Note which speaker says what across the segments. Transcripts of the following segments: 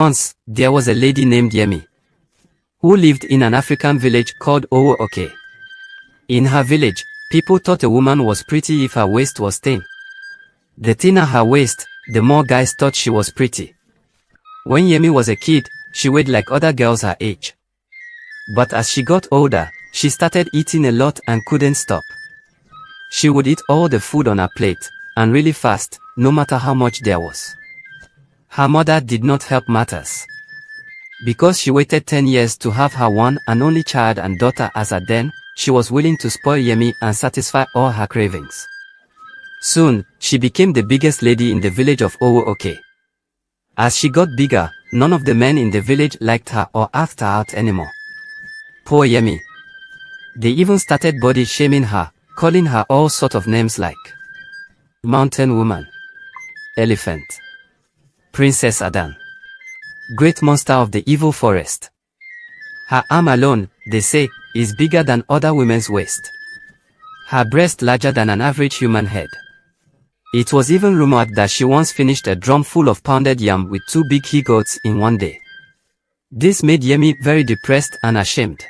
Speaker 1: Once, there was a lady named Yemi, who lived in an African village called Owo-Oke. In her village, people thought a woman was pretty if her waist was thin. The thinner her waist, the more guys thought she was pretty. When Yemi was a kid, she weighed like other girls her age. But as she got older, she started eating a lot and couldn't stop. She would eat all the food on her plate, and really fast, no matter how much there was. Her mother did not help matters. Because she waited 10 years to have her one and only child and daughter as her den, she was willing to spoil Yemi and satisfy all her cravings. Soon, she became the biggest lady in the village of Owo-Oke. As she got bigger, none of the men in the village liked her or asked her out anymore. Poor Yemi. They even started body shaming her, calling her all sorts of names like Mountain Woman, Elephant, Princess Adan, Great Monster of the Evil Forest. Her arm alone, they say, is bigger than other women's waist. Her breast larger than an average human head. It was even rumored that she once finished a drum full of pounded yam with 2 big he-goats in one day. This made Yemi very depressed and ashamed.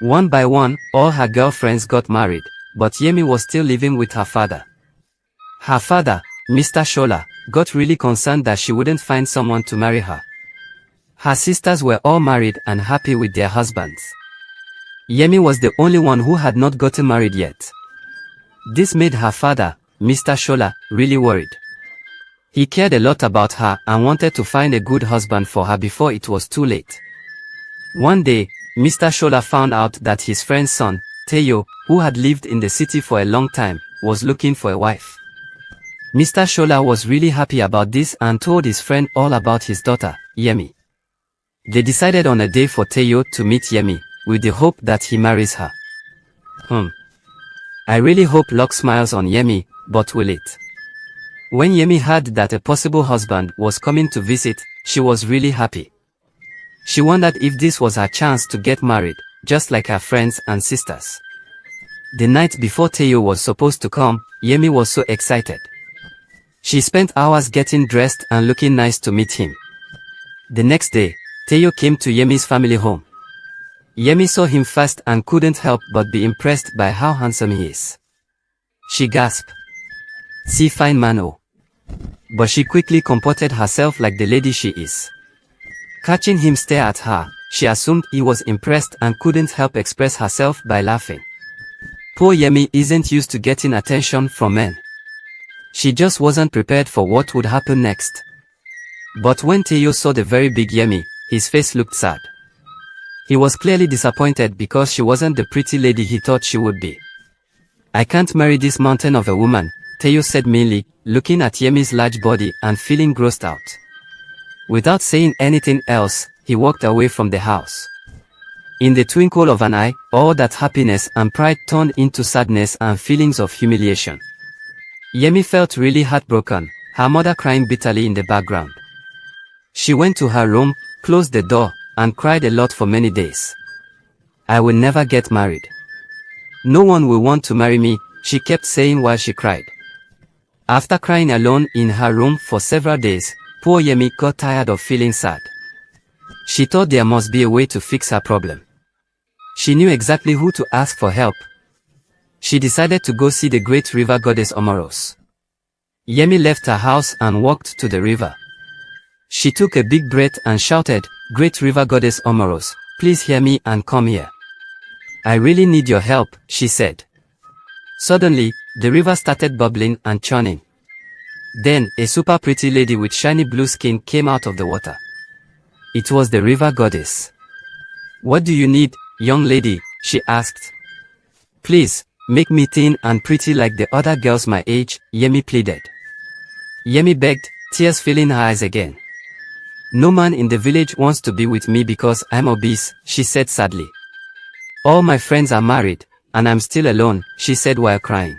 Speaker 1: One by one, all her girlfriends got married, but Yemi was still living with her father. Her father, Mr. Shola, got really concerned that she wouldn't find someone to marry her. Her sisters were all married and happy with their husbands. Yemi was the only one who had not gotten married yet. This made her father, Mr. Shola, really worried. He cared a lot about her and wanted to find a good husband for her before it was too late. One day, Mr. Shola found out that his friend's son, Teyo, who had lived in the city for a long time, was looking for a wife. Mr. Shola was really happy about this and told his friend all about his daughter, Yemi. They decided on a day for Teyo to meet Yemi, with the hope that he marries her. I really hope luck smiles on Yemi, but will it? When Yemi heard that a possible husband was coming to visit, she was really happy. She wondered if this was her chance to get married, just like her friends and sisters. The night before Teyo was supposed to come, Yemi was so excited. She spent hours getting dressed and looking nice to meet him. The next day, Teyo came to Yemi's family home. Yemi saw him first and couldn't help but be impressed by how handsome he is. She gasped. "See fine man oh." But she quickly comported herself like the lady she is. Catching him stare at her, she assumed he was impressed and couldn't help express herself by laughing. Poor Yemi isn't used to getting attention from men. She just wasn't prepared for what would happen next. But when Teyo saw the very big Yemi, his face looked sad. He was clearly disappointed because she wasn't the pretty lady he thought she would be. "I can't marry this mountain of a woman," Teyo said meanly, looking at Yemi's large body and feeling grossed out. Without saying anything else, he walked away from the house. In the twinkle of an eye, all that happiness and pride turned into sadness and feelings of humiliation. Yemi felt really heartbroken, her mother crying bitterly in the background. She went to her room, closed the door, and cried a lot for many days. "I will never get married. No one will want to marry me," she kept saying while she cried. After crying alone in her room for several days, poor Yemi got tired of feeling sad. She thought there must be a way to fix her problem. She knew exactly who to ask for help. She decided to go see the great river goddess Omoros. Yemi left her house and walked to the river. She took a big breath and shouted, "Great river goddess Omoros, please hear me and come here. I really need your help," she said. Suddenly, the river started bubbling and churning. Then, a super pretty lady with shiny blue skin came out of the water. It was the river goddess. "What do you need, young lady?" she asked. "Please, make me thin and pretty like the other girls my age," Yemi pleaded. Yemi begged, tears filling her eyes again. "No man in the village wants to be with me because I'm obese," she said sadly. "All my friends are married, and I'm still alone," she said while crying.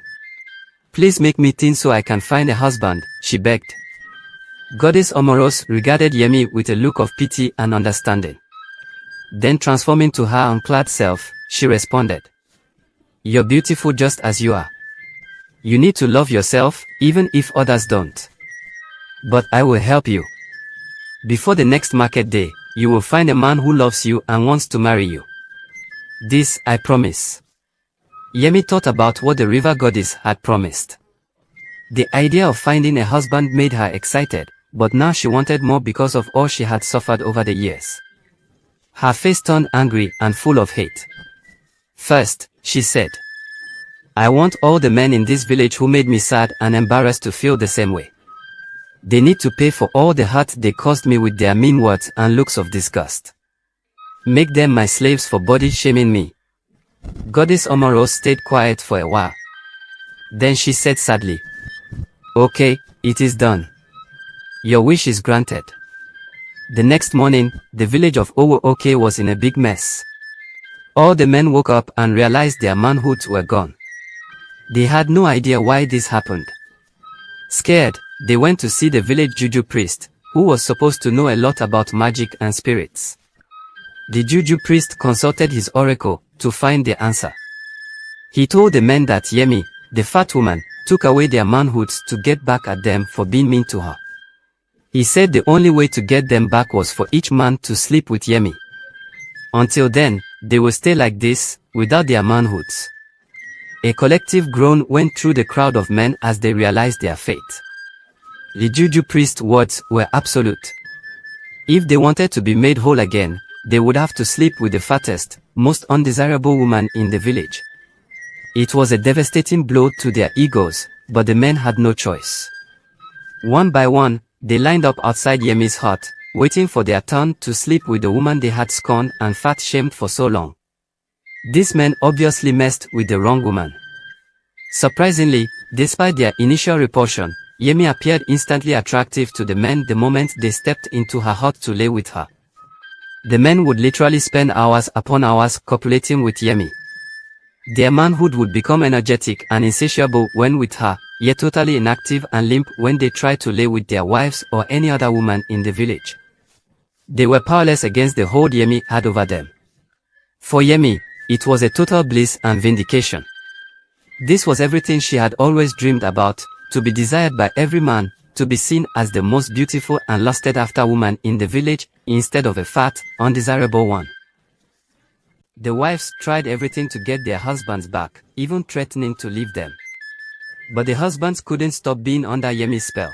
Speaker 1: "Please make me thin so I can find a husband," she begged. Goddess Omoros regarded Yemi with a look of pity and understanding. Then transforming to her unclad self, she responded, "You're beautiful just as you are. You need to love yourself, even if others don't. But I will help you. Before the next market day, you will find a man who loves you and wants to marry you. This, I promise. Yemi thought about what the river goddess had promised. The idea of finding a husband made her excited, but now she wanted more because of all she had suffered over the years. Her face turned angry and full of hate. First, she said, I want all the men in this village who made me sad and embarrassed to feel the same way. They need to pay for all the hurt they caused me with their mean words and looks of disgust. Make them my slaves for body shaming me. Goddess Omoros stayed quiet for a while. Then she said sadly, Okay, it is done. Your wish is granted. The next morning, the village of Owo-Oke was in a big mess. All the men woke up and realized their manhoods were gone. They had no idea why this happened. Scared, they went to see the village juju priest, who was supposed to know a lot about magic and spirits. The juju priest consulted his oracle to find the answer. He told the men that Yemi, the fat woman, took away their manhoods to get back at them for being mean to her. He said the only way to get them back was for each man to sleep with Yemi. Until then, they will stay like this, without their manhoods. A collective groan went through the crowd of men as they realized their fate. The juju priest's words were absolute. If they wanted to be made whole again, they would have to sleep with the fattest, most undesirable woman in the village. It was a devastating blow to their egos, but the men had no choice. One by one, they lined up outside Yemi's hut, waiting for their turn to sleep with the woman they had scorned and fat-shamed for so long. These men obviously messed with the wrong woman. Surprisingly, despite their initial repulsion, Yemi appeared instantly attractive to the men the moment they stepped into her hut to lay with her. The men would literally spend hours upon hours copulating with Yemi. Their manhood would become energetic and insatiable when with her, yet totally inactive and limp when they tried to lay with their wives or any other woman in the village. They were powerless against the hold Yemi had over them. For Yemi, it was a total bliss and vindication. This was everything she had always dreamed about, to be desired by every man, to be seen as the most beautiful and lusted after woman in the village, instead of a fat, undesirable one. The wives tried everything to get their husbands back, even threatening to leave them. But the husbands couldn't stop being under Yemi's spell.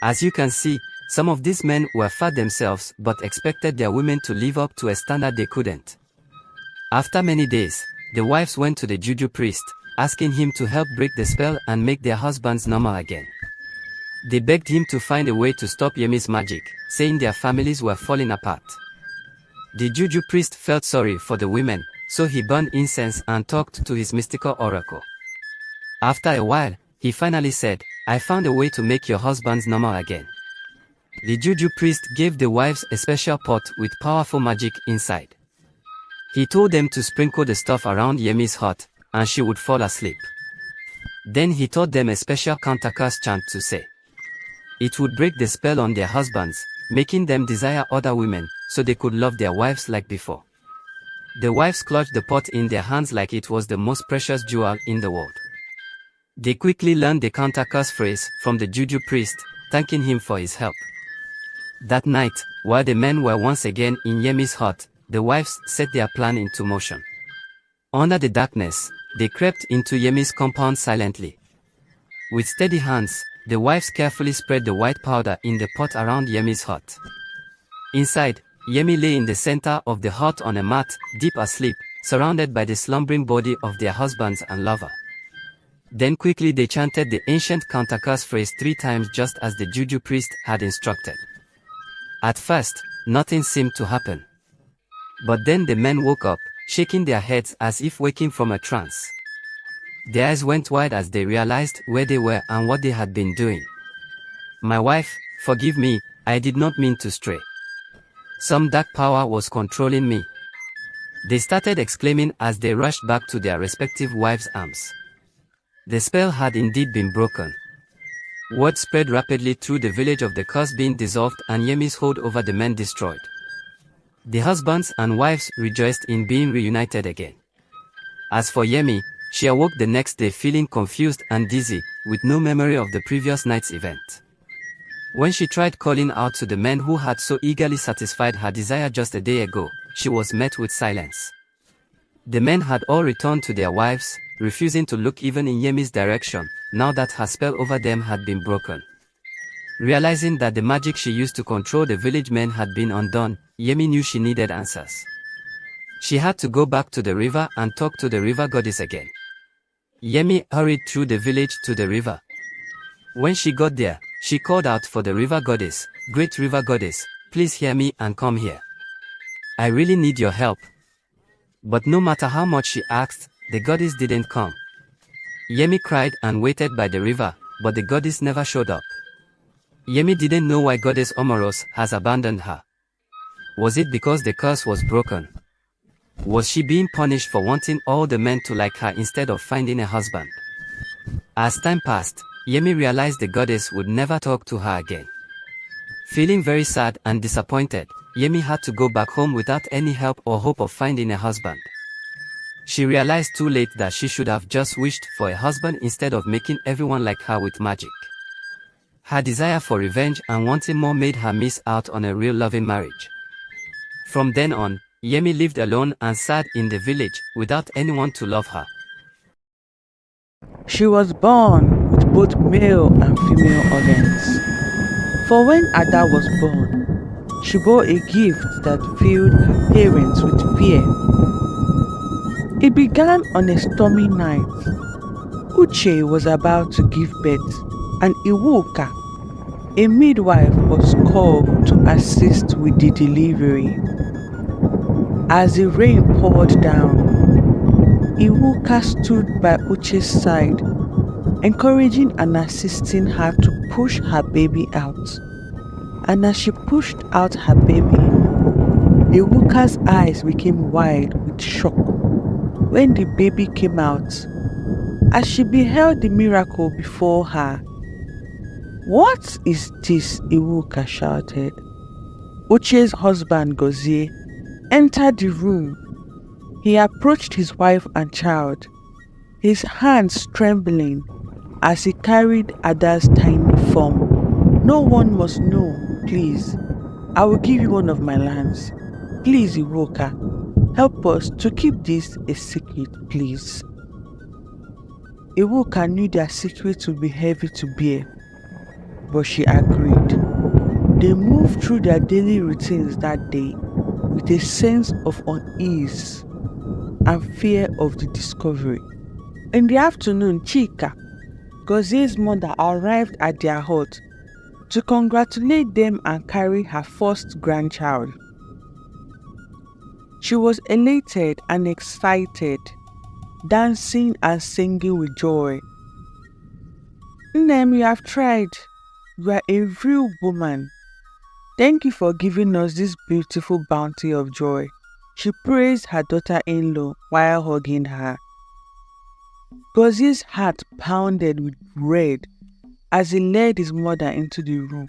Speaker 1: As you can see, some of these men were fat themselves but expected their women to live up to a standard they couldn't. After many days, the wives went to the juju priest, asking him to help break the spell and make their husbands normal again. They begged him to find a way to stop Yemi's magic, saying their families were falling apart. The juju priest felt sorry for the women, so he burned incense and talked to his mystical oracle. After a while, he finally said, I found a way to make your husbands normal again. The juju priest gave the wives a special pot with powerful magic inside. He told them to sprinkle the stuff around Yemi's hut, and she would fall asleep. Then he taught them a special counter-curse chant to say. It would break the spell on their husbands, making them desire other women, so they could love their wives like before. The wives clutched the pot in their hands like it was the most precious jewel in the world. They quickly learned the counter-curse phrase from the juju priest, thanking him for his help. That night, while the men were once again in Yemi's hut, the wives set their plan into motion. Under the darkness, they crept into Yemi's compound silently. With steady hands, the wives carefully spread the white powder in the pot around Yemi's hut. Inside, Yemi lay in the center of the hut on a mat, deep asleep, surrounded by the slumbering body of their husbands and lover. Then quickly they chanted the ancient counter-curse phrase 3 times just as the juju priest had instructed. At first, nothing seemed to happen. But then the men woke up, shaking their heads as if waking from a trance. Their eyes went wide as they realized where they were and what they had been doing. My wife, forgive me, I did not mean to stray. Some dark power was controlling me. They started exclaiming as they rushed back to their respective wives' arms. The spell had indeed been broken. Word spread rapidly through the village of the curse being dissolved and Yemi's hold over the men destroyed. The husbands and wives rejoiced in being reunited again. As for Yemi, she awoke the next day feeling confused and dizzy, with no memory of the previous night's event. When she tried calling out to the men who had so eagerly satisfied her desire just a day ago, she was met with silence. The men had all returned to their wives, refusing to look even in Yemi's direction, now that her spell over them had been broken. Realizing that the magic she used to control the village men had been undone, Yemi knew she needed answers. She had to go back to the river and talk to the river goddess again. Yemi hurried through the village to the river. When she got there, she called out for the river goddess, "Great river goddess, please hear me and come here. I really need your help." But no matter how much she asked, the goddess didn't come. Yemi cried and waited by the river, but the goddess never showed up. Yemi didn't know why goddess Omoros has abandoned her. Was it because the curse was broken? Was she being punished for wanting all the men to like her instead of finding a husband? As time passed, Yemi realized the goddess would never talk to her again. Feeling very sad and disappointed, Yemi had to go back home without any help or hope of finding a husband. She realized too late that she should have just wished for a husband instead of making everyone like her with magic. Her desire for revenge and wanting more made her miss out on a real loving marriage. From then on, Yemi lived alone and sad in the village, without anyone to love her.
Speaker 2: She was born with both male and female organs. For when Ada was born, she bore a gift that filled her parents with fear. It began on a stormy night. Uche was about to give birth, and Iwuka, a midwife, was called to assist with the delivery. As the rain poured down, Iwuka stood by Uche's side, encouraging and assisting her to push her baby out. And as she pushed out her baby, Iwuka's eyes became wide with shock when the baby came out, as she beheld the miracle before her. "What is this?" Iwuka shouted. Uche's husband Gozie entered the room. He approached his wife and child, his hands trembling as he carried Ada's tiny form. "No one must know, please. I will give you one of my lands. Please, Iwuka, help us to keep this a secret, please." Iwuka knew their secret would be heavy to bear, but she agreed. They moved through their daily routines that day with a sense of unease and fear of the discovery. In the afternoon, Chika, Gozie's mother, arrived at their hut to congratulate them and carry her first grandchild. She was elated and excited, dancing and singing with joy. "Nnem, you have tried. You are a real woman. Thank you for giving us this beautiful bounty of joy," she praised her daughter-in-law while hugging her. Gozie's heart pounded with dread as he led his mother into the room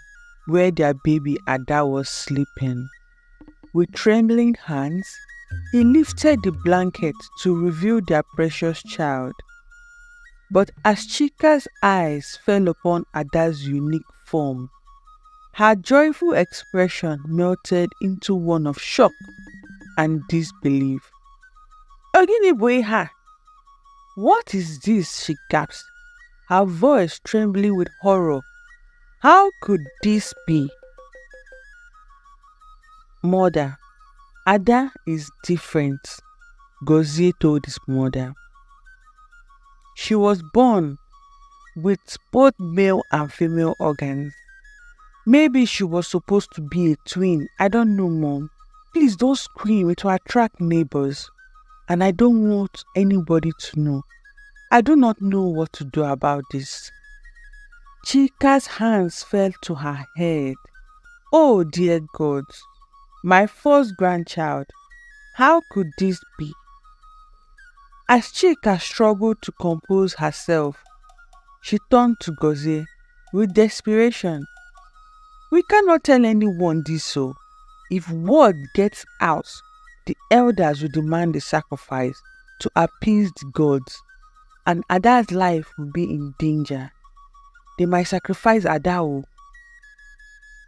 Speaker 2: where their baby Ada was sleeping. With trembling hands, he lifted the blanket to reveal their precious child. But as Chika's eyes fell upon Ada's unique form, her joyful expression melted into one of shock and disbelief. "Oginibuiha, what is this?" she gasped, her voice trembling with horror. "How could this be?" "Mother, Ada is different," Gozie told his mother. "She was born with both male and female organs. Maybe she was supposed to be a twin. I don't know, Mom. Please don't scream, it will attract neighbors. And I don't want anybody to know. I do not know what to do about this." Chika's hands fell to her head. "Oh dear God, my first grandchild. How could this be?" As Chika struggled to compose herself, she turned to Gozie with desperation. "We cannot tell anyone this, so if word gets out, the elders will demand a sacrifice to appease the gods, and Ada's life will be in danger. They might sacrifice Ada."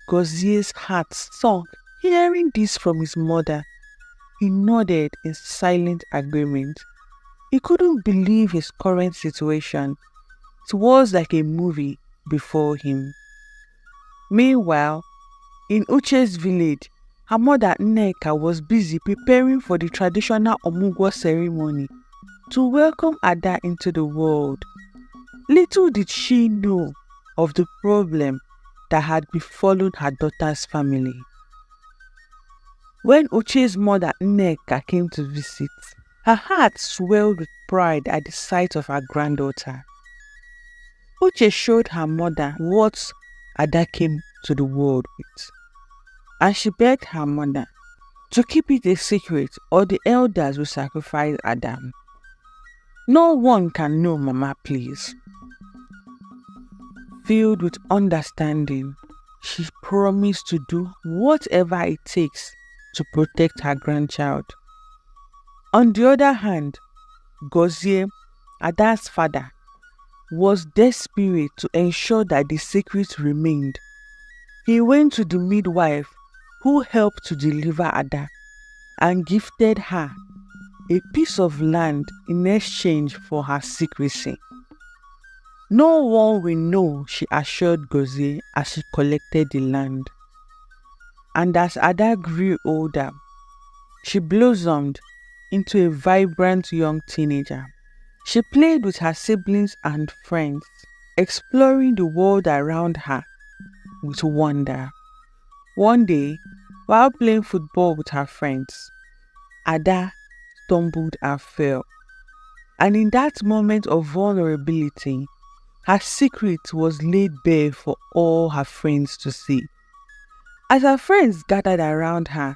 Speaker 2: Gozier's heart sunk hearing this from his mother. He nodded in silent agreement. He couldn't believe his current situation. It was like a movie before him. Meanwhile, in Uche's village, her mother Nneka was busy preparing for the traditional Omugwo ceremony to welcome Ada into the world. Little did she know of the problem that had befallen her daughter's family. When Uche's mother Nneka came to visit, her heart swelled with pride at the sight of her granddaughter. Uche showed her mother what Ada came to the world with, and she begged her mother to keep it a secret or the elders will sacrifice Adam. No one can know, Mama, please. Filled with understanding, she promised to do whatever it takes to protect her grandchild. On the other hand, Gozie, Ada's father, was desperate to ensure that the secret remained. He went to the midwife who helped to deliver Ada and gifted her a piece of land in exchange for her secrecy. No one will know, she assured Gozie as she collected the land. And as Ada grew older, she blossomed into a vibrant young teenager. She played with her siblings and friends, exploring the world around her with wonder. One day, while playing football with her friends, Ada stumbled and fell. And in that moment of vulnerability, her secret was laid bare for all her friends to see. As her friends gathered around her,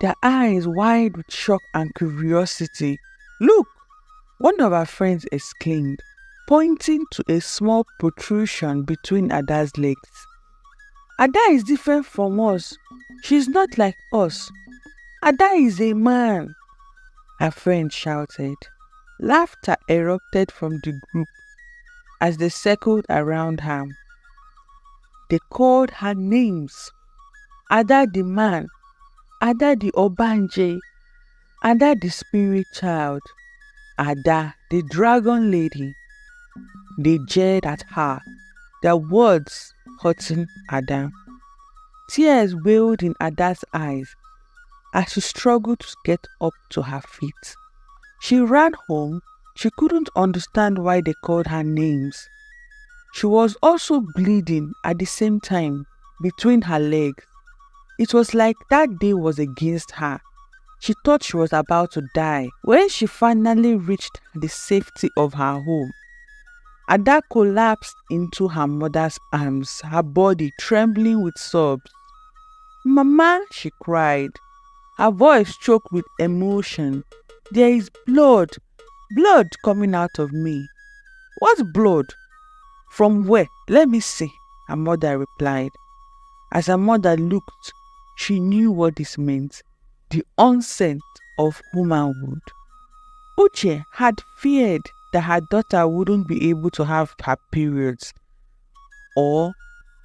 Speaker 2: their eyes wide with shock and curiosity, "Look!" one of her friends exclaimed, pointing to a small protrusion between Ada's legs. "Ada is different from us. She's not like us. Ada is a man," her friend shouted. Laughter erupted from the group as they circled around her. They called her names. Ada the man, Ada the Obanje, Ada the spirit child, Ada the dragon lady. They jeered at her, their words hurting Ada. Tears welled in Ada's eyes as she struggled to get up to her feet. She ran home. She couldn't understand why they called her names. She was also bleeding at the same time between her legs. It was like that day was against her. She thought she was about to die. When she finally reached the safety of her home, Ada collapsed into her mother's arms, her body trembling with sobs. "Mama," she cried, her voice choked with emotion. "There is blood coming out of me." "What blood? From where? Let me see," her mother replied. As her mother looked, she knew what this meant, the onset of womanhood. Uche had feared that her daughter wouldn't be able to have her periods or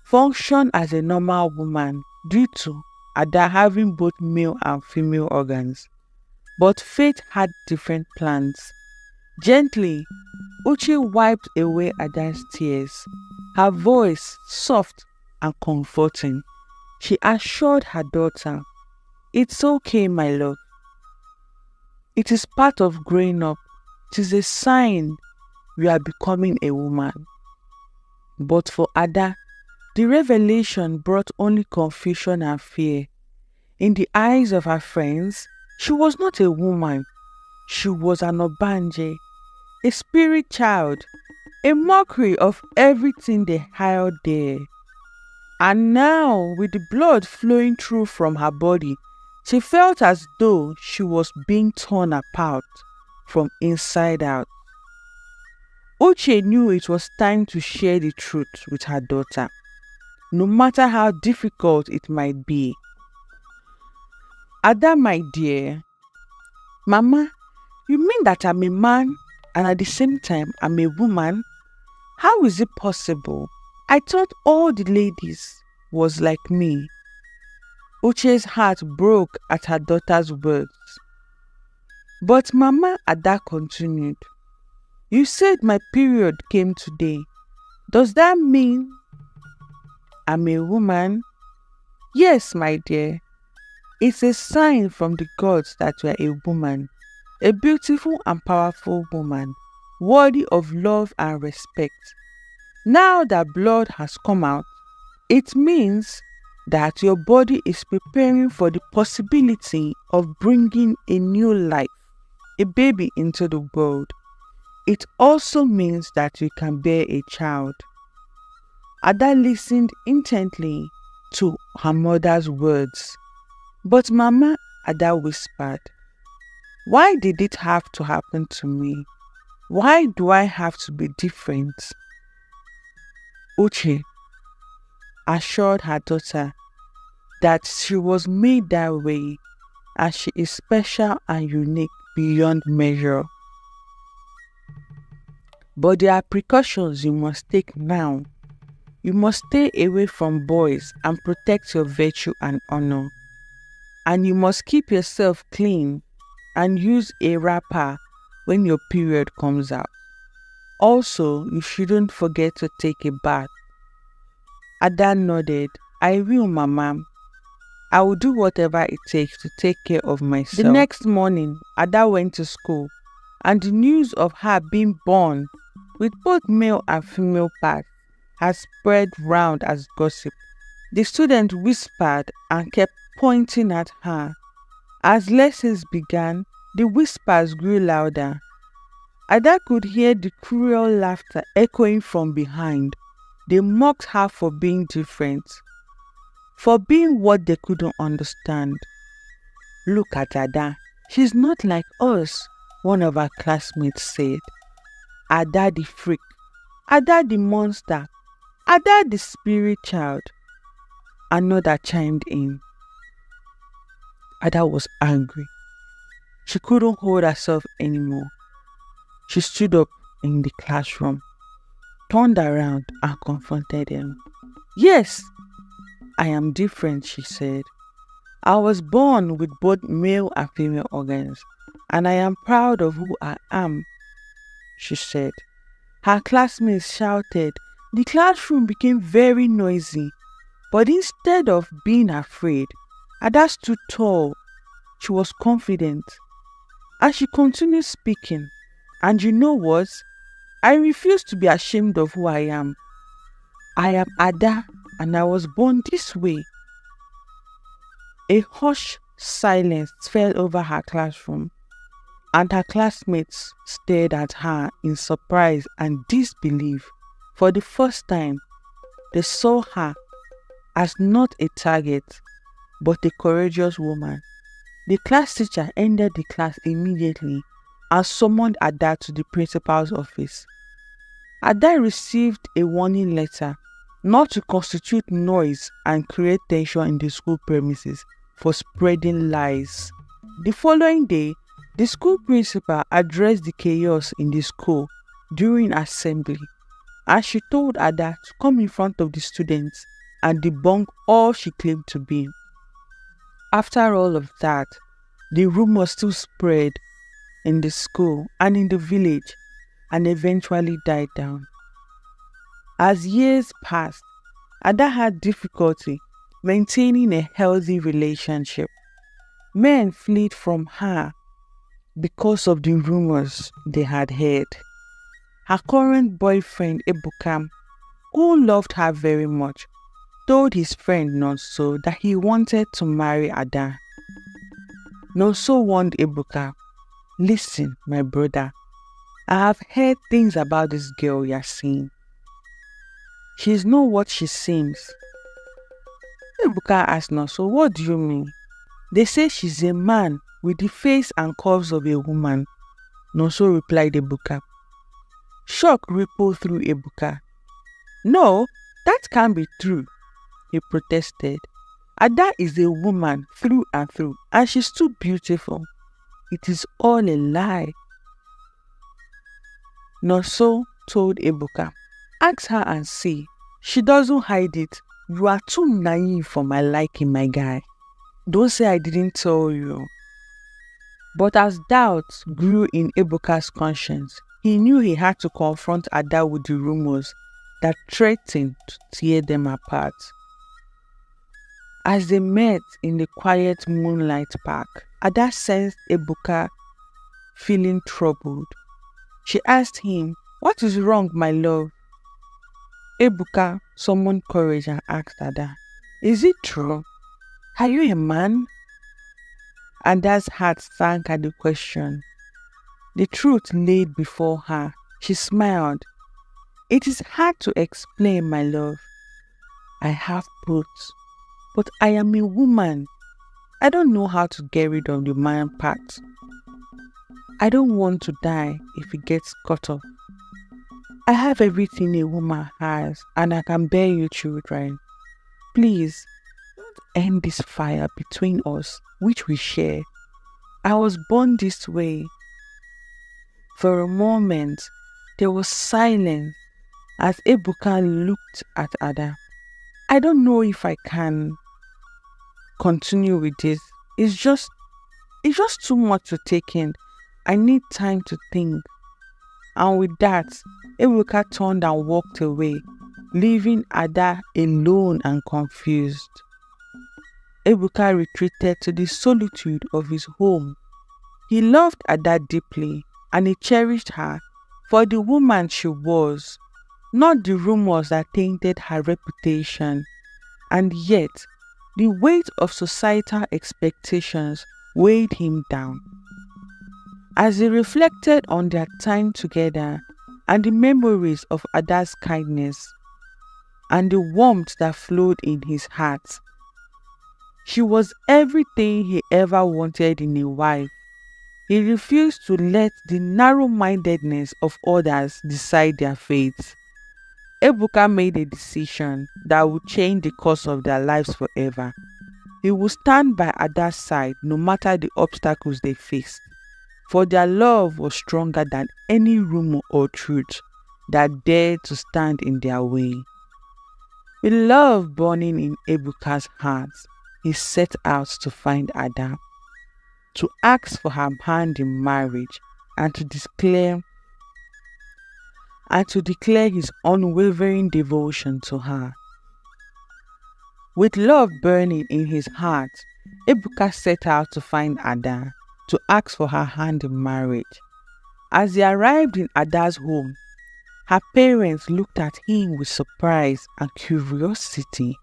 Speaker 2: function as a normal woman due to Ada having both male and female organs. But fate had different plans. Gently, Uche wiped away Ada's tears. Her voice soft and comforting, she assured her daughter, "It's okay, my love. It is part of growing up. It is a sign we are becoming a woman." But for Ada, the revelation brought only confusion and fear. In the eyes of her friends, she was not a woman. She was an Obanje, a spirit child, a mockery of everything they held dear. And now, with the blood flowing through from her body, she felt as though she was being torn apart from inside out. Uche knew it was time to share the truth with her daughter, no matter how difficult it might be. "Ada, my dear, Mama, you mean that I'm a man and at the same time I'm a woman? How is it possible? I thought all the ladies was like me. Uche's heart broke at her daughter's words. But Mama Ada continued, "You said my period came today. Does that mean I'm a woman?" "Yes, my dear. It's a sign from the gods that you are a woman, a beautiful and powerful woman, worthy of love and respect. Now that blood has come out, it means that your body is preparing for the possibility of bringing a new life, a baby into the world. It also means that you can bear a child." Ada listened intently to her mother's words. But Mama Ada whispered, "Why did it have to happen to me? Why do I have to be different?" Uche assured her daughter that she was made that way and she is special and unique beyond measure. "But there are precautions you must take now. You must stay away from boys and protect your virtue and honor. And you must keep yourself clean and use a wrapper when your period comes out. Also, you shouldn't forget to take a bath." Ada nodded. "I will, Mama. I will do whatever it takes to take care of myself." The next morning, Ada went to school, and the news of her being born with both male and female parts had spread round as gossip. The students whispered and kept pointing at her. As lessons began, the whispers grew louder. Ada could hear the cruel laughter echoing from behind. They mocked her for being different, for being what they couldn't understand. "Look at Ada. She's not like us," one of her classmates said. "Ada the freak. Ada the monster. Ada the spirit child." Another chimed in. Ada was angry. She couldn't hold herself anymore. She stood up in the classroom, turned around and confronted them. "Yes, I am different," she said. "I was born with both male and female organs, and I am proud of who I am," she said. Her classmates shouted. The classroom became very noisy, but instead of being afraid, Ada stood tall. She was confident, and she continued speaking. "And you know what? I refuse to be ashamed of who I am. I am Ada, and I was born this way." A hushed silence fell over her classroom, and her classmates stared at her in surprise and disbelief. For the first time, they saw her as not a target, but a courageous woman. The class teacher ended the class immediately and summoned Ada to the principal's office. Ada received a warning letter not to constitute noise and create tension in the school premises for spreading lies. The following day, the school principal addressed the chaos in the school during assembly, and she told Ada to come in front of the students and debunk all she claimed to be. After all of that, the rumor still spread in the school and in the village and eventually died down. As years passed, Ada had difficulty maintaining a healthy relationship. Men fled from her because of the rumors they had heard. Her current boyfriend, Ebuka, who loved her very much, told his friend Nonso that he wanted to marry Ada. Nonso warned Ebuka, "Listen, my brother, I have heard things about this girl you're seeing. She's not what she seems." Ebuka asked Nonso, "What do you mean?" "They say she's a man with the face and curves of a woman," Nonso replied Ebuka. Shock rippled through Ebuka. "No, that can't be true," he protested. "Ada is a woman through and through, and she's too beautiful. It is all a lie." Nonso told Ebuka, "Ask her and see. She doesn't hide it, You are too naive for my liking, my guy. Don't say I didn't tell you. But as doubts grew in Ebuka's conscience, he knew he had to confront Ada with the rumors that threatened to tear them apart. As they met in the quiet moonlight park, Ada sensed Ebuka feeling troubled. She asked him, "What is wrong, my love?" Ebuka summoned courage and asked Ada, "Is it true? Are you a man?" Ada's heart sank at the question. The truth laid before her. She smiled. "It is hard to explain, my love. I have both, but I am a woman. I don't know how to get rid of the man part. I don't want to die if it gets cut off. I have everything a woman has, and I can bear you children. Please, don't end this fire between us, which we share. I was born this way." For a moment, there was silence as Ebuka looked at Ada. "I don't know if I can continue with this. It's just too much to take in. I need time to think." And with that, Ebuka turned and walked away, leaving Ada alone and confused. Ebuka retreated to the solitude of his home. He loved Ada deeply, and he cherished her for the woman she was, not the rumors that tainted her reputation. And yet, the weight of societal expectations weighed him down. As he reflected on their time together and the memories of Ada's kindness and the warmth that flowed in his heart, she was everything he ever wanted in a wife. He refused to let the narrow-mindedness of others decide their fates. Ebuka made a decision that would change the course of their lives forever. He would stand by Ada's side no matter the obstacles they faced, for their love was stronger than any rumor or truth that dared to stand in their way. With love burning in Ebuka's heart, he set out to find Ada, to ask for her hand in marriage, and to declare his unwavering devotion to her. With love burning in his heart, Ebuka set out to find Ada, to ask for her hand in marriage. As he arrived in Ada's home, her parents looked at him with surprise and curiosity.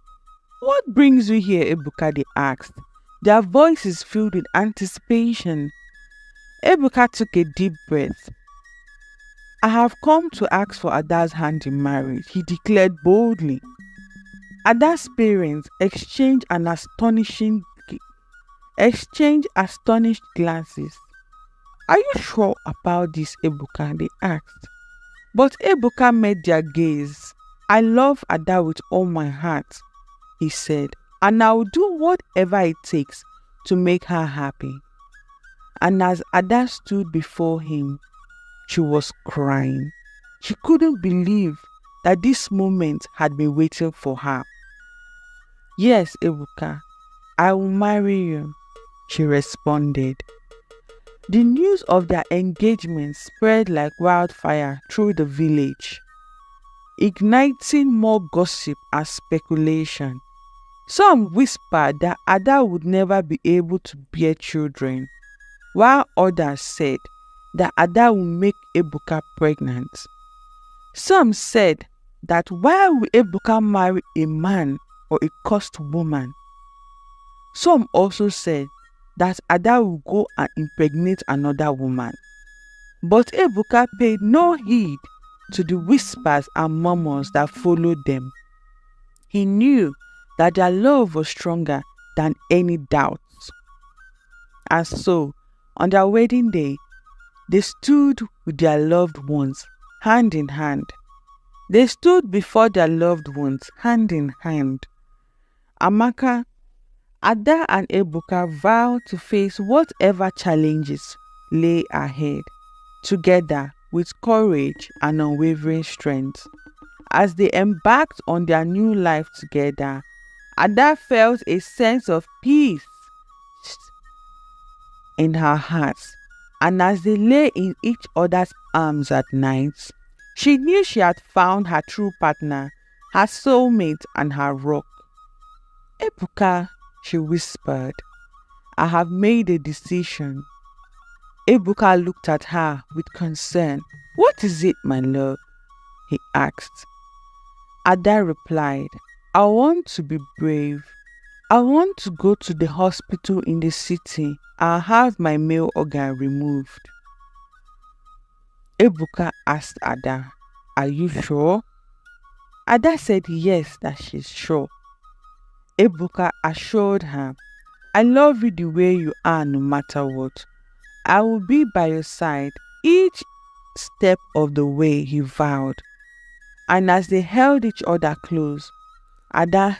Speaker 2: "What brings you here, Ebuka?" they asked, their voices filled with anticipation. Ebuka took a deep breath. "I have come to ask for Ada's hand in marriage," he declared boldly. Ada's parents exchanged astonished glances. "Are you sure about this, Ebuka?" they asked. But Ebuka met their gaze. "I love Ada with all my heart," he said, "and I will do whatever it takes to make her happy." And as Ada stood before him, she was crying. She couldn't believe that this moment had been waiting for her. "Yes, Ebuka, I will marry you," she responded. The news of their engagement spread like wildfire through the village, igniting more gossip and speculation. Some whispered that Ada would never be able to bear children, while others said that Ada would make Ebuka pregnant. Some said that why would Ebuka marry a man or a cursed woman? Some also said that Ada would go and impregnate another woman. But Ebuka paid no heed to the whispers and murmurs that followed them. He knew that their love was stronger than any doubts. And so, on their wedding day, they stood with their loved ones, hand in hand. They stood before their loved ones, hand in hand. Amaka, Ada and Ebuka vowed to face whatever challenges lay ahead, together with courage and unwavering strength. As they embarked on their new life together, Ada felt a sense of peace in her heart. And as they lay in each other's arms at night, she knew she had found her true partner, her soulmate and her rock. "Ebuka," she whispered, "I have made a decision." Ebuka looked at her with concern. "What is it, my love?" he asked. Ada replied, "I want to be brave. I want to go to the hospital in the city and have my male organ removed." Ebuka asked Ada, "Are you sure?" Ada said yes, that she's sure. Ebuka assured her, "I love you the way you are no matter what. I will be by your side each step of the way," he vowed. And as they held each other close, Ada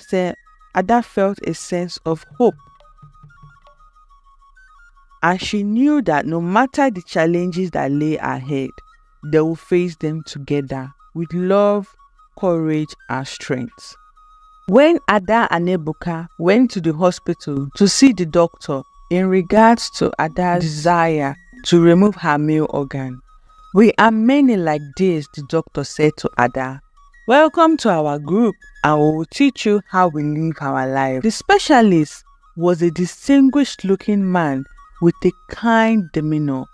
Speaker 2: felt a sense of hope. And she knew that no matter the challenges that lay ahead, they will face them together with love, courage, and strength. When Ada and Ebuka went to the hospital to see the doctor in regards to Ada's desire to remove her male organ, "We are many like this," the doctor said to Ada. "Welcome to our group, and we will teach you how we live our life." The specialist was a distinguished looking man with a kind demeanor.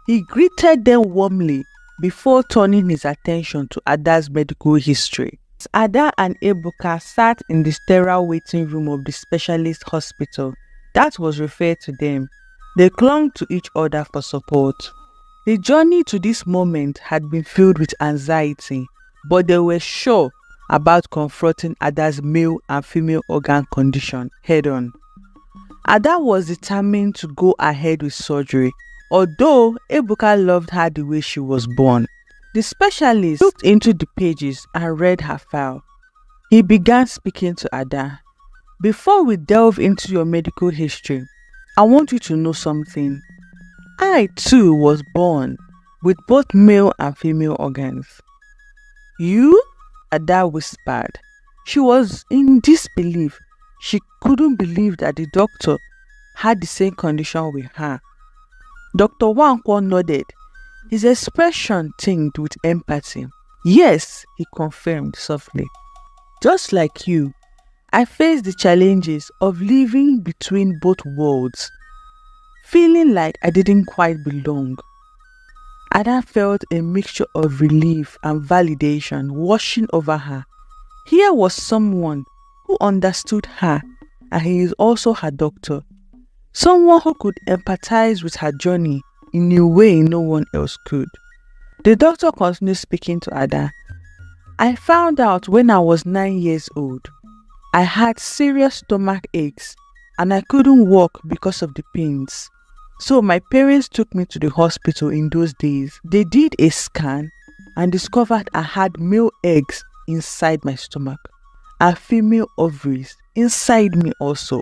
Speaker 2: He greeted them warmly before turning his attention to Ada's medical history. Ada and Ebuka sat in the sterile waiting room of the specialist hospital that was referred to them. They clung to each other for support. The journey to this moment had been filled with anxiety, but they were sure about confronting Ada's male and female organ condition head-on. Ada was determined to go ahead with surgery, although Ebuka loved her the way she was born. The specialist looked into the pages and read her file. He began speaking to Ada. "Before we delve into your medical history, I want you to know something. I too was born with both male and female organs." "You?" Ada whispered. She was in disbelief. She couldn't believe that the doctor had the same condition with her. Dr. Wankwo nodded, his expression tinged with empathy. "Yes," he confirmed softly. "Just like you, I faced the challenges of living between both worlds, feeling like I didn't quite belong." Ada felt a mixture of relief and validation washing over her. Here was someone who understood her, and he is also her doctor. Someone who could empathize with her journey in a way no one else could. The doctor continued speaking to Ada. "I found out when I was 9 years old. I had serious stomach aches and I couldn't walk because of the pains. So my parents took me to the hospital in those days. They did a scan and discovered I had male eggs inside my stomach and female ovaries inside me also.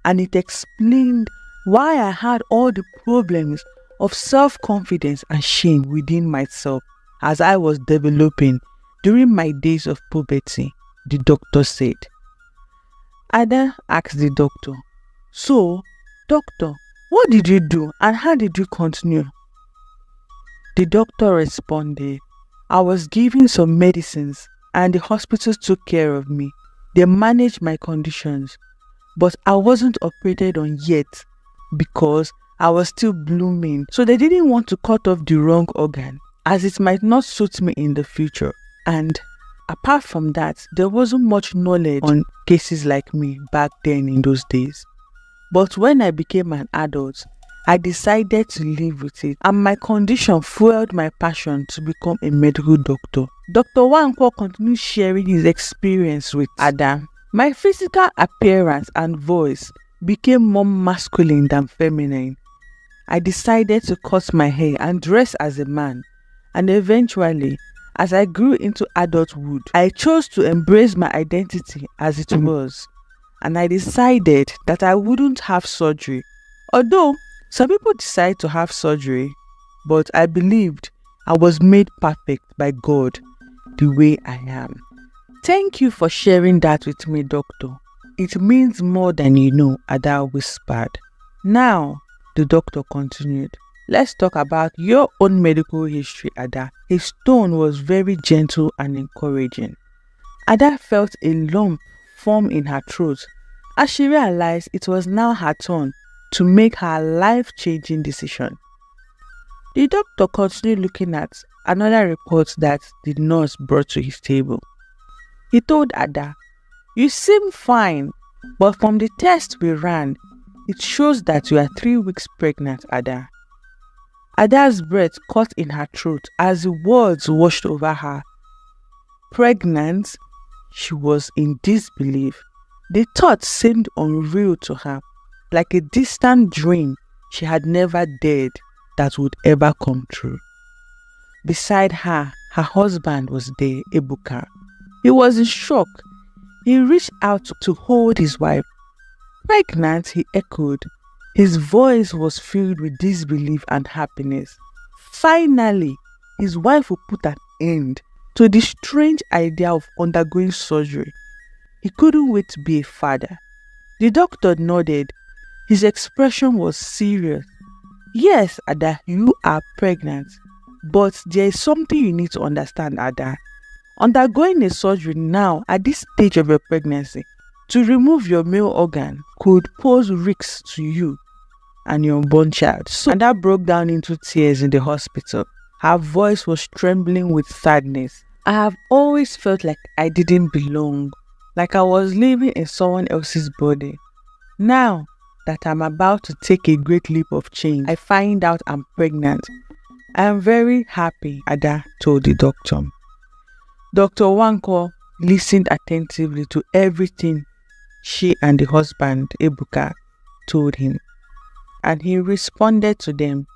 Speaker 2: And it explained why I had all the problems of self-confidence and shame within myself as I was developing during my days of puberty," the doctor said. Ada asked the doctor, "So, doctor, what did you do and how did you continue?" The doctor responded, "I was given some medicines and the hospitals took care of me. They managed my conditions, but I wasn't operated on yet because I was still blooming. So they didn't want to cut off the wrong organ as it might not suit me in the future. And apart from that, there wasn't much knowledge on cases like me back then in those days. But when I became an adult, I decided to live with it, and my condition fueled my passion to become a medical doctor." Dr. Wankwo continued sharing his experience with Ada. "My physical appearance and voice became more masculine than feminine. I decided to cut my hair and dress as a man, and eventually, as I grew into adulthood, I chose to embrace my identity as it was, and I decided that I wouldn't have surgery. Although some people decide to have surgery, but I believed I was made perfect by God. the way I am. Thank you for sharing that with me, doctor. It means more than you know, Ada whispered. Now, the doctor continued, let's talk about your own medical history, Ada. His tone was very gentle and encouraging. Ada felt a lump form in her throat as she realized it was now her turn to make her life-changing decision. The doctor continued looking at another report that the nurse brought to his table. He told Ada, you seem fine, but from the test we ran, it shows that you are 3 weeks pregnant, Ada. Ada's breath caught in her throat as the words washed over her. Pregnant? She was in disbelief. The thought seemed unreal to her, like a distant dream she had never dared that would ever come true. Beside her, her husband was there, Ebuka. He was in shock. He reached out to hold his wife. Pregnant, he echoed. His voice was filled with disbelief and happiness. Finally, his wife would put an end to the strange idea of undergoing surgery. He couldn't wait to be a father. The doctor nodded. His expression was serious. Yes, Ada, you are pregnant. But there is something you need to understand, Ada. Undergoing a surgery now at this stage of your pregnancy to remove your male organ could pose risks to you and your unborn child. So Ada broke down into tears in the hospital. Her voice was trembling with sadness. I have always felt like I didn't belong, like I was living in someone else's body. Now that I'm about to take a great leap of change, I find out I'm pregnant. I am very happy, Ada told the doctor. Dr. Wanko listened attentively to everything she and the husband, Ebuka, told him, and he responded to them.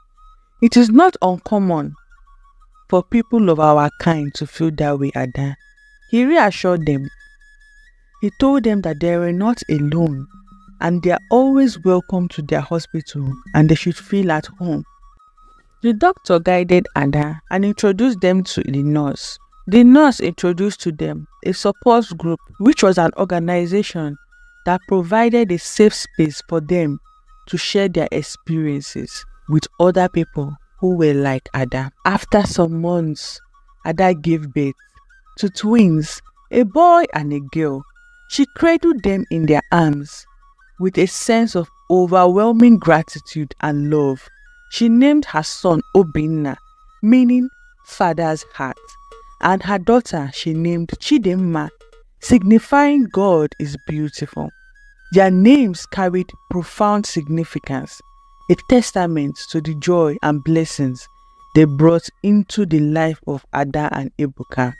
Speaker 2: It is not uncommon for people of our kind to feel that way, Ada. He reassured them. He told them that they were not alone and they are always welcome to their hospital and they should feel at home. The doctor guided Ada and introduced them to the nurse. The nurse introduced to them a support group, which was an organization that provided a safe space for them to share their experiences with other people who were like Ada. After some months, Ada gave birth to twins, a boy and a girl. She cradled them in their arms with a sense of overwhelming gratitude and love. She named her son Obinna, meaning father's heart, and her daughter she named Chidimma, signifying God is beautiful. Their names carried profound significance, a testament to the joy and blessings they brought into the life of Ada and Ebuka.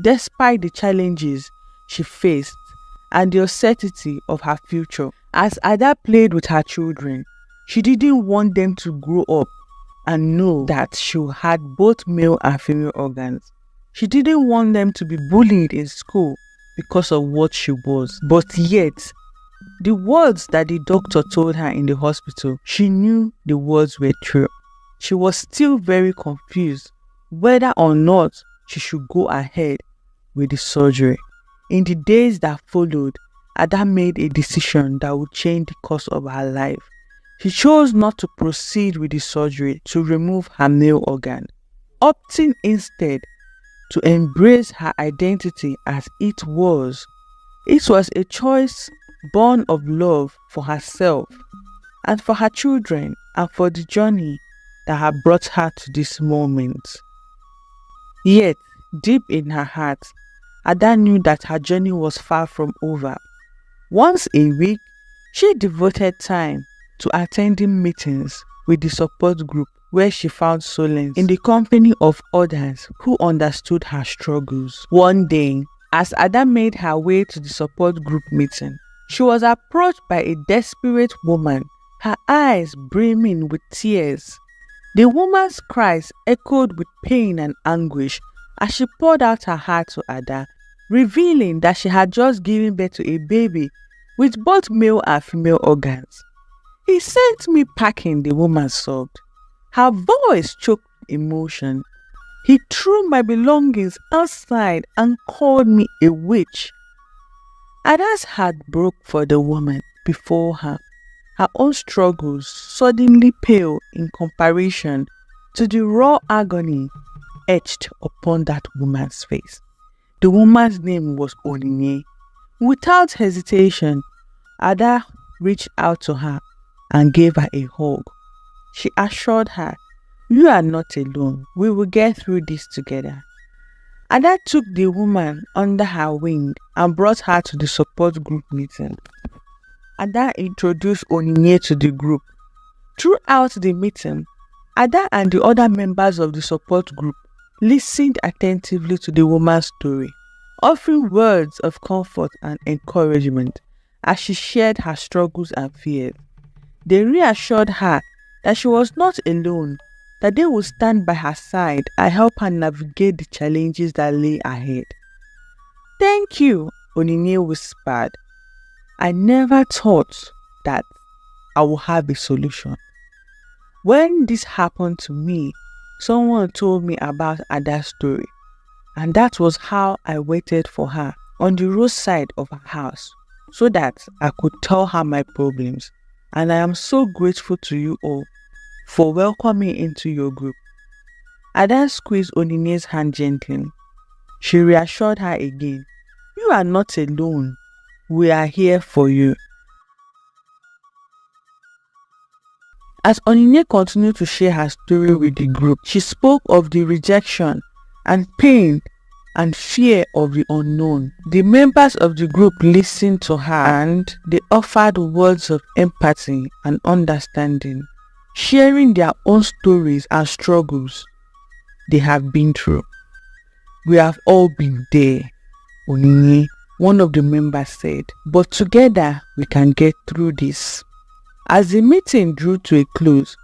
Speaker 2: Despite the challenges she faced and the uncertainty of her future, as Ada played with her children, she didn't want them to grow up and know that she had both male and female organs. She didn't want them to be bullied in school because of what she was. But yet, the words that the doctor told her in the hospital, she knew the words were true. She was still very confused whether or not she should go ahead with the surgery. In the days that followed, Ada made a decision that would change the course of her life. She chose not to proceed with the surgery to remove her male organ, opting instead to embrace her identity as it was. It was a choice born of love for herself and for her children and for the journey that had brought her to this moment. Yet, deep in her heart, Ada knew that her journey was far from over. Once a week, she devoted time to attending meetings with the support group where she found solace in the company of others who understood her struggles. One day, as Ada made her way to the support group meeting, she was approached by a desperate woman, her eyes brimming with tears. The woman's cries echoed with pain and anguish as she poured out her heart to Ada, revealing that she had just given birth to a baby with both male and female organs. "He sent me packing," the woman sobbed. Her voice choked with emotion. He threw my belongings outside and called me a witch. Ada's heart broke for the woman before her. Her own struggles suddenly pale in comparison to the raw agony etched upon that woman's face. The woman's name was Onyinye. Without hesitation, Ada reached out to her and gave her a hug. She assured her, "You are not alone. We will get through this together." Ada took the woman under her wing and brought her to the support group meeting. Ada introduced Onyinye to the group. Throughout the meeting, Ada and the other members of the support group listened attentively to the woman's story, offering words of comfort and encouragement as she shared her struggles and fears. They reassured her that she was not alone, that they would stand by her side and help her navigate the challenges that lay ahead. "Thank you," Onyinye whispered. "I never thought that I would have a solution. When this happened to me, someone told me about Ada's story, and that was how I waited for her on the roadside of her house so that I could tell her my problems. And I am so grateful to you all for welcoming into your group." Ada squeezed Onyinye's hand gently. She reassured her again, "You are not alone. We are here for you." As Onyinye continued to share her story with the group, she spoke of the rejection and pain and fear of the unknown. The members of the group listened to her and they offered words of empathy and understanding, sharing their own stories and struggles they have been through. "We have all been there, Onyinye," one of the members said, "but together we can get through this." As the meeting drew to a close,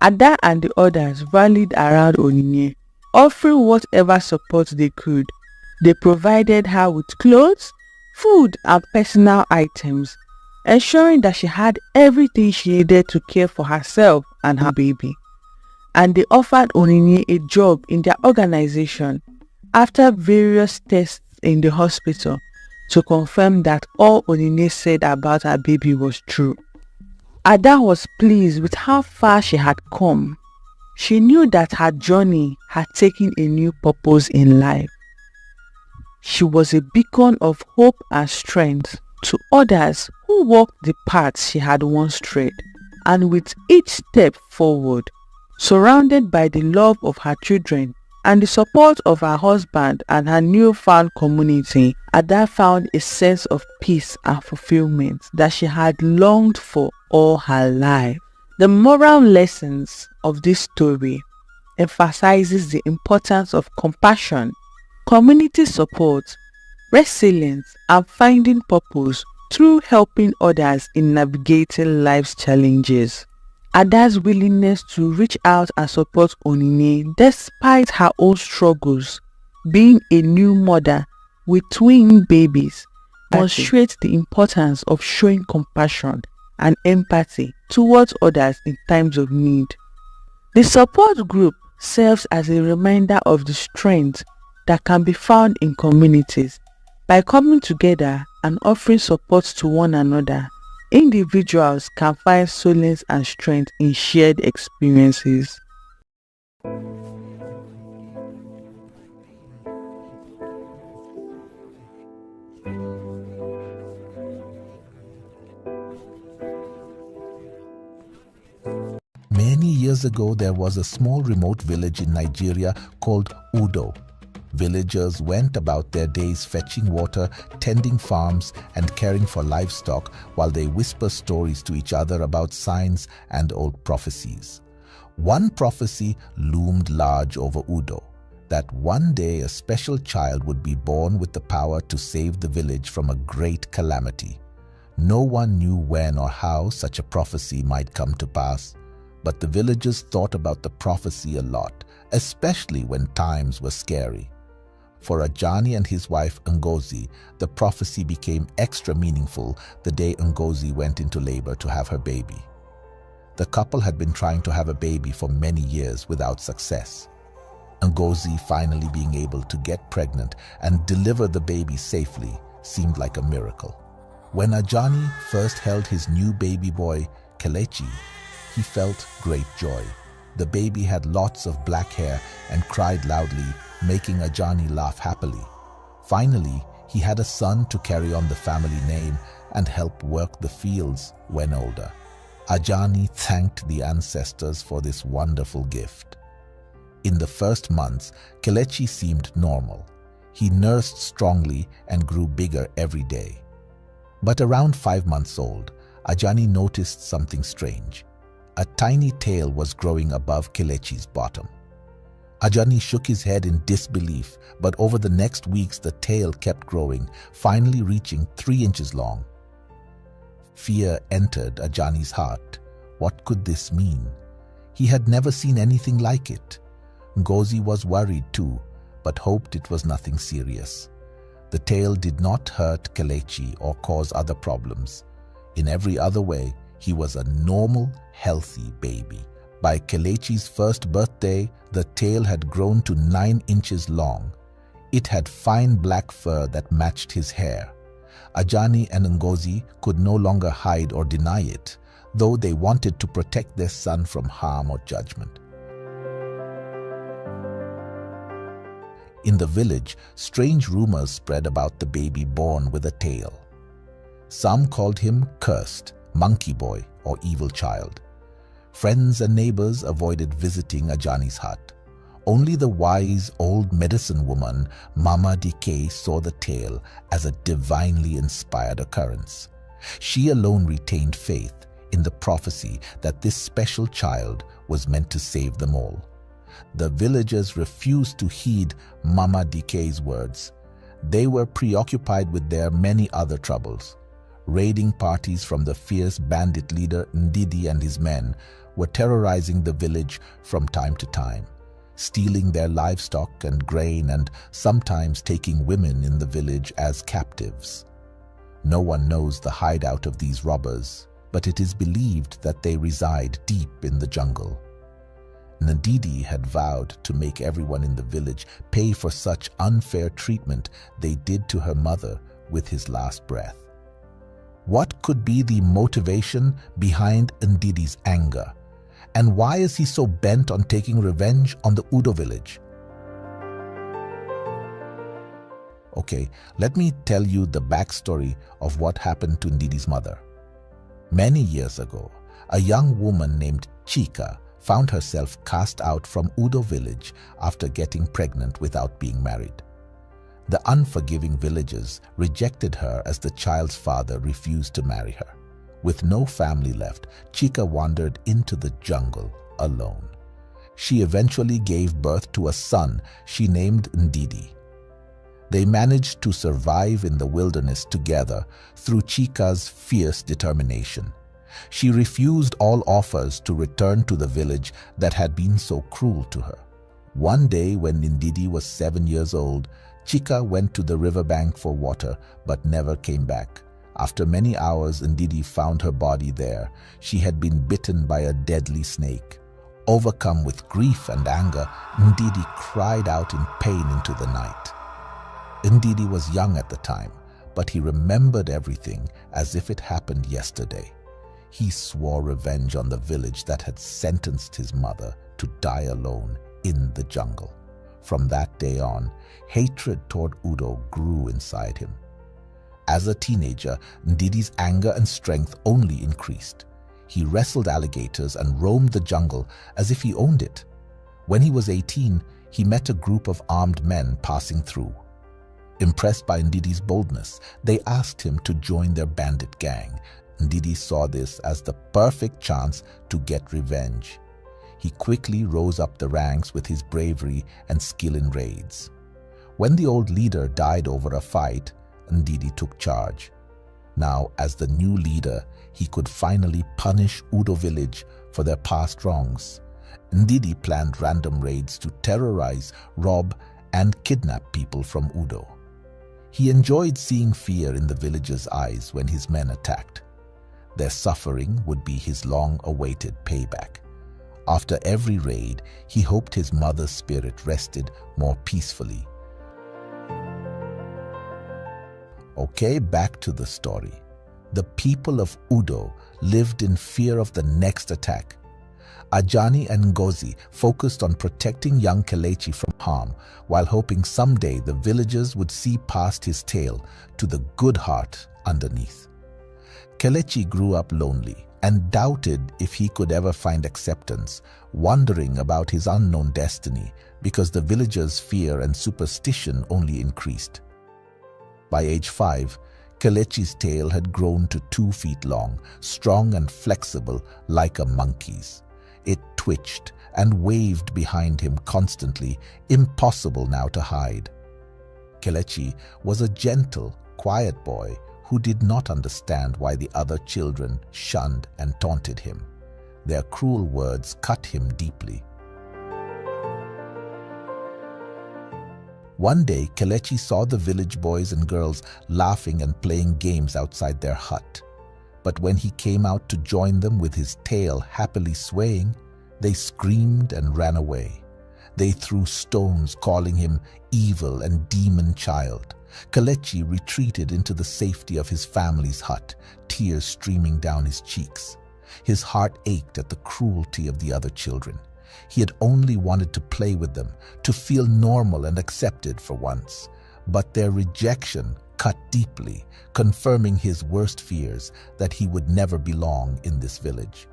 Speaker 2: Ada and the others rallied around Onyinye, offering whatever support they could. They provided her with clothes, food, and personal items, ensuring that she had everything she needed to care for herself and her baby. And they offered Onyinye a job in their organization after various tests in the hospital to confirm that all Onyinye said about her baby was true. Ada was pleased with how far she had come. She knew that her journey had taken a new purpose in life. She was a beacon of hope and strength to others who walked the paths she had once tread, and with each step forward, surrounded by the love of her children and the support of her husband and her newfound community, Ada found a sense of peace and fulfillment that she had longed for all her life. The moral lessons of this story emphasizes the importance of compassion, community support, resilience, and finding purpose through helping others in navigating life's challenges. Ada's willingness to reach out and support Onyinye despite her own struggles, being a new mother with twin babies, demonstrates the importance of showing compassion and empathy towards others in times of need. The support group serves as a reminder of the strength that can be found in communities. By coming together and offering support to one another, individuals can find solace and strength in shared experiences.
Speaker 3: Many years ago, there was a small remote village in Nigeria called Udo. Villagers went about their days fetching water, tending farms, and caring for livestock while they whisper stories to each other about signs and old prophecies. One prophecy loomed large over Udo, that one day a special child would be born with the power to save the village from a great calamity. No one knew when or how such a prophecy might come to pass, but the villagers thought about the prophecy a lot, especially when times were scary. For Ajani and his wife Ngozi, the prophecy became extra meaningful the day Ngozi went into labor to have her baby. The couple had been trying to have a baby for many years without success. Ngozi finally being able to get pregnant and deliver the baby safely seemed like a miracle. When Ajani first held his new baby boy, Kelechi, he felt great joy. The baby had lots of black hair and cried loudly, making Ajani laugh happily. Finally, he had a son to carry on the family name and help work the fields when older. Ajani thanked the ancestors for this wonderful gift. In the first months, Kelechi seemed normal. He nursed strongly and grew bigger every day. But around 5 months old, Ajani noticed something strange. A tiny tail was growing above Kelechi's bottom. Ajani shook his head in disbelief, but over the next weeks the tail kept growing, finally reaching 3 inches long. Fear entered Ajani's heart. What could this mean? He had never seen anything like it. Ngozi was worried too, but hoped it was nothing serious. The tail did not hurt Kelechi or cause other problems. In every other way, he was a normal, healthy baby. By Kelechi's first birthday, the tail had grown to 9 inches long. It had fine black fur that matched his hair. Ajani and Ngozi could no longer hide or deny it, though they wanted to protect their son from harm or judgment. In the village, strange rumors spread about the baby born with a tail. Some called him cursed, monkey boy, or evil child. Friends and neighbors avoided visiting Ajani's hut. Only the wise old medicine woman, Mama Dike, saw the tale as a divinely inspired occurrence. She alone retained faith in the prophecy that this special child was meant to save them all. The villagers refused to heed Mama Dike's words. They were preoccupied with their many other troubles. Raiding parties from the fierce bandit leader Ndidi and his men were terrorizing the village from time to time, stealing their livestock and grain and sometimes taking women in the village as captives. No one knows the hideout of these robbers, but it is believed that they reside deep in the jungle. Ndidi had vowed to make everyone in the village pay for such unfair treatment they did to her mother with his last breath. What could be the motivation behind Ndidi's anger? And why is he so bent on taking revenge on the Udo village? Okay, let me tell you the backstory of what happened to Ndidi's mother. Many years ago, a young woman named Chika found herself cast out from Udo village after getting pregnant without being married. The unforgiving villagers rejected her as the child's father refused to marry her. With no family left, Chika wandered into the jungle alone. She eventually gave birth to a son she named Ndidi. They managed to survive in the wilderness together through Chika's fierce determination. She refused all offers to return to the village that had been so cruel to her. One day when Ndidi was 7 years old, Chika went to the riverbank for water but never came back. After many hours, Ndidi found her body there. She had been bitten by a deadly snake. Overcome with grief and anger, Ndidi cried out in pain into the night. Ndidi was young at the time, but he remembered everything as if it happened yesterday. He swore revenge on the village that had sentenced his mother to die alone in the jungle. From that day on, hatred toward Udo grew inside him. As a teenager, Ndidi's anger and strength only increased. He wrestled alligators and roamed the jungle as if he owned it. When he was 18, he met a group of armed men passing through. Impressed by Ndidi's boldness, they asked him to join their bandit gang. Ndidi saw this as the perfect chance to get revenge. He quickly rose up the ranks with his bravery and skill in raids. When the old leader died over a fight, Ndidi took charge. Now, as the new leader, he could finally punish Udo village for their past wrongs. Ndidi planned random raids to terrorize, rob, and kidnap people from Udo. He enjoyed seeing fear in the villagers' eyes when his men attacked. Their suffering would be his long-awaited payback. After every raid, he hoped his mother's spirit rested more peacefully. Okay, back to the story. The people of Udo lived in fear of the next attack. Ajani and Ngozi focused on protecting young Kelechi from harm, while hoping someday the villagers would see past his tale to the good heart underneath. Kelechi grew up lonely and doubted if he could ever find acceptance, wondering about his unknown destiny because the villagers' fear and superstition only increased. By age 5, Kelechi's tail had grown to 2 feet long, strong and flexible like a monkey's. It twitched and waved behind him constantly, impossible now to hide. Kelechi was a gentle, quiet boy who did not understand why the other children shunned and taunted him. Their cruel words cut him deeply. One day, Kelechi saw the village boys and girls laughing and playing games outside their hut. But when he came out to join them with his tail happily swaying, they screamed and ran away. They threw stones, calling him evil and demon child. Kelechi retreated into the safety of his family's hut, tears streaming down his cheeks. His heart ached at the cruelty of the other children. He had only wanted to play with them, to feel normal and accepted for once. But their rejection cut deeply, confirming his worst fears that he would never belong in this village.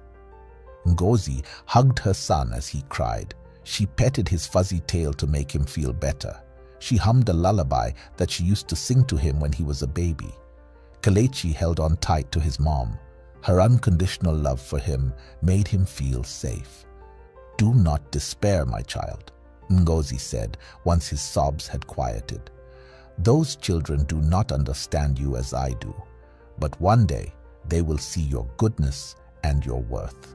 Speaker 3: Ngozi hugged her son as he cried. She petted his fuzzy tail to make him feel better. She hummed a lullaby that she used to sing to him when he was a baby. Kelechi held on tight to his mom. Her unconditional love for him made him feel safe. "Do not despair, my child," Ngozi said once his sobs had quieted. "Those children do not understand you as I do, but one day they will see your goodness and your worth."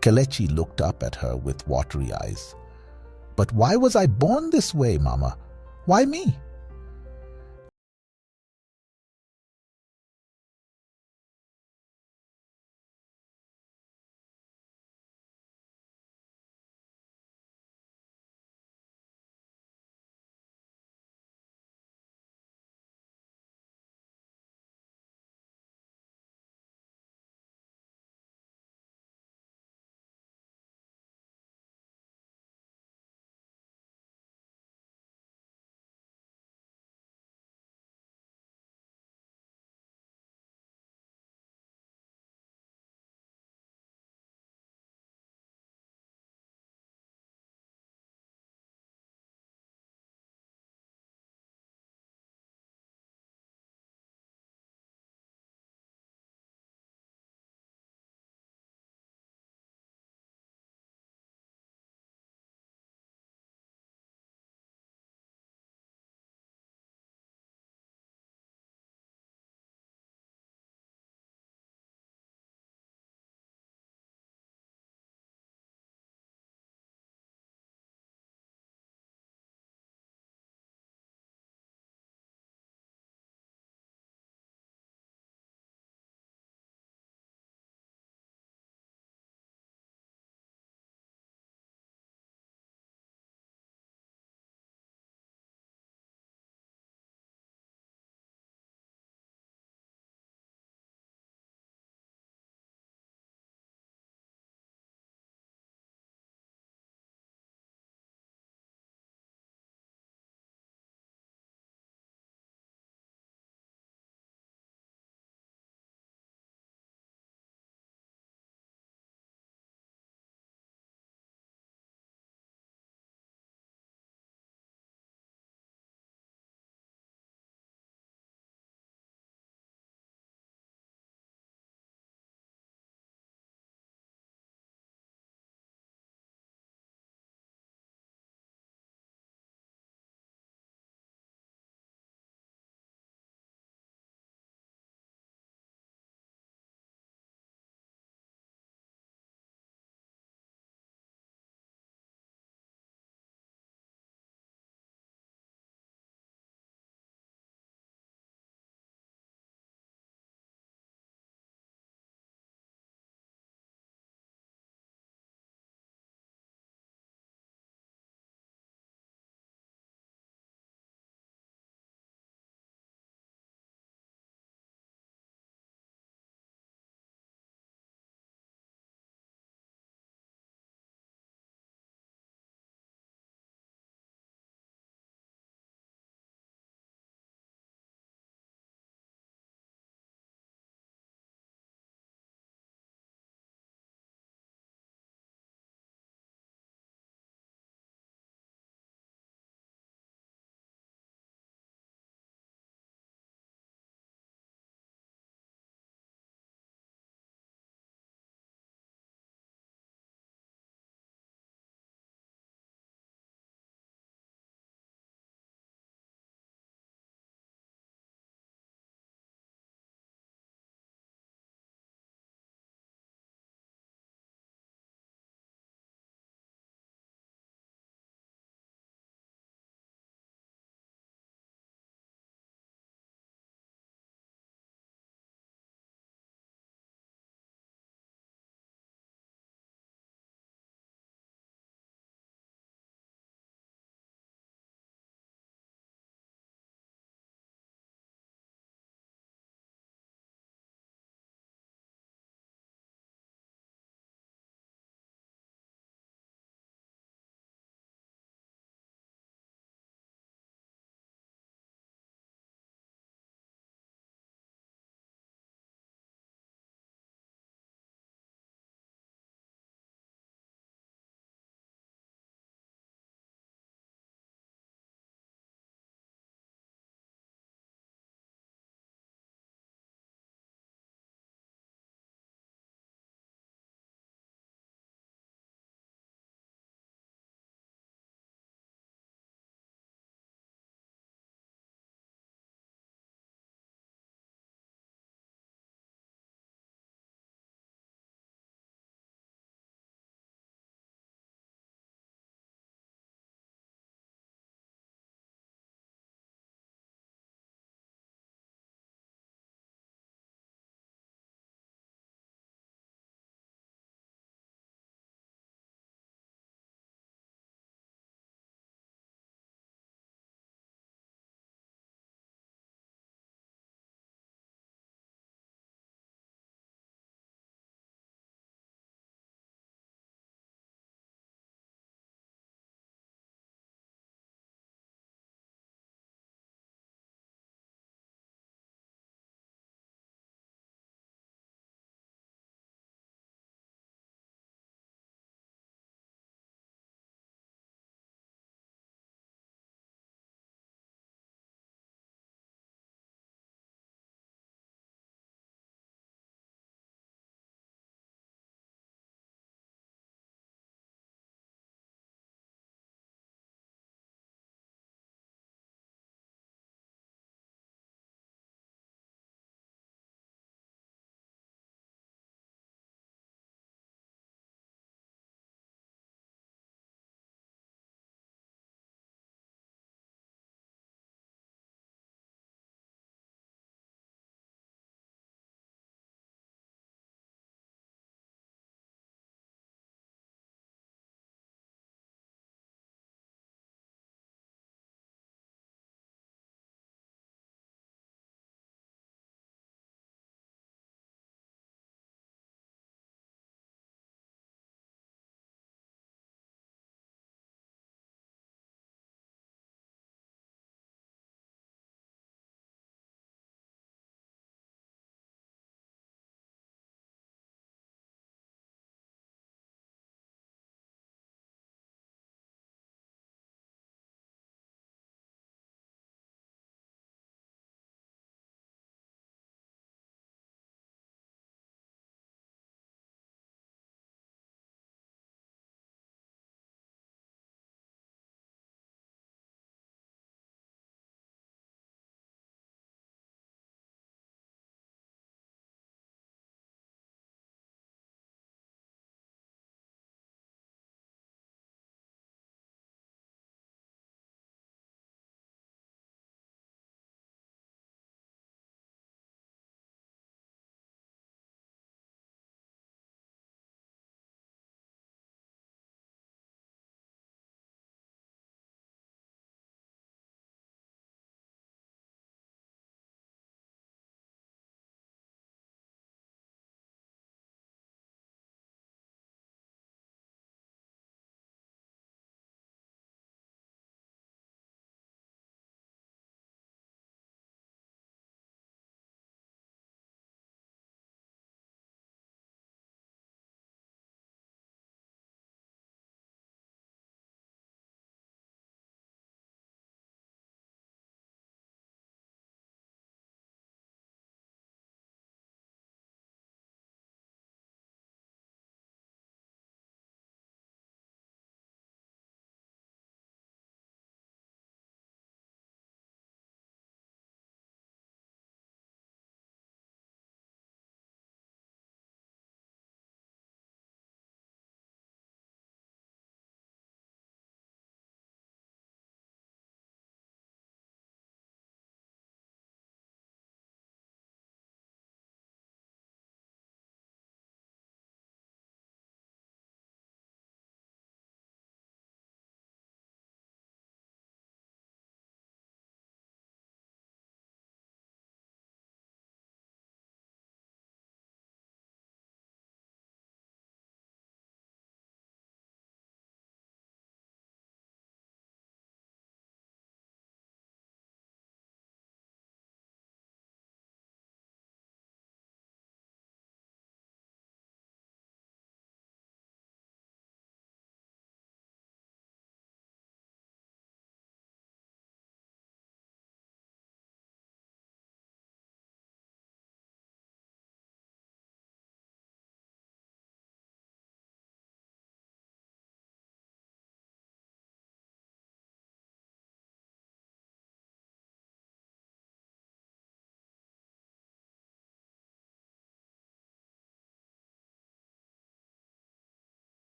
Speaker 3: Kelechi looked up at her with watery eyes. "But why was I born this way, Mama? Why me?"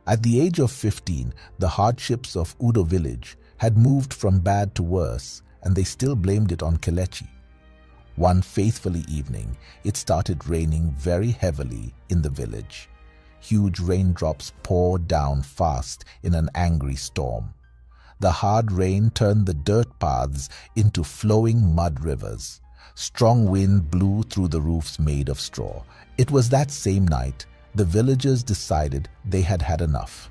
Speaker 3: At the age of 15, the hardships of Udo village had moved from bad to worse, and they still blamed it on Kelechi. One faithful evening, it started raining very heavily in the village. Huge raindrops poured down fast in an angry storm. The hard rain turned the dirt paths into flowing mud rivers. Strong wind blew through the roofs made of straw. It was that same night the villagers decided they had had enough.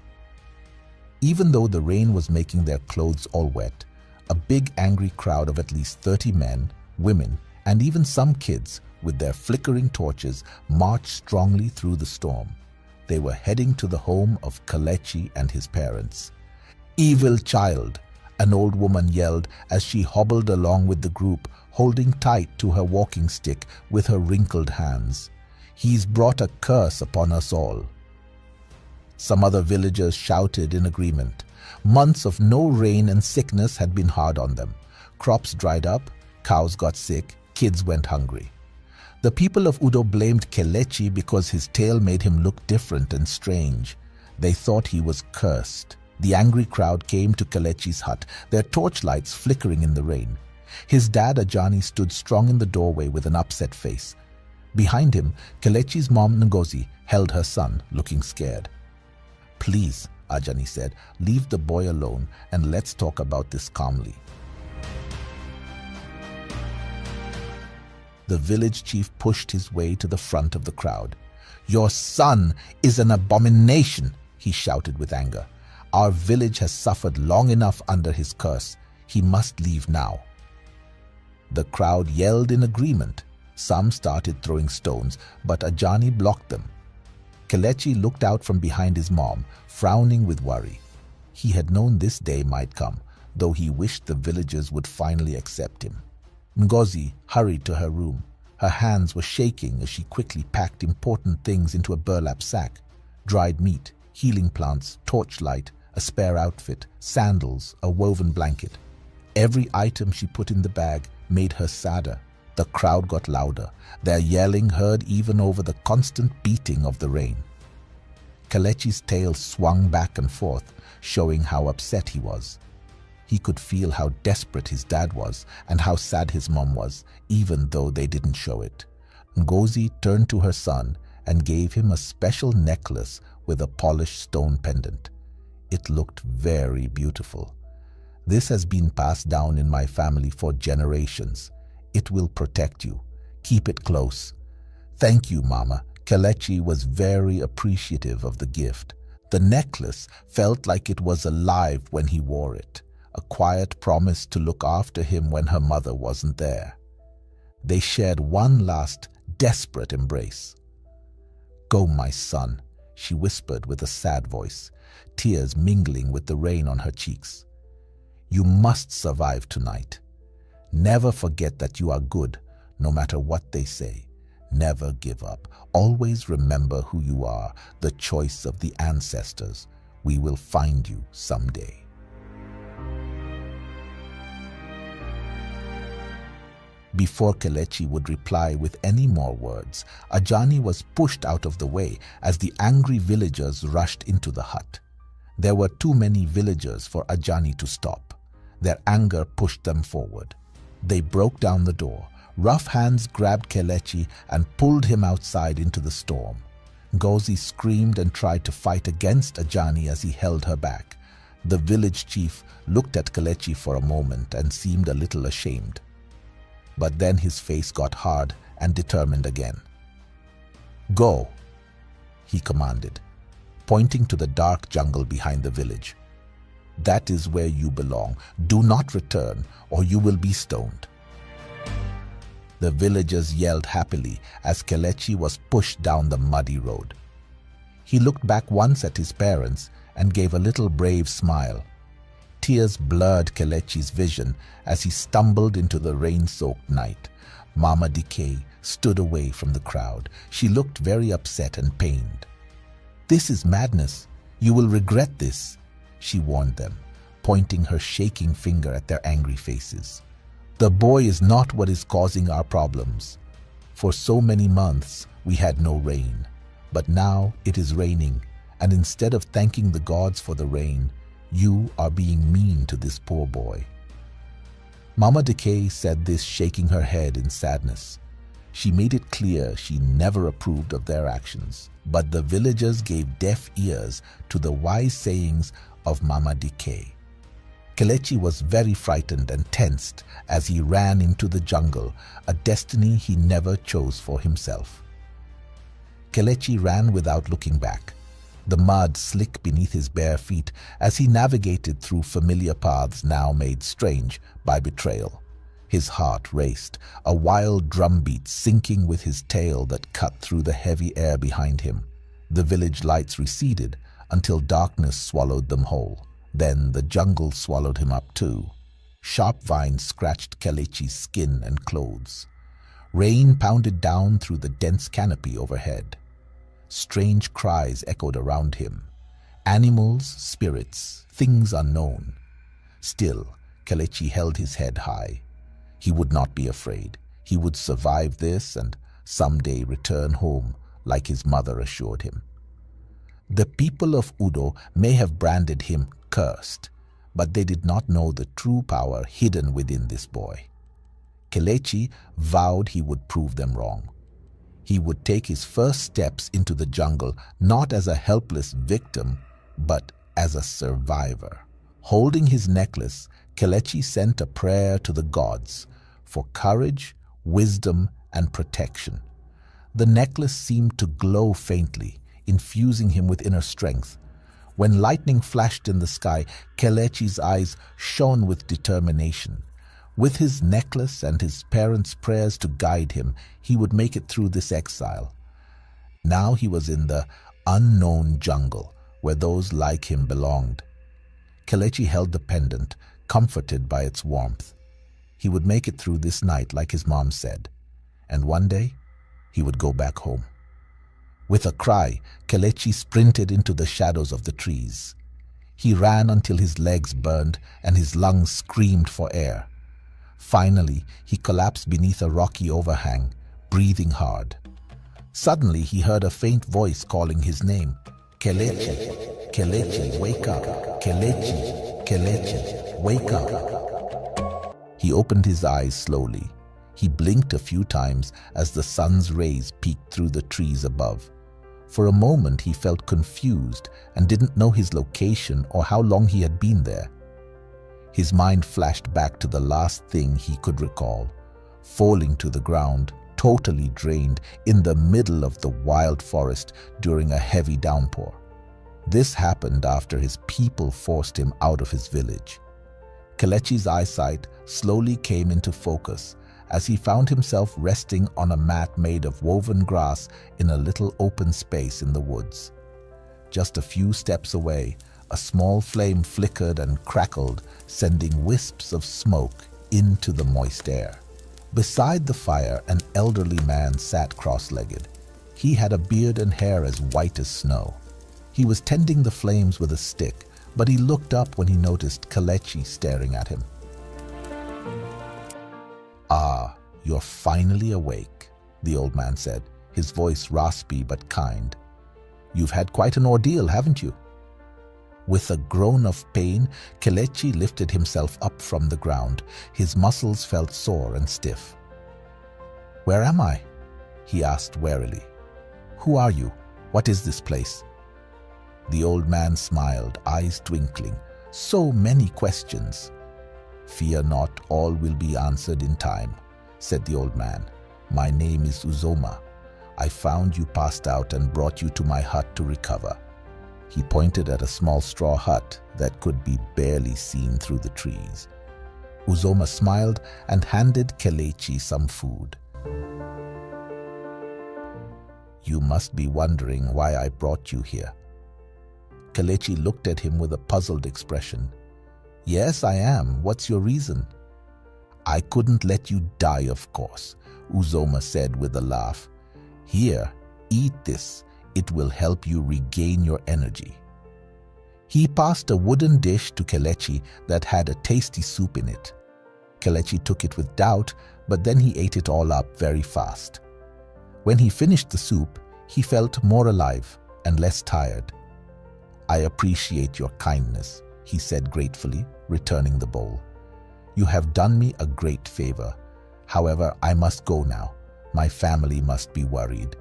Speaker 3: Even though the rain was making their clothes all wet, a big angry crowd of at least 30 men, women, and even some kids with their flickering torches marched strongly through the storm. They were heading to the home of Kelechi and his parents. "Evil child," an old woman yelled as she hobbled along with the group, holding tight to her walking stick with her wrinkled hands. "He's brought a curse upon us all." Some other villagers shouted in agreement. Months of no rain and sickness had been hard on them. Crops dried up, cows got sick, kids went hungry. The people of Udo blamed Kelechi because his tail made him look different and strange. They thought he was cursed. The angry crowd came to Kelechi's hut, their torchlights flickering in the rain. His dad Ajani stood strong in the doorway with an upset face. Behind him, Kelechi's mom Ngozi held her son, looking scared. "Please," Ajani said, "leave the boy alone and let's talk about this calmly." The village chief pushed his way to the front of the crowd. "Your son is an abomination," he shouted with anger. "Our village has suffered long enough under his curse. He must leave now." The crowd yelled in agreement. Some started throwing stones, but Ajani blocked them. Kelechi looked out from behind his mom, frowning with worry. He had known this day might come, though he wished the villagers would finally accept him. Ngozi hurried to her room. Her hands were shaking as she quickly packed important things into a burlap sack. Dried meat, healing plants, torchlight, a spare outfit, sandals, a woven blanket. Every item she put in the bag made her sadder. The crowd got louder, their yelling heard even over the constant beating of the rain. Kelechi's tail swung back and forth, showing how upset he was. He could feel how desperate his dad was and how sad his mom was, even though they didn't show it. Ngozi turned to her son and gave him a special necklace with a polished stone pendant. It looked very beautiful. "This has been passed down in my family for generations. It will protect you. Keep it close." "Thank you, Mama." Kelechi was very appreciative of the gift. The necklace felt like it was alive when he wore it. A quiet promise to look after him when her mother wasn't there. They shared one last, desperate embrace. "Go, my son," she whispered with a sad voice, tears mingling with the rain on her cheeks. "You must survive tonight. Never forget that you are good, no matter what they say. Never give up. Always remember who you are, the choice of the ancestors. We will find you someday." Before Kelechi would reply with any more words, Ajani was pushed out of the way as the angry villagers rushed into the hut. There were too many villagers for Ajani to stop. Their anger pushed them forward. They broke down the door. Rough hands grabbed Kelechi and pulled him outside into the storm. Ngozi screamed and tried to fight against Ajani as he held her back. The village chief looked at Kelechi for a moment and seemed a little ashamed. But then his face got hard and determined again. "Go," he commanded, pointing to the dark jungle behind the village. "That is where you belong. Do not return, or you will be stoned." The villagers yelled happily as Kelechi was pushed down the muddy road. He looked back once at his parents and gave a little brave smile. Tears blurred Kelechi's vision as he stumbled into the rain-soaked night. Mama Decay stood away from the crowd. She looked very upset and pained. "This is madness. You will regret this," she warned them, pointing her shaking finger at their angry faces. "The boy is not what is causing our problems. For so many months we had no rain, but now it is raining, and instead of thanking the gods for the rain, you are being mean to this poor boy." Mama Decay said this shaking her head in sadness. She made it clear she never approved of their actions, but the villagers gave deaf ears to the wise sayings of Mama Decay. Kelechi was very frightened and tensed as he ran into the jungle, a destiny he never chose for himself. Kelechi ran without looking back, the mud slick beneath his bare feet as he navigated through familiar paths now made strange by betrayal. His heart raced, a wild drumbeat syncing with his tail that cut through the heavy air behind him. The village lights receded until darkness swallowed them whole. Then the jungle swallowed him up too. Sharp vines scratched Kelechi's skin and clothes. Rain pounded down through the dense canopy overhead. Strange cries echoed around him. Animals, spirits, things unknown. Still, Kelechi held his head high. He would not be afraid. He would survive this and someday return home, like his mother assured him. The people of Udo may have branded him cursed, but they did not know the true power hidden within this boy. Kelechi vowed he would prove them wrong. He would take his first steps into the jungle not as a helpless victim, but as a survivor. Holding his necklace, Kelechi sent a prayer to the gods for courage, wisdom, and protection. The necklace seemed to glow faintly, infusing him with inner strength. When lightning flashed in the sky, Kelechi's eyes shone with determination. With his necklace and his parents' prayers to guide him, he would make it through this exile. Now he was in the unknown jungle, where those like him belonged. Kelechi held the pendant, comforted by its warmth. He would make it through this night like his mom said, and one day he would go back home. With a cry, Kelechi sprinted into the shadows of the trees. He ran until his legs burned and his lungs screamed for air. Finally, he collapsed beneath a rocky overhang, breathing hard. Suddenly, he heard a faint voice calling his name. "Kelechi, Kelechi, wake up! Kelechi, Kelechi, wake up!" He opened his eyes slowly. He blinked a few times as the sun's rays peeked through the trees above. For a moment, he felt confused and didn't know his location or how long he had been there. His mind flashed back to the last thing he could recall, falling to the ground, totally drained, in the middle of the wild forest during a heavy downpour. This happened after his people forced him out of his village. Kelechi's eyesight slowly came into focus as he found himself resting on a mat made of woven grass in a little open space in the woods. Just a few steps away, a small flame flickered and crackled, sending wisps of smoke into the moist air. Beside the fire, an elderly man sat cross-legged. He had a beard and hair as white as snow. He was tending the flames with a stick, but he looked up when he noticed Kelechi staring at him. "Ah, you're finally awake," the old man said, his voice raspy but kind. "You've had quite an ordeal, haven't you?" With a groan of pain, Kelechi lifted himself up from the ground. His muscles felt sore and stiff. "Where am I?" he asked warily. "Who are you? What is this place?" The old man smiled, eyes twinkling. So many questions. "Fear not, all will be answered in time," said the old man. "My name is Uzoma. I found you passed out and brought you to my hut to recover." He pointed at a small straw hut that could be barely seen through the trees. Uzoma smiled and handed Kelechi some food. "You must be wondering why I brought you here." Kelechi looked at him with a puzzled expression. "Yes, I am. What's your reason?" "I couldn't let you die, of course," Uzoma said with a laugh. "Here, eat this. It will help you regain your energy." He passed a wooden dish to Kelechi that had a tasty soup in it. Kelechi took it with doubt, but then he ate it all up very fast. When he finished the soup, he felt more alive and less tired. I appreciate your kindness, he said gratefully, returning the bowl. You have done me a great favor. However, I must go now. My family must be worried.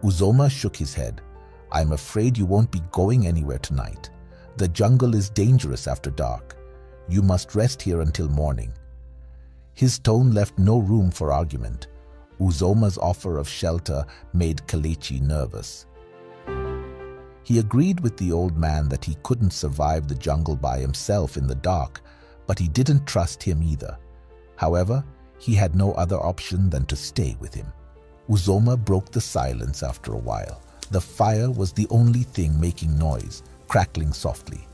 Speaker 3: Uzoma shook his head. I'm afraid you won't be going anywhere tonight. The jungle is dangerous after dark. You must rest here until morning. His tone left no room for argument. Uzoma's offer of shelter made Kelechi nervous. He agreed with the old man that he couldn't survive the jungle by himself in the dark, but he didn't trust him either. However, he had no other option than to stay with him. Uzoma broke the silence after a while. The fire was the only thing making noise, crackling softly.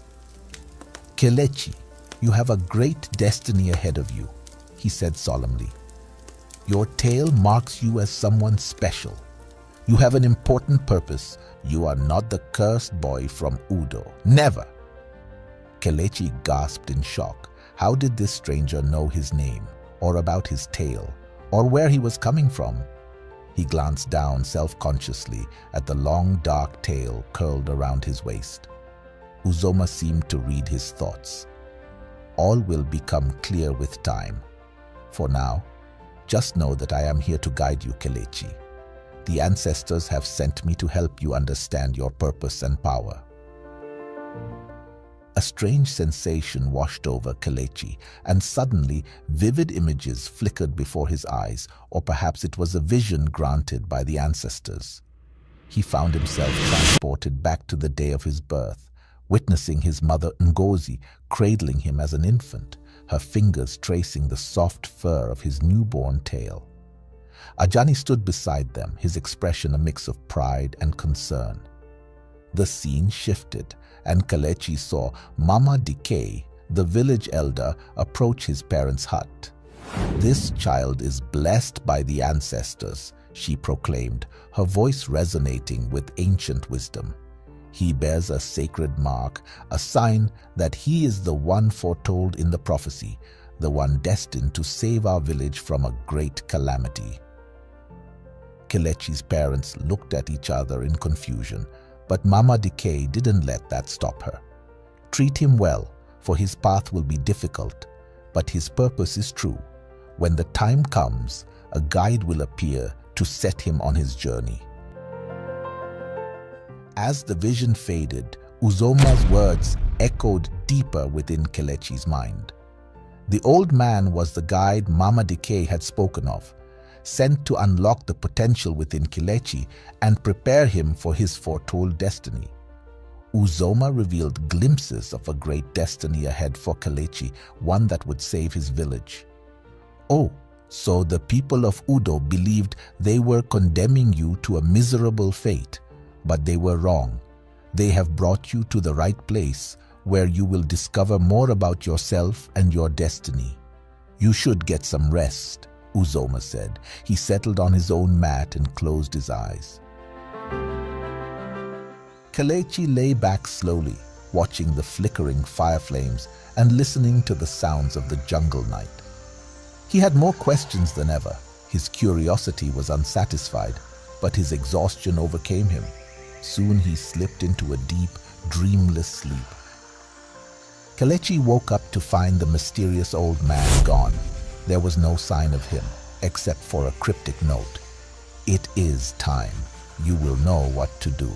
Speaker 3: Kelechi, you have a great destiny ahead of you, he said solemnly. Your tale marks you as someone special. You have an important purpose. You are not the cursed boy from Udo. Never! Kelechi gasped in shock. How did this stranger know his name, or about his tale, or where he was coming from? He glanced down self-consciously at the long dark tail curled around his waist. Uzoma seemed to read his thoughts. All will become clear with time. For now, just know that I am here to guide you, Kelechi. The ancestors have sent me to help you understand your purpose and power. A strange sensation washed over Kelechi, and suddenly vivid images flickered before his eyes, or perhaps it was a vision granted by the ancestors. He found himself transported back to the day of his birth, witnessing his mother Ngozi cradling him as an infant, her fingers tracing the soft fur of his newborn tail. Ajani stood beside them, his expression a mix of pride and concern. The scene shifted, and Kelechi saw Mama Decay, the village elder, approach his parents' hut. This child is blessed by the ancestors, she proclaimed, her voice resonating with ancient wisdom. He bears a sacred mark, a sign that he is the one foretold in the prophecy, the one destined to save our village from a great calamity. Kelechi's parents looked at each other in confusion, but Mama Decay didn't let that stop her. Treat him well, for his path will be difficult, but his purpose is true. When the time comes, a guide will appear to set him on his journey. As the vision faded, Uzoma's words echoed deeper within Kelechi's mind. The old man was the guide Mama Decay had spoken of, sent to unlock the potential within Kelechi and prepare him for his foretold destiny. Uzoma revealed glimpses of a great destiny ahead for Kelechi, one that would save his village. Oh, so the people of Udo believed they were condemning you to a miserable fate, but they were wrong. They have brought you to the right place, where you will discover more about yourself and your destiny. You should get some rest, Uzoma said. He settled on his own mat and closed his eyes. Kelechi lay back slowly, watching the flickering fire flames and listening to the sounds of the jungle night. He had more questions than ever. His curiosity was unsatisfied, but his exhaustion overcame him. Soon he slipped into a deep, dreamless sleep. Kelechi woke up to find the mysterious old man gone. There was no sign of him, except for a cryptic note. It is time. You will know what to do.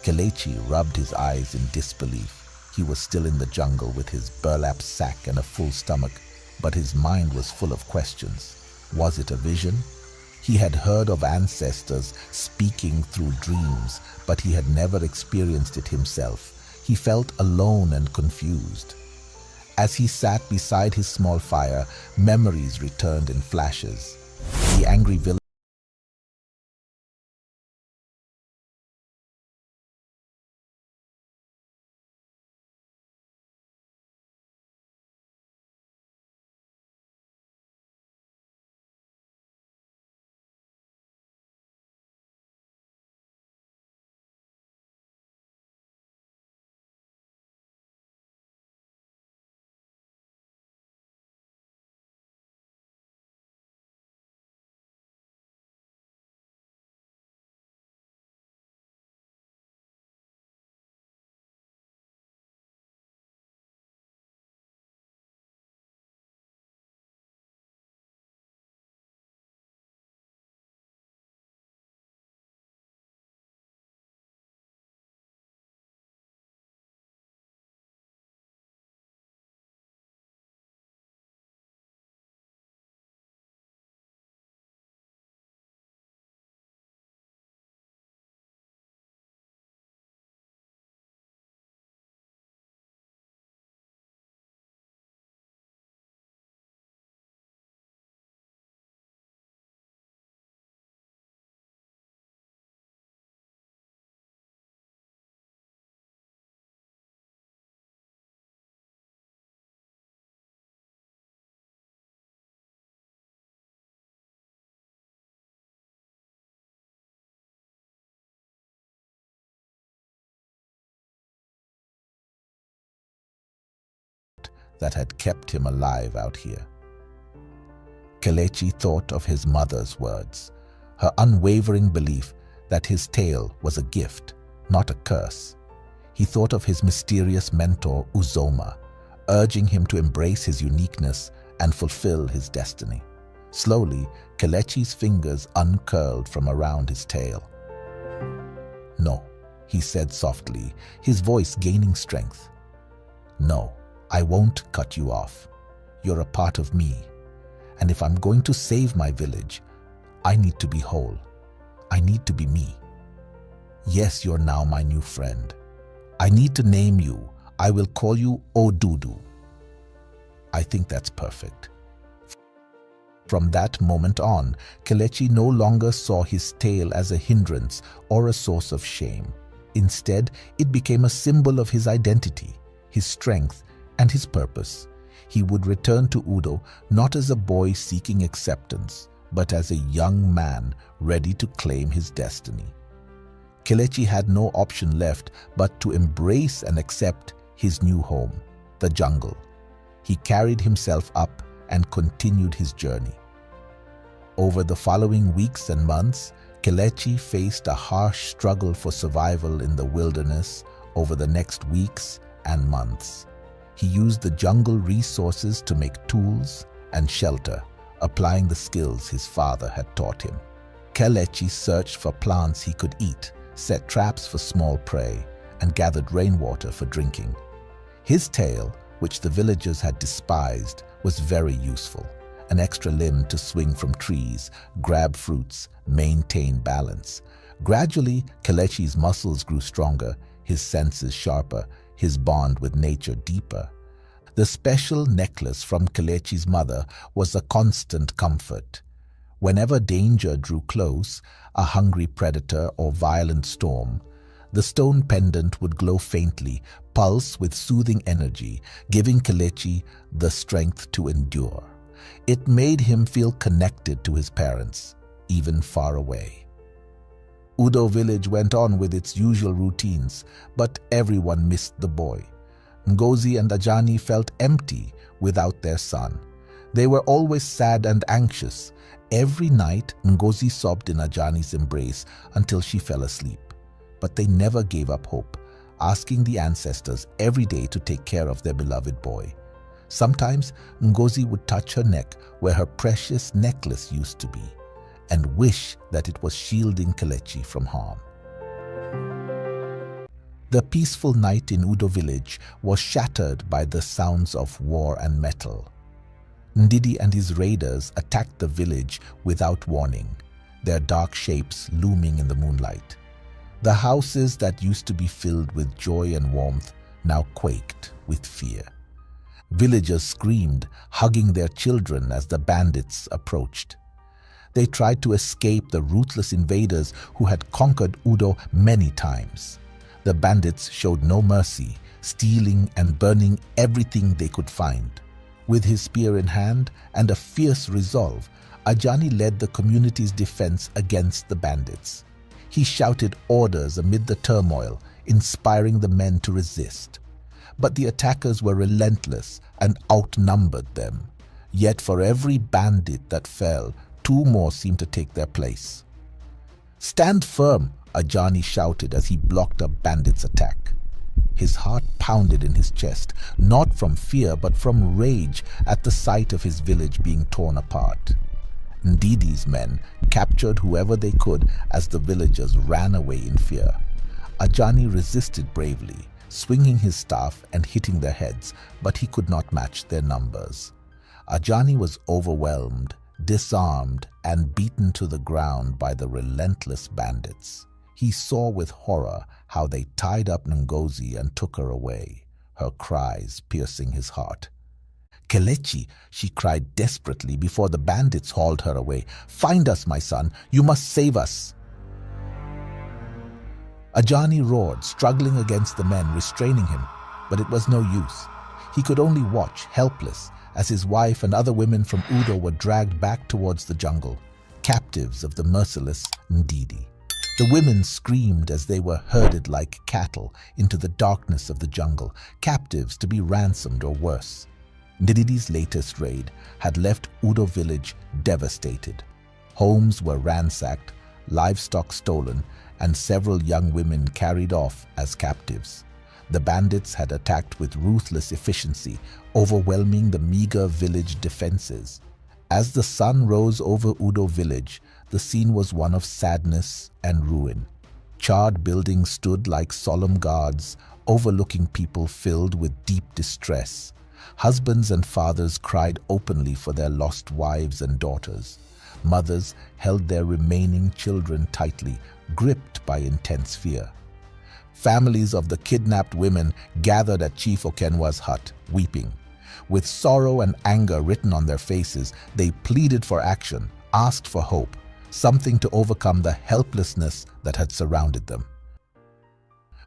Speaker 3: Kelechi rubbed his eyes in disbelief. He was still in the jungle with his burlap sack and a full stomach, but his mind was full of questions. Was it a vision? He had heard of ancestors speaking through dreams, but he had never experienced it himself. He felt alone and confused. As he sat beside his small fire, memories returned in flashes. The angry village that had kept him alive out here. Kelechi thought of his mother's words, her unwavering belief that his tale was a gift, not a curse. He thought of his mysterious mentor, Uzoma, urging him to embrace his uniqueness and fulfill his destiny. Slowly, Kelechi's fingers uncurled from around his tail. "No," he said softly, his voice gaining strength. "No, I won't cut you off. You're a part of me. And if I'm going to save my village, I need to be whole. I need to be me. Yes, you're now my new friend. I need to name you. I will call you Odudu." I think that's perfect. From that moment on, Kelechi no longer saw his tale as a hindrance or a source of shame. Instead, it became a symbol of his identity, his strength, and his purpose. He would return to Udo not as a boy seeking acceptance, but as a young man ready to claim his destiny. Kelechi had no option left but to embrace and accept his new home, the jungle. He carried himself up and continued his journey. Over the following weeks and months, Kelechi faced a harsh struggle for survival in the wilderness over the next weeks and months. He used the jungle resources to make tools and shelter, applying the skills his father had taught him. Kelechi searched for plants he could eat, set traps for small prey, and gathered rainwater for drinking. His tail, which the villagers had despised, was very useful. An extra limb to swing from trees, grab fruits, maintain balance. Gradually, Kelechi's muscles grew stronger, his senses sharper, his bond with nature deeper. The special necklace from Kelechi's mother was a constant comfort. Whenever danger drew close, a hungry predator or violent storm, the stone pendant would glow faintly, pulse with soothing energy, giving Kelechi the strength to endure. It made him feel connected to his parents, even far away. Udo village went on with its usual routines, but everyone missed the boy. Ngozi and Ajani felt empty without their son. They were always sad and anxious. Every night, Ngozi sobbed in Ajani's embrace until she fell asleep. But they never gave up hope, asking the ancestors every day to take care of their beloved boy. Sometimes, Ngozi would touch her neck where her precious necklace used to be, and wish that it was shielding Kelechi from harm. The peaceful night in Udo village was shattered by the sounds of war and metal. Ndidi and his raiders attacked the village without warning, their dark shapes looming in the moonlight. The houses that used to be filled with joy and warmth now quaked with fear. Villagers screamed, hugging their children as the bandits approached. They tried to escape the ruthless invaders who had conquered Udo many times. The bandits showed no mercy, stealing and burning everything they could find. With his spear in hand and a fierce resolve, Ajani led the community's defense against the bandits. He shouted orders amid the turmoil, inspiring the men to resist. But the attackers were relentless and outnumbered them. Yet for every bandit that fell, 2 more seemed to take their place. "Stand firm," Ajani shouted as he blocked a bandit's attack. His heart pounded in his chest, not from fear but from rage at the sight of his village being torn apart. Ndidi's men captured whoever they could as the villagers ran away in fear. Ajani resisted bravely, swinging his staff and hitting their heads, but he could not match their numbers. Ajani was overwhelmed, disarmed, and beaten to the ground by the relentless bandits. He saw with horror how they tied up Ngozi and took her away, her cries piercing his heart. "Kelechi," she cried desperately before the bandits hauled her away. "Find us, my son. You must save us." Ajani roared, struggling against the men, restraining him, but it was no use. He could only watch, helpless, as his wife and other women from Udo were dragged back towards the jungle, captives of the merciless Ndidi. The women screamed as they were herded like cattle into the darkness of the jungle, captives to be ransomed or worse. Ndidi's latest raid had left Udo village devastated. Homes were ransacked, livestock stolen, and several young women carried off as captives. The bandits had attacked with ruthless efficiency, overwhelming the meager village defenses. As the sun rose over Udo village, the scene was one of sadness and ruin. Charred buildings stood like solemn guards, overlooking people filled with deep distress. Husbands and fathers cried openly for their lost wives and daughters. Mothers held their remaining children tightly, gripped by intense fear. Families of the kidnapped women gathered at Chief Okenwa's hut, weeping. With sorrow and anger written on their faces, they pleaded for action, asked for hope, something to overcome the helplessness that had surrounded them.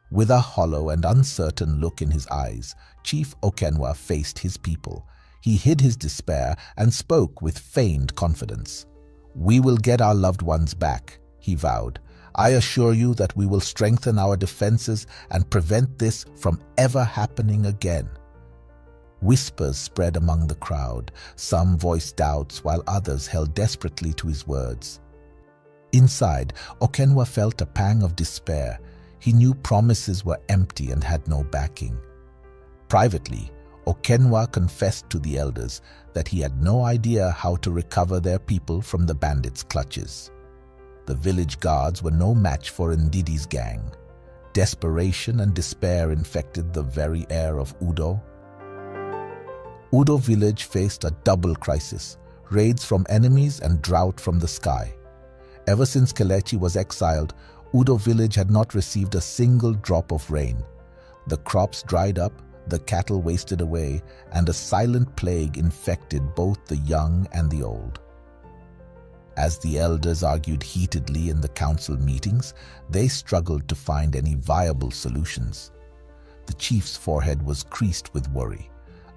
Speaker 3: With a hollow and uncertain look in his eyes, Chief Okenwa faced his people. He hid his despair and spoke with feigned confidence. "We will get our loved ones back," he vowed. "I assure you that we will strengthen our defenses and prevent this from ever happening again." Whispers spread among the crowd. Some voiced doubts while others held desperately to his words. Inside, Okenwa felt a pang of despair. He knew promises were empty and had no backing. Privately, Okenwa confessed to the elders that he had no idea how to recover their people from the bandits' clutches. The village guards were no match for Ndidi's gang. Desperation and despair infected the very air of Udo. Udo village faced a double crisis: raids from enemies and drought from the sky. Ever since Kelechi was exiled, Udo village had not received a single drop of rain. The crops dried up, the cattle wasted away, and a silent plague infected both the young and the old. As the elders argued heatedly in the council meetings, they struggled to find any viable solutions. The chief's forehead was creased with worry.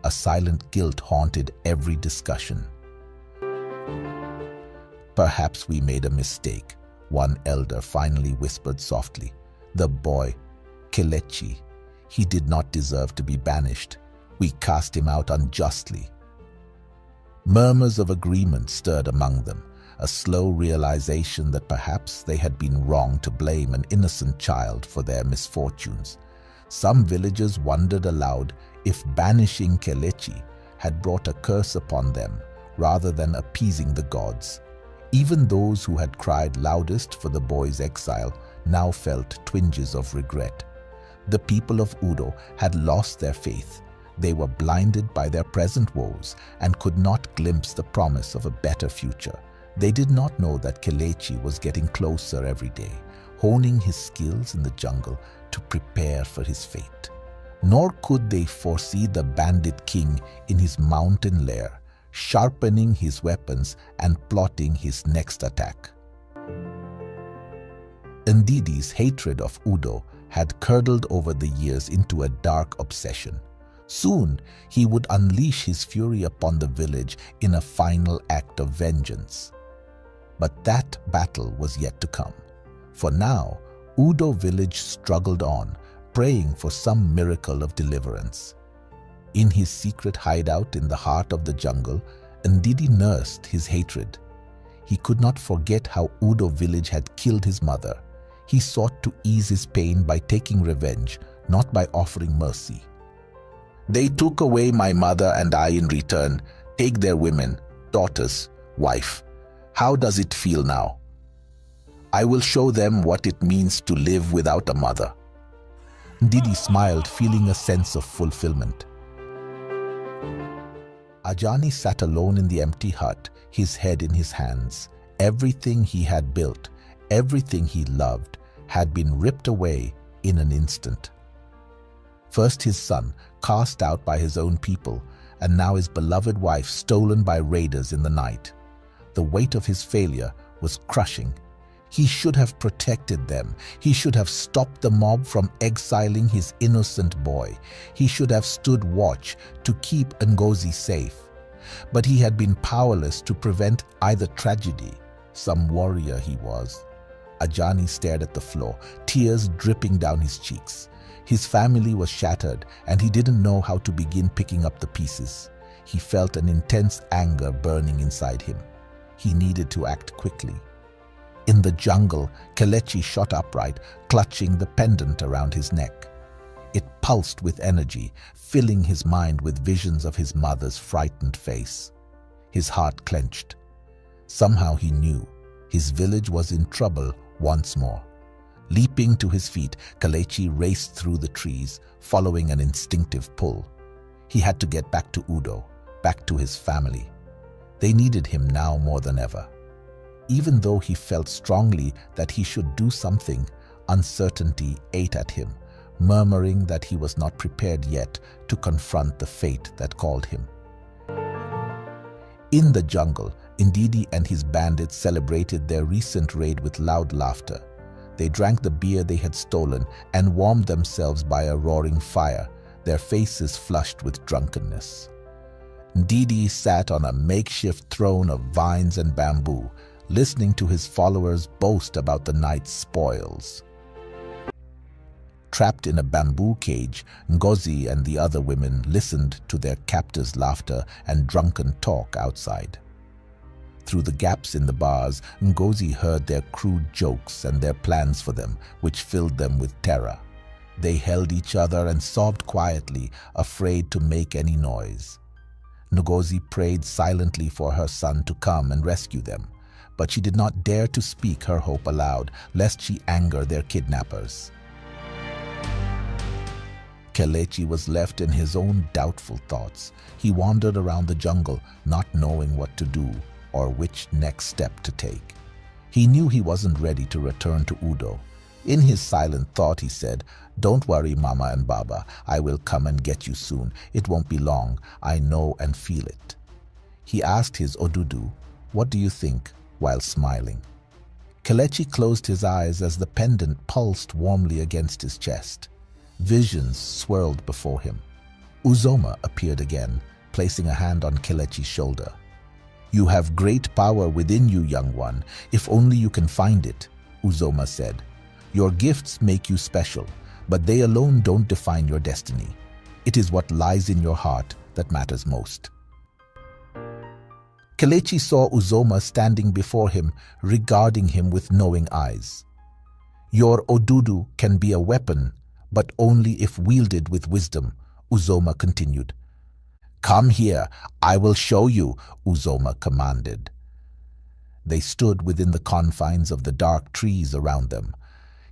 Speaker 3: A silent guilt haunted every discussion. "Perhaps we made a mistake," one elder finally whispered softly. "The boy, Kelechi, he did not deserve to be banished. We cast him out unjustly." Murmurs of agreement stirred among them, a slow realization that perhaps they had been wrong to blame an innocent child for their misfortunes. Some villagers wondered aloud if banishing Kelechi had brought a curse upon them rather than appeasing the gods. Even those who had cried loudest for the boy's exile now felt twinges of regret. The people of Udo had lost their faith. They were blinded by their present woes and could not glimpse the promise of a better future. They did not know that Kelechi was getting closer every day, honing his skills in the jungle to prepare for his fate. Nor could they foresee the bandit king in his mountain lair, sharpening his weapons and plotting his next attack. Ndidi's hatred of Udo had curdled over the years into a dark obsession. Soon, he would unleash his fury upon the village in a final act of vengeance. But that battle was yet to come. For now, Udo village struggled on, praying for some miracle of deliverance. In his secret hideout in the heart of the jungle, Ndidi nursed his hatred. He could not forget how Udo village had killed his mother. He sought to ease his pain by taking revenge, not by offering mercy. "They took away my mother and I in return. Take their women, daughters, wife. How does it feel now? I will show them what it means to live without a mother." Ndidi smiled, feeling a sense of fulfillment. Ajani sat alone in the empty hut, his head in his hands. Everything he had built, everything he loved, had been ripped away in an instant. First his son, cast out by his own people, and now his beloved wife stolen by raiders in the night. The weight of his failure was crushing. He should have protected them. He should have stopped the mob from exiling his innocent boy. He should have stood watch to keep Ngozi safe. But he had been powerless to prevent either tragedy. Some warrior he was. Ajani stared at the floor, tears dripping down his cheeks. His family was shattered, and he didn't know how to begin picking up the pieces. he felt an intense anger burning inside him. He needed to act quickly. In the jungle, Kelechi shot upright, clutching the pendant around his neck. It pulsed with energy, filling his mind with visions of his mother's frightened face. His heart clenched. Somehow he knew his village was in trouble once more. Leaping to his feet, Kelechi raced through the trees, following an instinctive pull. He had to get back to Udo, back to his family. They needed him now more than ever. Even though he felt strongly that he should do something, uncertainty ate at him, murmuring that he was not prepared yet to confront the fate that called him. In the jungle, Ndidi and his bandits celebrated their recent raid with loud laughter. They drank the beer they had stolen and warmed themselves by a roaring fire, their faces flushed with drunkenness. Ndidi sat on a makeshift throne of vines and bamboo, listening to his followers boast about the night's spoils. Trapped in a bamboo cage, Ngozi and the other women listened to their captors' laughter and drunken talk outside. Through the gaps in the bars, Ngozi heard their crude jokes and their plans for them, which filled them with terror. They held each other and sobbed quietly, afraid to make any noise. Ngozi prayed silently for her son to come and rescue them, but she did not dare to speak her hope aloud, lest she anger their kidnappers. Kelechi was left in his own doubtful thoughts. He wandered around the jungle, not knowing what to do or which next step to take. He knew he wasn't ready to return to Udo. In his silent thought, he said, "Don't worry, Mama and Baba. I will come and get you soon. It won't be long. I know and feel it." He asked his Odudu, "What do you think?" while smiling. Kelechi closed his eyes as the pendant pulsed warmly against his chest. Visions swirled before him. Uzoma appeared again, placing a hand on Kelechi's shoulder. "You have great power within you, young one, if only you can find it," Uzoma said. "Your gifts make you special, but they alone don't define your destiny. It is what lies in your heart that matters most." Kelechi saw Uzoma standing before him, regarding him with knowing eyes. "Your Odudu can be a weapon, but only if wielded with wisdom," Uzoma continued. "Come here, I will show you," Uzoma commanded. They stood within the confines of the dark trees around them.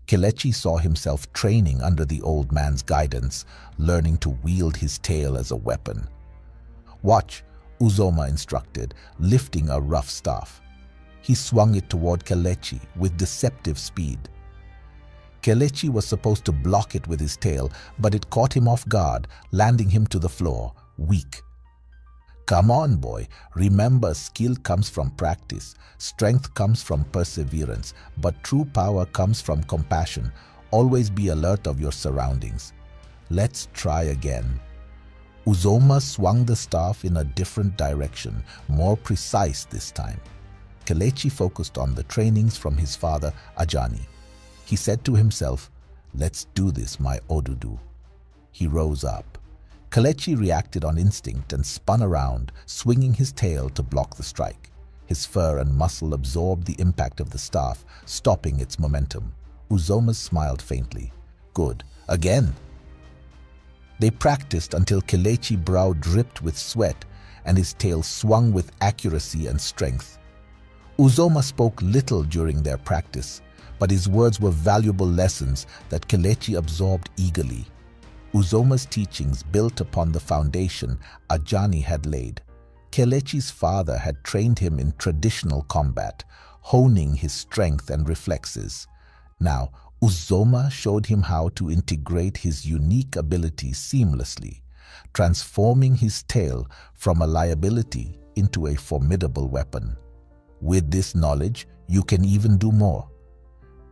Speaker 3: Kelechi saw himself training under the old man's guidance, learning to wield his tail as a weapon. "Watch," Uzoma instructed, lifting a rough staff. He swung it toward Kelechi with deceptive speed. Kelechi was supposed to block it with his tail, but it caught him off guard, landing him to the floor, weak. "Come on, boy. Remember, skill comes from practice. Strength comes from perseverance, but true power comes from compassion. Always be alert of your surroundings. Let's try again." Uzoma swung the staff in a different direction, more precise this time. Kelechi focused on the trainings from his father, Ajani. He said to himself, "Let's do this, my Odudu." He rose up. Kelechi reacted on instinct and spun around, swinging his tail to block the strike. His fur and muscle absorbed the impact of the staff, stopping its momentum. Uzoma smiled faintly. "Good. Again." They practiced until Kelechi's brow dripped with sweat and his tail swung with accuracy and strength. Uzoma spoke little during their practice, but his words were valuable lessons that Kelechi absorbed eagerly. Uzoma's teachings built upon the foundation Ajani had laid. Kelechi's father had trained him in traditional combat, honing his strength and reflexes. Now, Uzoma showed him how to integrate his unique abilities seamlessly, transforming his tail from a liability into a formidable weapon. With this knowledge, you can even do more.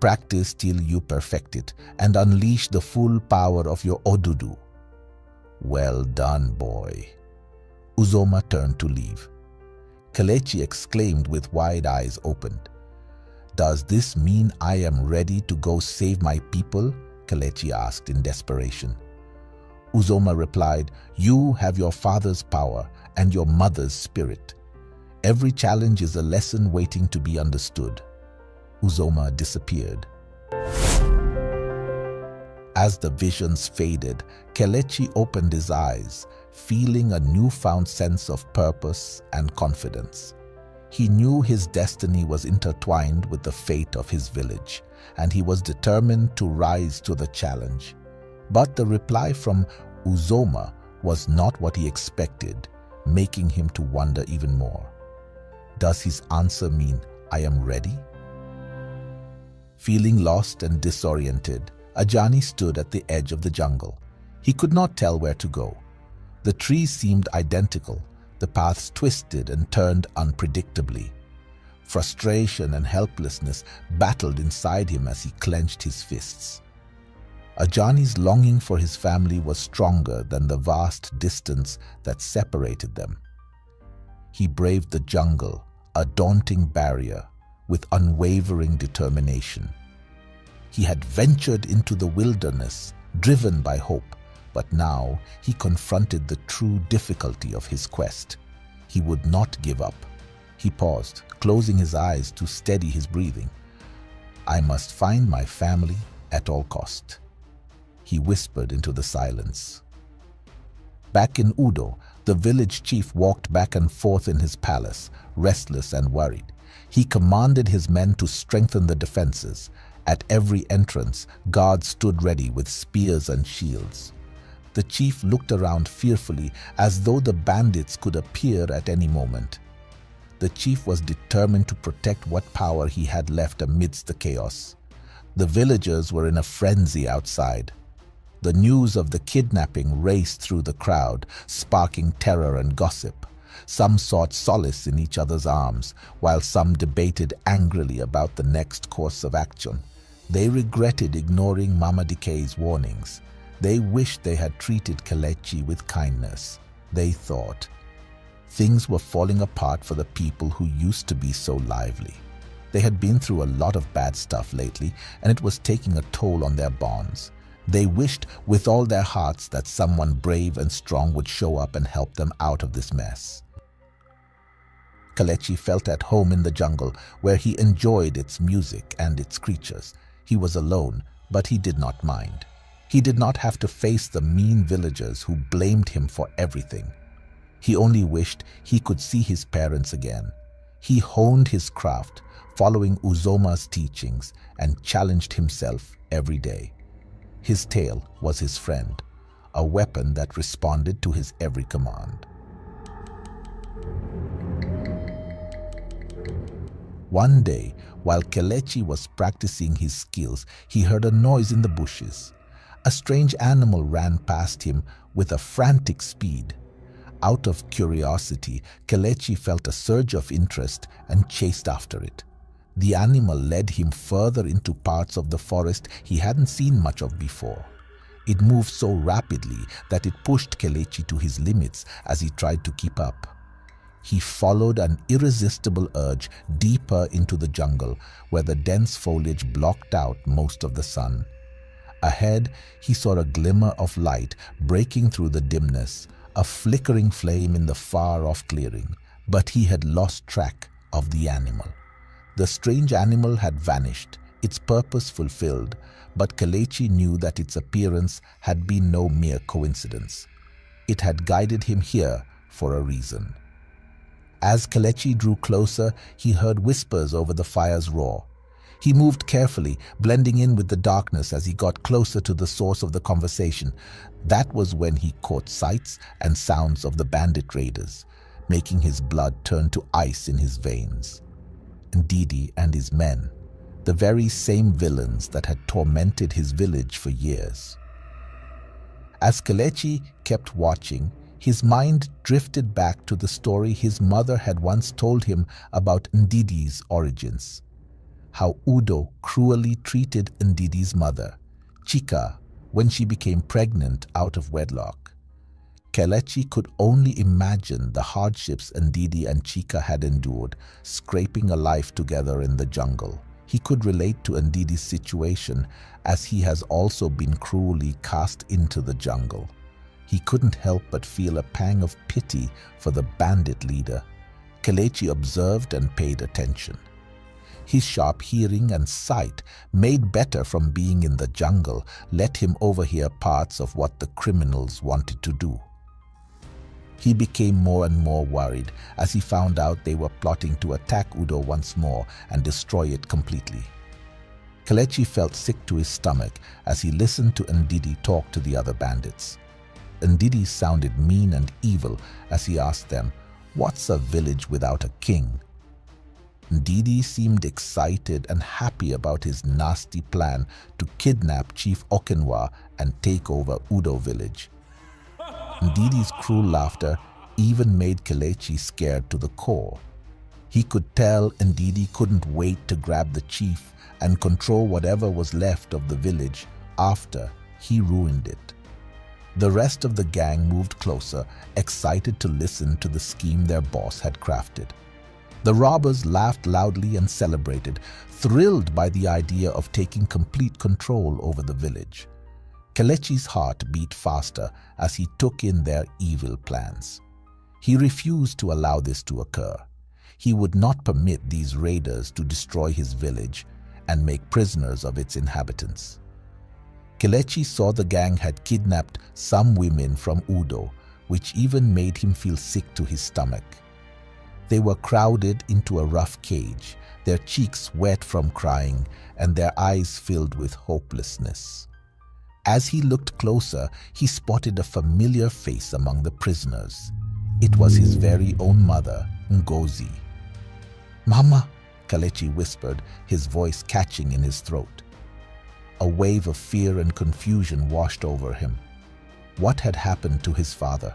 Speaker 3: Practice till you perfect it and unleash the full power of your Odudu. "Well done, boy." Uzoma turned to leave. Kelechi exclaimed with wide eyes opened. "Does this mean I am ready to go save my people?" Kelechi asked in desperation. Uzoma replied, "You have your father's power, and your mother's spirit. Every challenge is a lesson waiting to be understood. Uzoma disappeared. As the visions faded, Kelechi opened his eyes, feeling a newfound sense of purpose and confidence. He knew his destiny was intertwined with the fate of his village, and he was determined to rise to the challenge. But the reply from Uzoma was not what he expected, making him to wonder even more. Does his answer mean, "I am ready"? Feeling lost and disoriented, Ajani stood at the edge of the jungle. He could not tell where to go. The trees seemed identical, the paths twisted and turned unpredictably. Frustration and helplessness battled inside him as he clenched his fists. Ajani's longing for his family was stronger than the vast distance that separated them. He braved the jungle, a daunting barrier, with unwavering determination. He had ventured into the wilderness, driven by hope, but now he confronted the true difficulty of his quest. He would not give up. He paused, closing his eyes to steady his breathing. "I must find my family at all cost," he whispered into the silence. Back in Udo, the village chief walked back and forth in his palace, restless and worried. He commanded his men to strengthen the defenses. At every entrance, guards stood ready with spears and shields. The chief looked around fearfully, as though the bandits could appear at any moment. The chief was determined to protect what power he had left amidst the chaos. The villagers were in a frenzy outside. The news of the kidnapping raced through the crowd, sparking terror and gossip. Some sought solace in each other's arms, while some debated angrily about the next course of action. They regretted ignoring Mama Decay's warnings. They wished they had treated Kelechi with kindness. They thought, things were falling apart for the people who used to be so lively. They had been through a lot of bad stuff lately, and it was taking a toll on their bonds. They wished with all their hearts that someone brave and strong would show up and help them out of this mess. Kelechi felt at home in the jungle, where he enjoyed its music and its creatures. He was alone, but he did not mind. He did not have to face the mean villagers who blamed him for everything. He only wished he could see his parents again. He honed his craft, following Uzoma's teachings, and challenged himself every day. His tail was his friend, a weapon that responded to his every command. One day, while Kelechi was practicing his skills, he heard a noise in the bushes. A strange animal ran past him with a frantic speed. Out of curiosity, Kelechi felt a surge of interest and chased after it. The animal led him further into parts of the forest he hadn't seen much of before. It moved so rapidly that it pushed Kelechi to his limits as he tried to keep up. He followed an irresistible urge deeper into the jungle, where the dense foliage blocked out most of the sun. Ahead, he saw a glimmer of light breaking through the dimness, a flickering flame in the far-off clearing, but he had lost track of the animal. The strange animal had vanished, its purpose fulfilled, but Kelechi knew that its appearance had been no mere coincidence. It had guided him here for a reason. As Kelechi drew closer, he heard whispers over the fire's roar. He moved carefully, blending in with the darkness as he got closer to the source of the conversation. That was when he caught sights and sounds of the bandit raiders, making his blood turn to ice in his veins. Ndidi and his men, the very same villains that had tormented his village for years. As Kelechi kept watching, his mind drifted back to the story his mother had once told him about Ndidi's origins. How Udo cruelly treated Ndidi's mother, Chika, when she became pregnant out of wedlock. Kelechi could only imagine the hardships Ndidi and Chika had endured, scraping a life together in the jungle. He could relate to Ndidi's situation, as he has also been cruelly cast into the jungle. He couldn't help but feel a pang of pity for the bandit leader. Kelechi observed and paid attention. His sharp hearing and sight, made better from being in the jungle, let him overhear parts of what the criminals wanted to do. He became more and more worried as he found out they were plotting to attack Udo once more and destroy it completely. Kelechi felt sick to his stomach as he listened to Ndidi talk to the other bandits. Ndidi sounded mean and evil as he asked them, "What's a village without a king?" Ndidi seemed excited and happy about his nasty plan to kidnap Chief Okenwa and take over Udo village. Ndidi's cruel laughter even made Kelechi scared to the core. He could tell Ndidi couldn't wait to grab the chief and control whatever was left of the village after he ruined it. The rest of the gang moved closer, excited to listen to the scheme their boss had crafted. The robbers laughed loudly and celebrated, thrilled by the idea of taking complete control over the village. Kelechi's heart beat faster as he took in their evil plans. He refused to allow this to occur. He would not permit these raiders to destroy his village and make prisoners of its inhabitants. Kelechi saw the gang had kidnapped some women from Udo, which even made him feel sick to his stomach. They were crowded into a rough cage, their cheeks wet from crying and their eyes filled with hopelessness. As he looked closer, he spotted a familiar face among the prisoners. It was his very own mother, Ngozi. "Mama," Kelechi whispered, his voice catching in his throat. A wave of fear and confusion washed over him. What had happened to his father?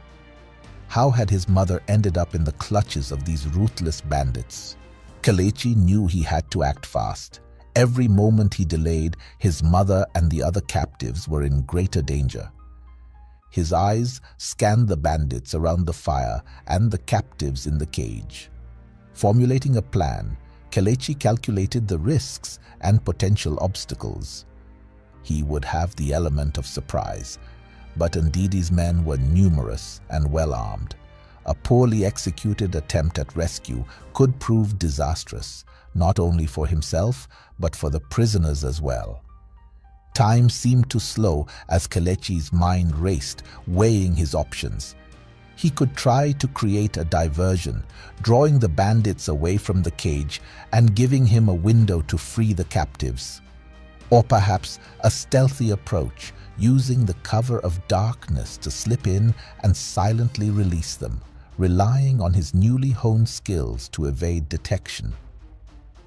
Speaker 3: How had his mother ended up in the clutches of these ruthless bandits? Kelechi knew he had to act fast. Every moment he delayed, his mother and the other captives were in greater danger. His eyes scanned the bandits around the fire and the captives in the cage. Formulating a plan, Kelechi calculated the risks and potential obstacles. He would have the element of surprise, but Ndidi's men were numerous and well-armed. A poorly executed attempt at rescue could prove disastrous, not only for himself, but for the prisoners as well. Time seemed to slow as Kelechi's mind raced, weighing his options. He could try to create a diversion, drawing the bandits away from the cage and giving him a window to free the captives. Or perhaps a stealthy approach, using the cover of darkness to slip in and silently release them, relying on his newly honed skills to evade detection.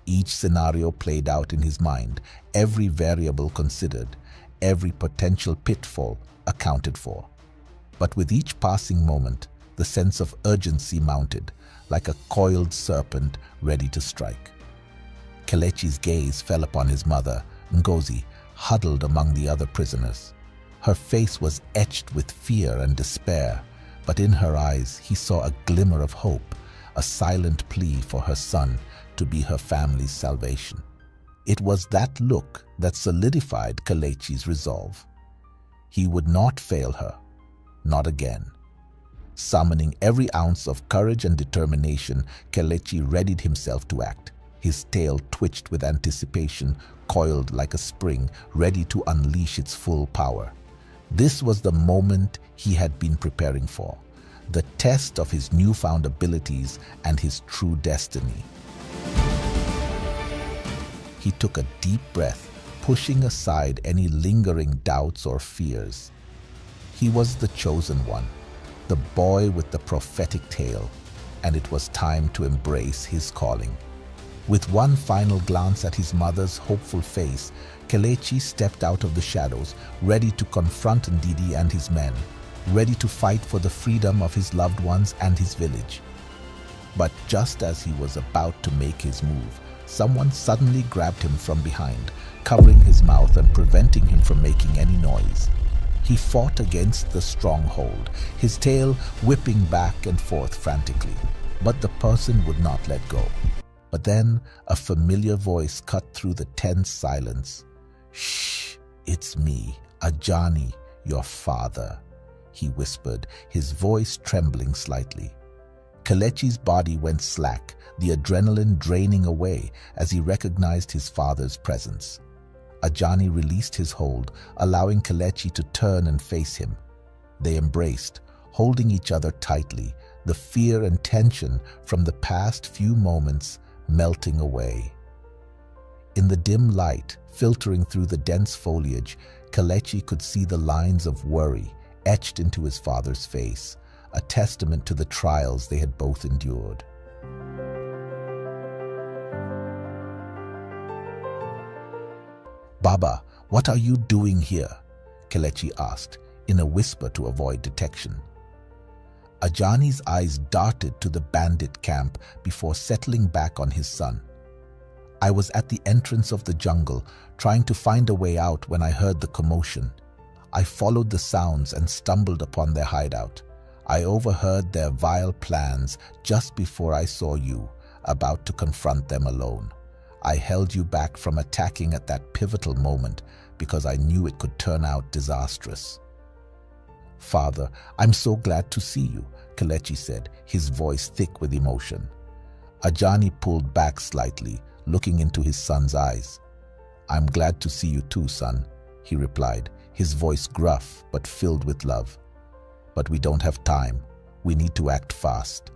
Speaker 3: Each scenario played out in his mind, every variable considered, every potential pitfall accounted for. But with each passing moment, the sense of urgency mounted, like a coiled serpent ready to strike. Kelechi's gaze fell upon his mother, Ngozi, huddled among the other prisoners. Her face was etched with fear and despair, but in her eyes he saw a glimmer of hope, a silent plea for her son to be her family's salvation. It was that look that solidified Kelechi's resolve. He would not fail her, not again. Summoning every ounce of courage and determination, Kelechi readied himself to act. His tail twitched with anticipation, coiled like a spring, ready to unleash its full power. This was the moment he had been preparing for, the test of his newfound abilities and his true destiny. He took a deep breath, pushing aside any lingering doubts or fears. He was the chosen one, the boy with the prophetic tale, and it was time to embrace his calling. With one final glance at his mother's hopeful face, Kelechi stepped out of the shadows, ready to confront Ndidi and his men, ready to fight for the freedom of his loved ones and his village. But just as he was about to make his move, someone suddenly grabbed him from behind, covering his mouth and preventing him from making any noise. He fought against the stronghold, his tail whipping back and forth frantically, but the person would not let go. But then a familiar voice cut through the tense silence. "Shh, it's me, Ajani, your father," he whispered, his voice trembling slightly. Kelechi's body went slack, the adrenaline draining away as he recognized his father's presence. Ajani released his hold, allowing Kelechi to turn and face him. They embraced, holding each other tightly, the fear and tension from the past few moments melting away. In the dim light, filtering through the dense foliage, Kelechi could see the lines of worry etched into his father's face, a testament to the trials they had both endured. "Baba, what are you doing here?" Kelechi asked, in a whisper to avoid detection. Ajani's eyes darted to the bandit camp before settling back on his son. "I was at the entrance of the jungle, trying to find a way out when I heard the commotion. I followed the sounds and stumbled upon their hideout. I overheard their vile plans just before I saw you, about to confront them alone. I held you back from attacking at that pivotal moment because I knew it could turn out disastrous." "Father, I'm so glad to see you," Kelechi said, his voice thick with emotion. Ajani pulled back slightly, looking into his son's eyes. "I'm glad to see you too, son," he replied, his voice gruff but filled with love. "But we don't have time. We need to act fast."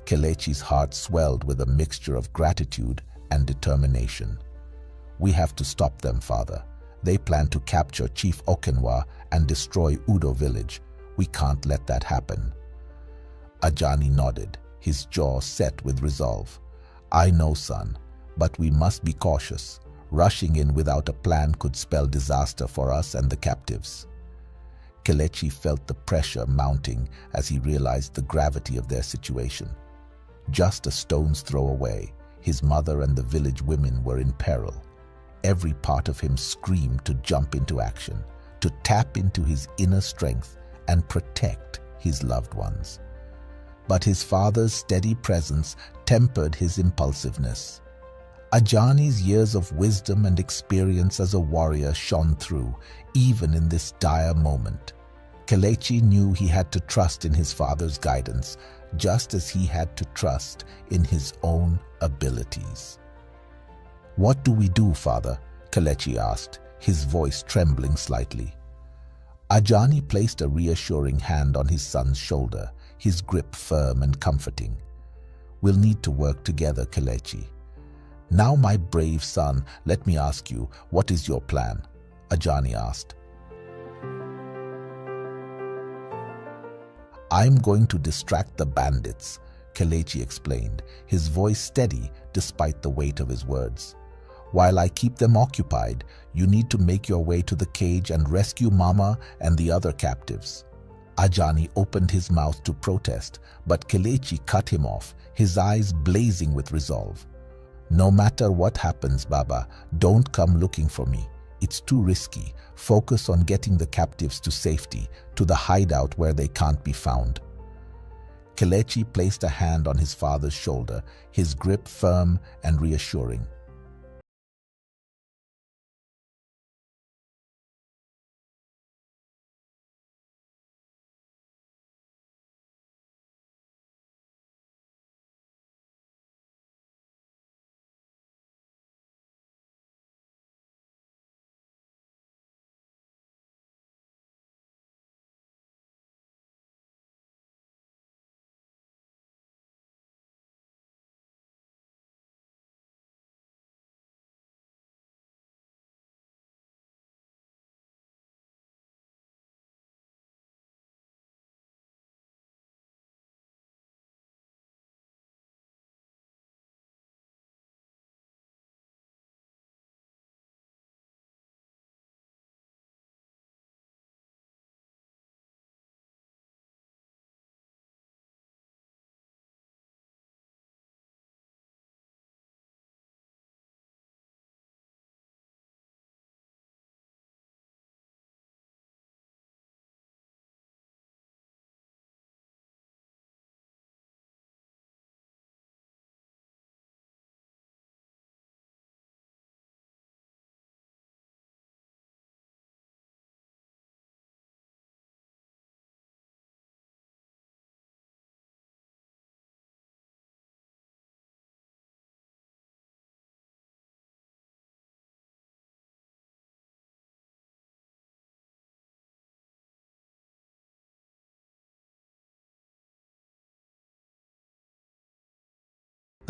Speaker 3: Kelechi's heart swelled with a mixture of gratitude and determination. "We have to stop them, father. They plan to capture Chief Okenwa and destroy Udo village. We can't let that happen." Ajani nodded, his jaw set with resolve. "I know, son, but we must be cautious. Rushing in without a plan could spell disaster for us and the captives." Kelechi felt the pressure mounting as he realized the gravity of their situation. Just a stone's throw away, his mother and the village women were in peril. Every part of him screamed to jump into action, to tap into his inner strength and protect his loved ones. But his father's steady presence tempered his impulsiveness. Ajani's years of wisdom and experience as a warrior shone through, even in this dire moment. Kelechi knew he had to trust in his father's guidance, just as he had to trust in his own abilities. "What do we do, father?" Kelechi asked, his voice trembling slightly. Ajani placed a reassuring hand on his son's shoulder, his grip firm and comforting. "We'll need to work together, Kelechi. Now, my brave son, let me ask you, what is your plan?" Ajani asked. "I'm going to distract the bandits," Kelechi explained, his voice steady despite the weight of his words. "While I keep them occupied, you need to make your way to the cage and rescue Mama and the other captives." Ajani opened his mouth to protest, but Kelechi cut him off, his eyes blazing with resolve. "No matter what happens, Baba, don't come looking for me. It's too risky. Focus on getting the captives to safety, to the hideout where they can't be found." Kelechi placed a hand on his father's shoulder, his grip firm and reassuring.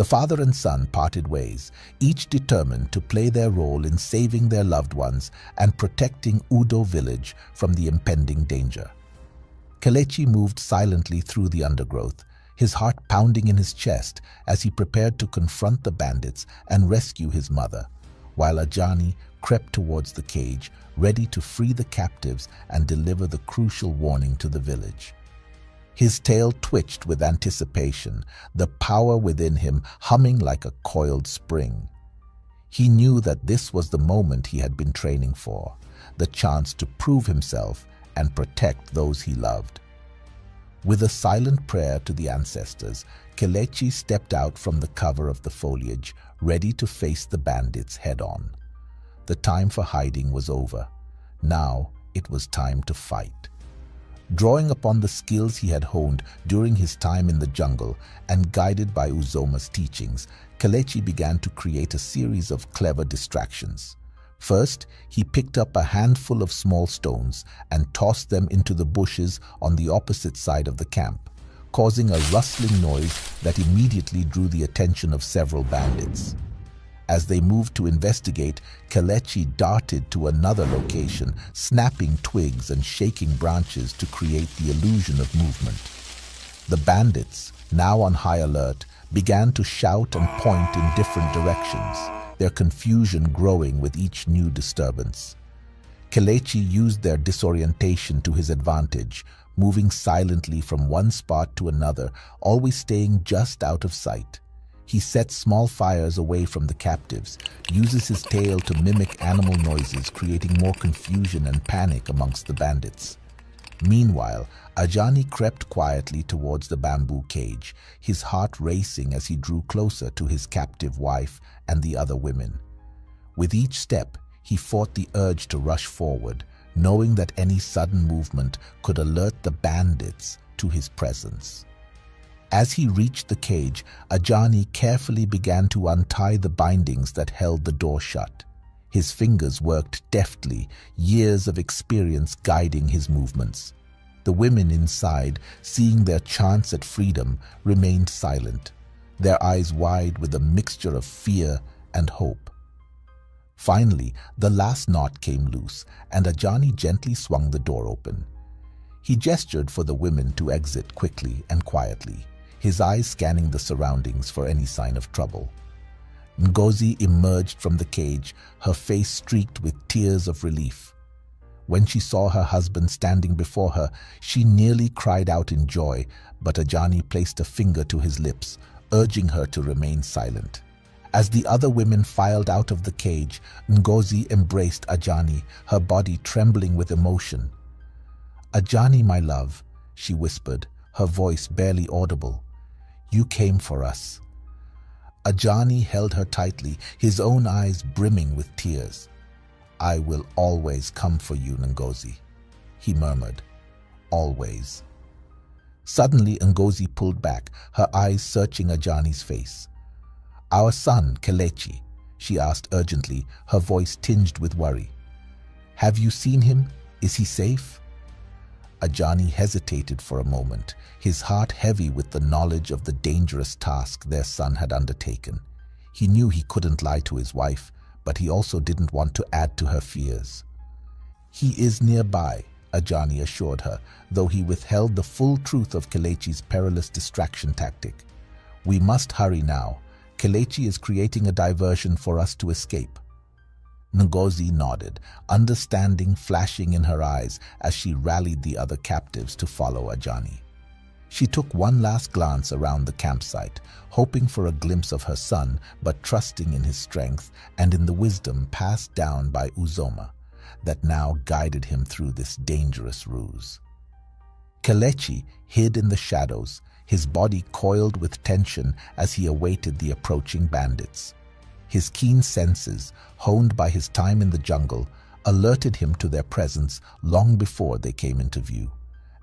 Speaker 3: The father and son parted ways, each determined to play their role in saving their loved ones and protecting Udo village from the impending danger. Kelechi moved silently through the undergrowth, his heart pounding in his chest as he prepared to confront the bandits and rescue his mother, while Ajani crept towards the cage, ready to free the captives and deliver the crucial warning to the village. His tail twitched with anticipation, the power within him humming like a coiled spring. He knew that this was the moment he had been training for, the chance to prove himself and protect those he loved. With a silent prayer to the ancestors, Kelechi stepped out from the cover of the foliage, ready to face the bandits head-on. The time for hiding was over. Now it was time to fight. Drawing upon the skills he had honed during his time in the jungle and guided by Uzoma's teachings, Kelechi began to create a series of clever distractions. First, he picked up a handful of small stones and tossed them into the bushes on the opposite side of the camp, causing a rustling noise that immediately drew the attention of several bandits. As they moved to investigate, Kelechi darted to another location, snapping twigs and shaking branches to create the illusion of movement. The bandits, now on high alert, began to shout and point in different directions, their confusion growing with each new disturbance. Kelechi used their disorientation to his advantage, moving silently from one spot to another, always staying just out of sight. He sets small fires away from the captives, uses his tail to mimic animal noises, creating more confusion and panic amongst the bandits. Meanwhile, Ajani crept quietly towards the bamboo cage, his heart racing as he drew closer to his captive wife and the other women. With each step, he fought the urge to rush forward, knowing that any sudden movement could alert the bandits to his presence. As he reached the cage, Ajani carefully began to untie the bindings that held the door shut. His fingers worked deftly, years of experience guiding his movements. The women inside, seeing their chance at freedom, remained silent, their eyes wide with a mixture of fear and hope. Finally, the last knot came loose, and Ajani gently swung the door open. He gestured for the women to exit quickly and quietly, his eyes scanning the surroundings for any sign of trouble. Ngozi emerged from the cage, her face streaked with tears of relief. When she saw her husband standing before her, she nearly cried out in joy, but Ajani placed a finger to his lips, urging her to remain silent. As the other women filed out of the cage, Ngozi embraced Ajani, her body trembling with emotion. "Ajani, my love," she whispered, her voice barely audible. "You came for us." Ajani held her tightly, his own eyes brimming with tears. "I will always come for you, Ngozi," he murmured. "Always." Suddenly, Ngozi pulled back, her eyes searching Ajani's face. "Our son, Kelechi," she asked urgently, her voice tinged with worry. "Have you seen him? Is he safe?" Ajani hesitated for a moment, his heart heavy with the knowledge of the dangerous task their son had undertaken. He knew he couldn't lie to his wife, but he also didn't want to add to her fears. "He is nearby," Ajani assured her, though he withheld the full truth of Kelechi's perilous distraction tactic. "We must hurry now. Kelechi is creating a diversion for us to escape." Ngozi nodded, understanding flashing in her eyes as she rallied the other captives to follow Ajani. She took one last glance around the campsite, hoping for a glimpse of her son, but trusting in his strength and in the wisdom passed down by Uzoma that now guided him through this dangerous ruse. Kelechi hid in the shadows, his body coiled with tension as he awaited the approaching bandits. His keen senses, honed by his time in the jungle, alerted him to their presence long before they came into view.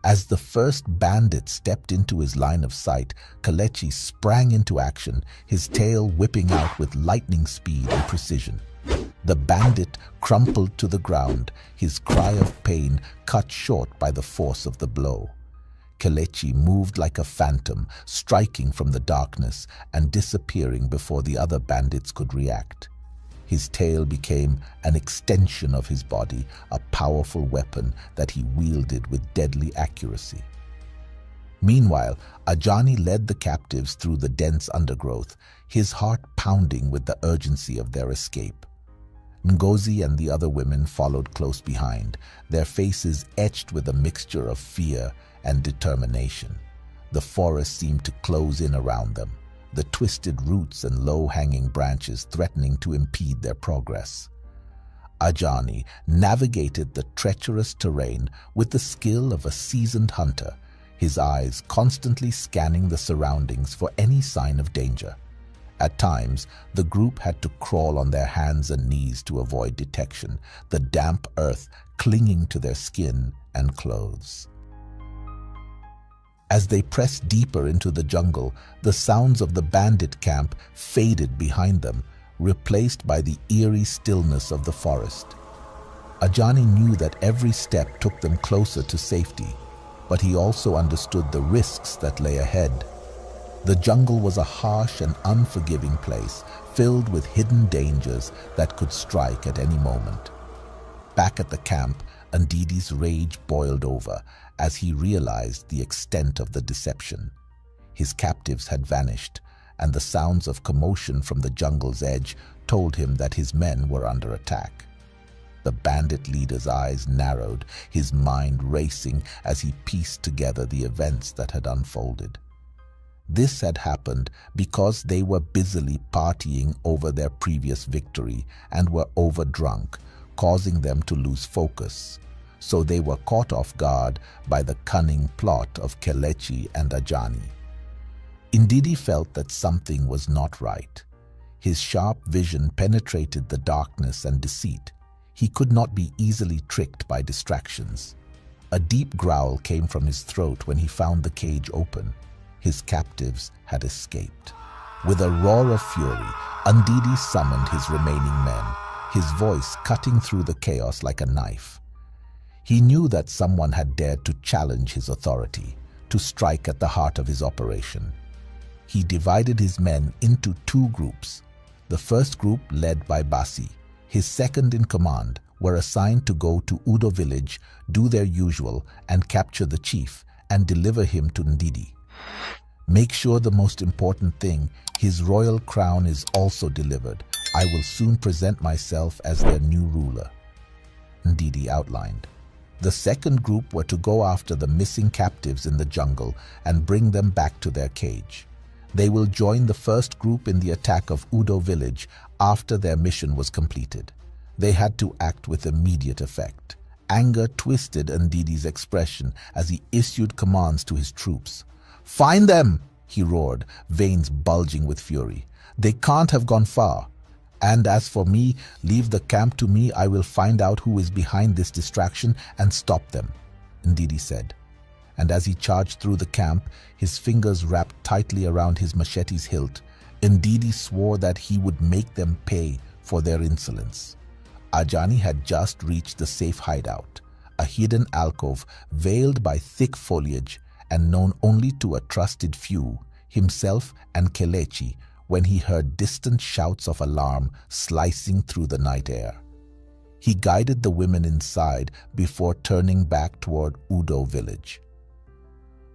Speaker 3: As the first bandit stepped into his line of sight, Kelechi sprang into action, his tail whipping out with lightning speed and precision. The bandit crumpled to the ground, his cry of pain cut short by the force of the blow. Kelechi moved like a phantom, striking from the darkness and disappearing before the other bandits could react. His tail became an extension of his body, a powerful weapon that he wielded with deadly accuracy. Meanwhile, Ajani led the captives through the dense undergrowth, his heart pounding with the urgency of their escape. Ngozi and the other women followed close behind, their faces etched with a mixture of fear and determination. The forest seemed to close in around them, the twisted roots and low-hanging branches threatening to impede their progress. Ajani navigated the treacherous terrain with the skill of a seasoned hunter, his eyes constantly scanning the surroundings for any sign of danger. At times, the group had to crawl on their hands and knees to avoid detection, the damp earth clinging to their skin and clothes. As they pressed deeper into the jungle, the sounds of the bandit camp faded behind them, replaced by the eerie stillness of the forest. Ajani knew that every step took them closer to safety, but he also understood the risks that lay ahead. The jungle was a harsh and unforgiving place, filled with hidden dangers that could strike at any moment. Back at the camp, Ndidi's rage boiled over as he realized the extent of the deception. His captives had vanished, and the sounds of commotion from the jungle's edge told him that his men were under attack. The bandit leader's eyes narrowed, his mind racing as he pieced together the events that had unfolded. This had happened because they were busily partying over their previous victory and were overdrunk, causing them to lose focus. So they were caught off guard by the cunning plot of Kelechi and Ajani. Ndidi felt that something was not right. His sharp vision penetrated the darkness and deceit. He could not be easily tricked by distractions. A deep growl came from his throat when he found the cage open. His captives had escaped. With a roar of fury, Ndidi summoned his remaining men, his voice cutting through the chaos like a knife. He knew that someone had dared to challenge his authority, to strike at the heart of his operation. He divided his men into two groups. The first group, led by Basi, his second in command, were assigned to go to Udo village, do their usual, and capture the chief, and deliver him to Ndidi. Make sure the most important thing, his royal crown, is also delivered. I will soon present myself as their new ruler, Ndidi outlined. The second group were to go after the missing captives in the jungle and bring them back to their cage. They will join the first group in the attack of Udo village after their mission was completed. They had to act with immediate effect. Anger twisted Ndidi's expression as he issued commands to his troops. "Find them!" he roared, veins bulging with fury. "They can't have gone far. And as for me, leave the camp to me. I will find out who is behind this distraction and stop them," Ndidi said. And as he charged through the camp, his fingers wrapped tightly around his machete's hilt, Ndidi swore that he would make them pay for their insolence. Ajani had just reached the safe hideout, a hidden alcove veiled by thick foliage and known only to a trusted few, himself and Kelechi, when he heard distant shouts of alarm slicing through the night air. He guided the women inside before turning back toward Udo village.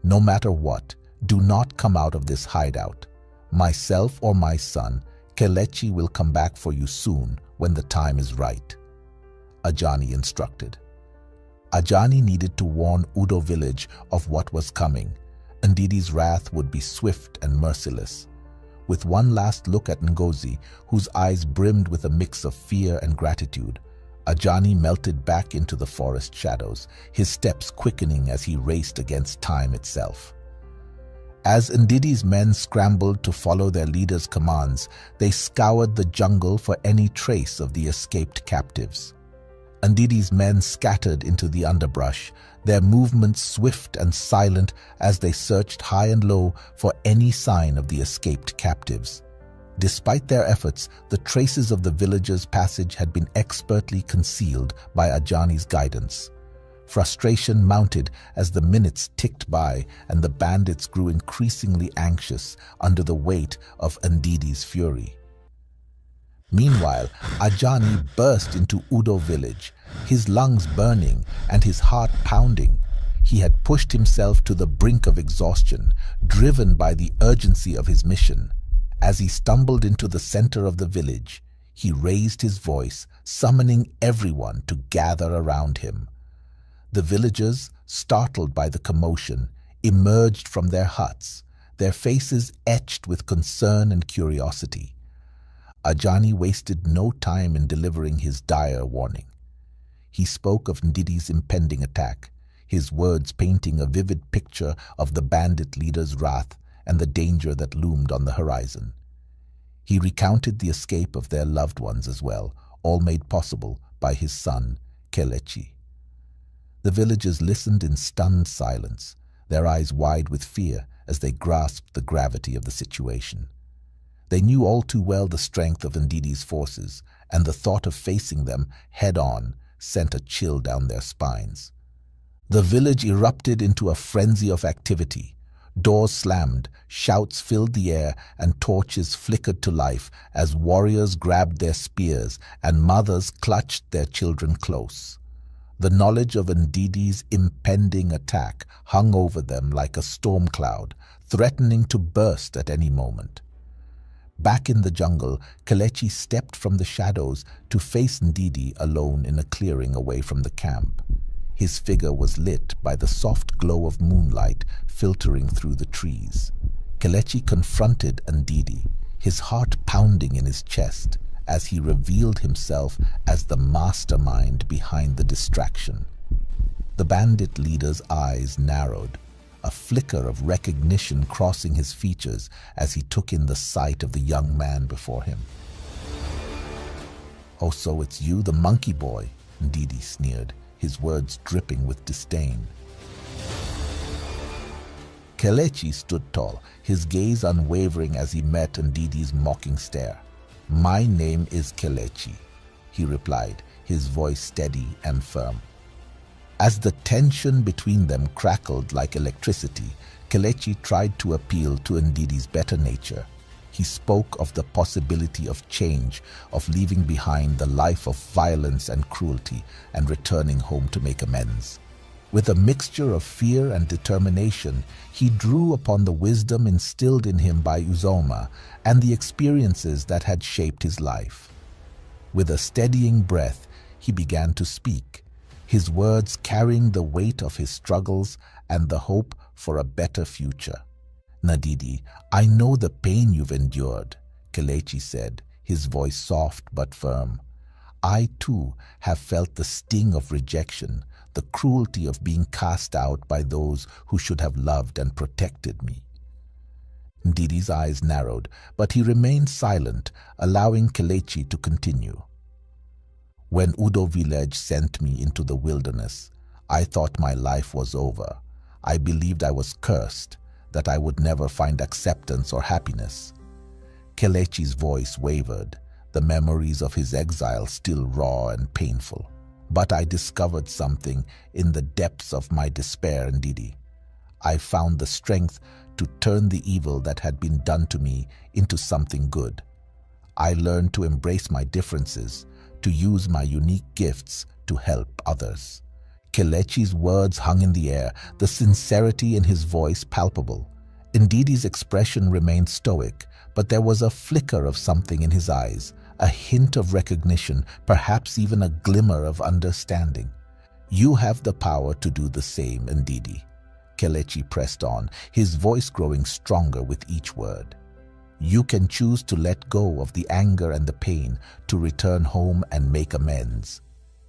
Speaker 3: "No matter what, do not come out of this hideout. Myself or my son, Kelechi, will come back for you soon when the time is right," Ajani instructed. Ajani needed to warn Udo village of what was coming. Ndidi's wrath would be swift and merciless. With one last look at Ngozi, whose eyes brimmed with a mix of fear and gratitude, Ajani melted back into the forest shadows, his steps quickening as he raced against time itself. As Ndidi's men scrambled to follow their leader's commands, they scoured the jungle for any trace of the escaped captives. Ndidi's men scattered into the underbrush, their movements swift and silent as they searched high and low for any sign of the escaped captives. Despite their efforts, the traces of the villagers' passage had been expertly concealed by Ajani's guidance. Frustration mounted as the minutes ticked by and the bandits grew increasingly anxious under the weight of Ndidi's fury. Meanwhile, Ajani burst into Udo village, his lungs burning and his heart pounding. He had pushed himself to the brink of exhaustion, driven by the urgency of his mission. As he stumbled into the center of the village, he raised his voice, summoning everyone to gather around him. The villagers, startled by the commotion, emerged from their huts, their faces etched with concern and curiosity. Ajani wasted no time in delivering his dire warning. He spoke of Ndidi's impending attack, his words painting a vivid picture of the bandit leader's wrath and the danger that loomed on the horizon. He recounted the escape of their loved ones as well, all made possible by his son, Kelechi. The villagers listened in stunned silence, their eyes wide with fear as they grasped the gravity of the situation. They knew all too well the strength of Ndidi's forces, and the thought of facing them head-on sent a chill down their spines. The village erupted into a frenzy of activity. Doors slammed, shouts filled the air, and torches flickered to life as warriors grabbed their spears and mothers clutched their children close. The knowledge of Ndidi's impending attack hung over them like a storm cloud, threatening to burst at any moment. Back in the jungle, Kelechi stepped from the shadows to face Ndidi alone in a clearing away from the camp. His figure was lit by the soft glow of moonlight filtering through the trees. Kelechi confronted Ndidi, his heart pounding in his chest as he revealed himself as the mastermind behind the distraction. The bandit leader's eyes narrowed, a flicker of recognition crossing his features as he took in the sight of the young man before him. "Oh, so it's you, the monkey boy," Ndidi sneered, his words dripping with disdain. Kelechi stood tall, his gaze unwavering as he met Ndidi's mocking stare. "My name is Kelechi," he replied, his voice steady and firm. As the tension between them crackled like electricity, Kelechi tried to appeal to Ndidi's better nature. He spoke of the possibility of change, of leaving behind the life of violence and cruelty and returning home to make amends. With a mixture of fear and determination, he drew upon the wisdom instilled in him by Uzoma and the experiences that had shaped his life. With a steadying breath, he began to speak, his words carrying the weight of his struggles and the hope for a better future. "Ndidi, I know the pain you've endured," Kelechi said, his voice soft but firm. "I too have felt the sting of rejection, the cruelty of being cast out by those who should have loved and protected me." Ndidi's eyes narrowed, but he remained silent, allowing Kelechi to continue. "When Udo village sent me into the wilderness, I thought my life was over. I believed I was cursed, that I would never find acceptance or happiness." Kelechi's voice wavered, the memories of his exile still raw and painful. "But I discovered something in the depths of my despair, Ndidi. I found the strength to turn the evil that had been done to me into something good. I learned to embrace my differences, to use my unique gifts to help others." Kelechi's words hung in the air, the sincerity in his voice palpable. Ndidi's expression remained stoic, but there was a flicker of something in his eyes, a hint of recognition, perhaps even a glimmer of understanding. "You have the power to do the same, Ndidi," Kelechi pressed on, his voice growing stronger with each word. "You can choose to let go of the anger and the pain, to return home and make amends.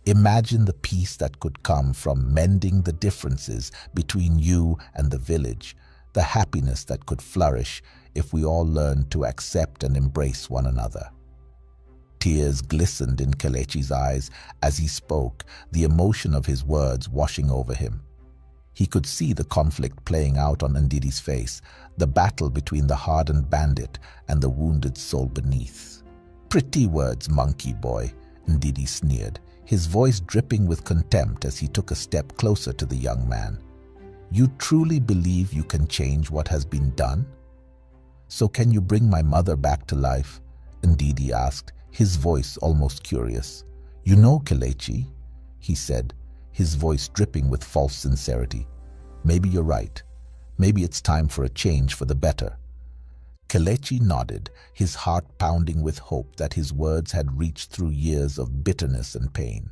Speaker 3: Imagine the peace that could come from mending the differences between you and the village, the happiness that could flourish if we all learned to accept and embrace one another." Tears glistened in Kelechi's eyes as he spoke, the emotion of his words washing over him. He could see the conflict playing out on Ndidi's face, the battle between the hardened bandit and the wounded soul beneath. "Pretty words, monkey boy," Ndidi sneered, his voice dripping with contempt as he took a step closer to the young man. You truly believe you can change what has been done? So can you bring my mother back to life? Ndidi asked, his voice almost curious. You know, Kelechi, he said, his voice dripping with false sincerity. Maybe you're right. Maybe it's time for a change for the better. Kelechi nodded, his heart pounding with hope that his words had reached through years of bitterness and pain.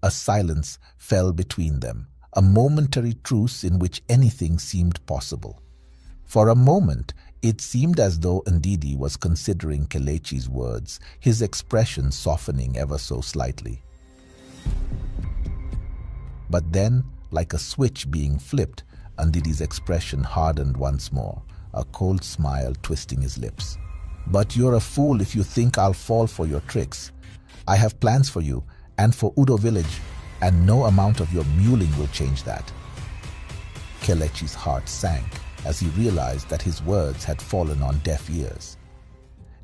Speaker 3: A silence fell between them, a momentary truce in which anything seemed possible. For a moment, it seemed as though Ndidi was considering Kelechi's words, his expression softening ever so slightly. But then, like a switch being flipped, Ndidi's expression hardened once more, a cold smile twisting his lips. But you're a fool if you think I'll fall for your tricks. I have plans for you and for Udo village, and no amount of your mewling will change that. Kelechi's heart sank as he realized that his words had fallen on deaf ears.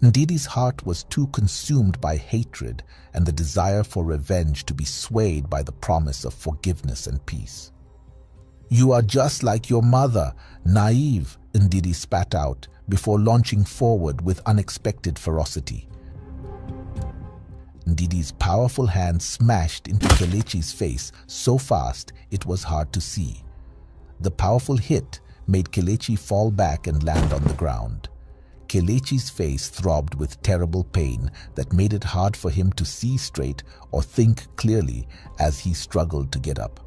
Speaker 3: Ndidi's heart was too consumed by hatred and the desire for revenge to be swayed by the promise of forgiveness and peace. You are just like your mother, naive, Ndidi spat out before launching forward with unexpected ferocity. Ndidi's powerful hand smashed into Kelechi's face so fast it was hard to see. The powerful hit made Kelechi fall back and land on the ground. Kelechi's face throbbed with terrible pain that made it hard for him to see straight or think clearly as he struggled to get up.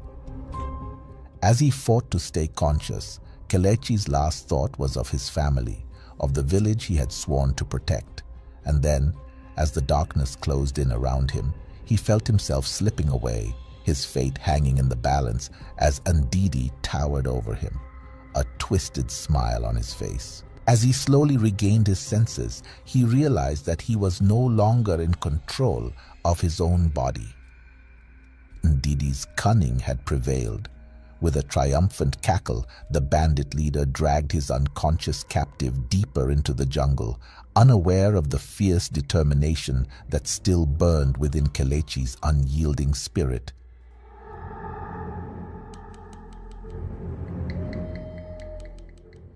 Speaker 3: As he fought to stay conscious, Kelechi's last thought was of his family, of the village he had sworn to protect. And then, as the darkness closed in around him, he felt himself slipping away, his fate hanging in the balance as Ndidi towered over him, a twisted smile on his face. As he slowly regained his senses, he realized that he was no longer in control of his own body. Ndidi's cunning had prevailed. With a triumphant cackle, the bandit leader dragged his unconscious captive deeper into the jungle, unaware of the fierce determination that still burned within Kelechi's unyielding spirit.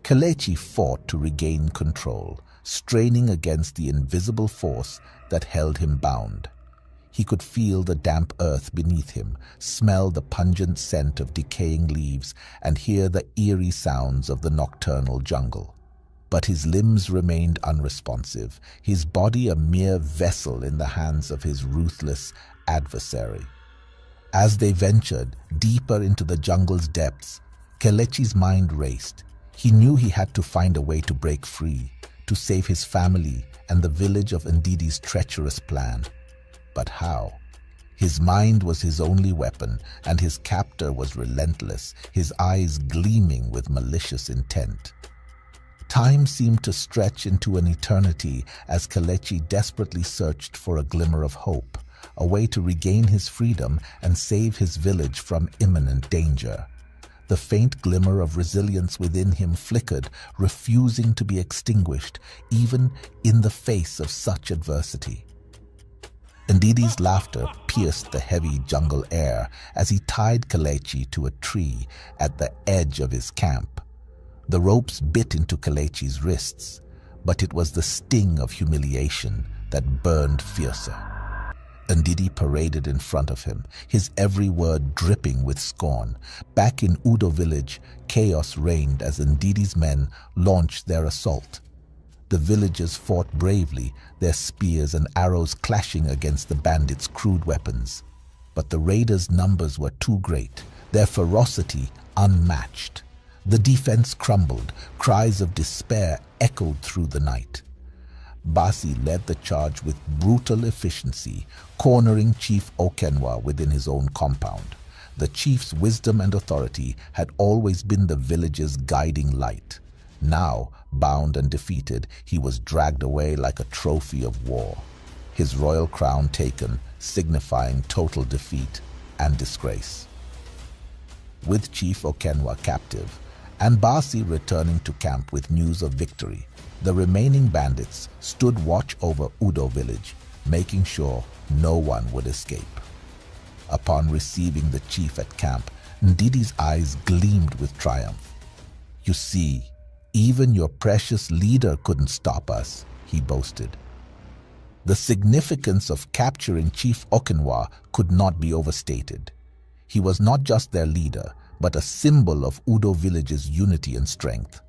Speaker 3: Kelechi fought to regain control, straining against the invisible force that held him bound. He could feel the damp earth beneath him, smell the pungent scent of decaying leaves, and hear the eerie sounds of the nocturnal jungle. But his limbs remained unresponsive, his body a mere vessel in the hands of his ruthless adversary. As they ventured deeper into the jungle's depths, Kelechi's mind raced. He knew he had to find a way to break free, to save his family and the village of Ndidi's treacherous plan. But how? His mind was his only weapon, and his captor was relentless, his eyes gleaming with malicious intent. Time seemed to stretch into an eternity as Kelechi desperately searched for a glimmer of hope, a way to regain his freedom and save his village from imminent danger. The faint glimmer of resilience within him flickered, refusing to be extinguished, even in the face of such adversity. Ndidi's laughter pierced the heavy jungle air as he tied Kelechi to a tree at the edge of his camp. The ropes bit into Kelechi's wrists, but it was the sting of humiliation that burned fiercer. Ndidi paraded in front of him, his every word dripping with scorn. Back in Udo village, chaos reigned as Ndidi's men launched their assault. The villagers fought bravely, their spears and arrows clashing against the bandits' crude weapons. But the raiders' numbers were too great, their ferocity unmatched. The defense crumbled, cries of despair echoed through the night. Basi led the charge with brutal efficiency, cornering Chief Okenwa within his own compound. The chief's wisdom and authority had always been the village's guiding light. Now, bound and defeated, he was dragged away like a trophy of war, his royal crown taken, signifying total defeat and disgrace. With Chief Okenwa captive, and Basi returning to camp with news of victory, the remaining bandits stood watch over Udo village, making sure no one would escape. Upon receiving the chief at camp, Ndidi's eyes gleamed with triumph. "You see, even your precious leader couldn't stop us," he boasted. The significance of capturing Chief Okinwa could not be overstated. He was not just their leader, but a symbol of Udo village's unity and strength.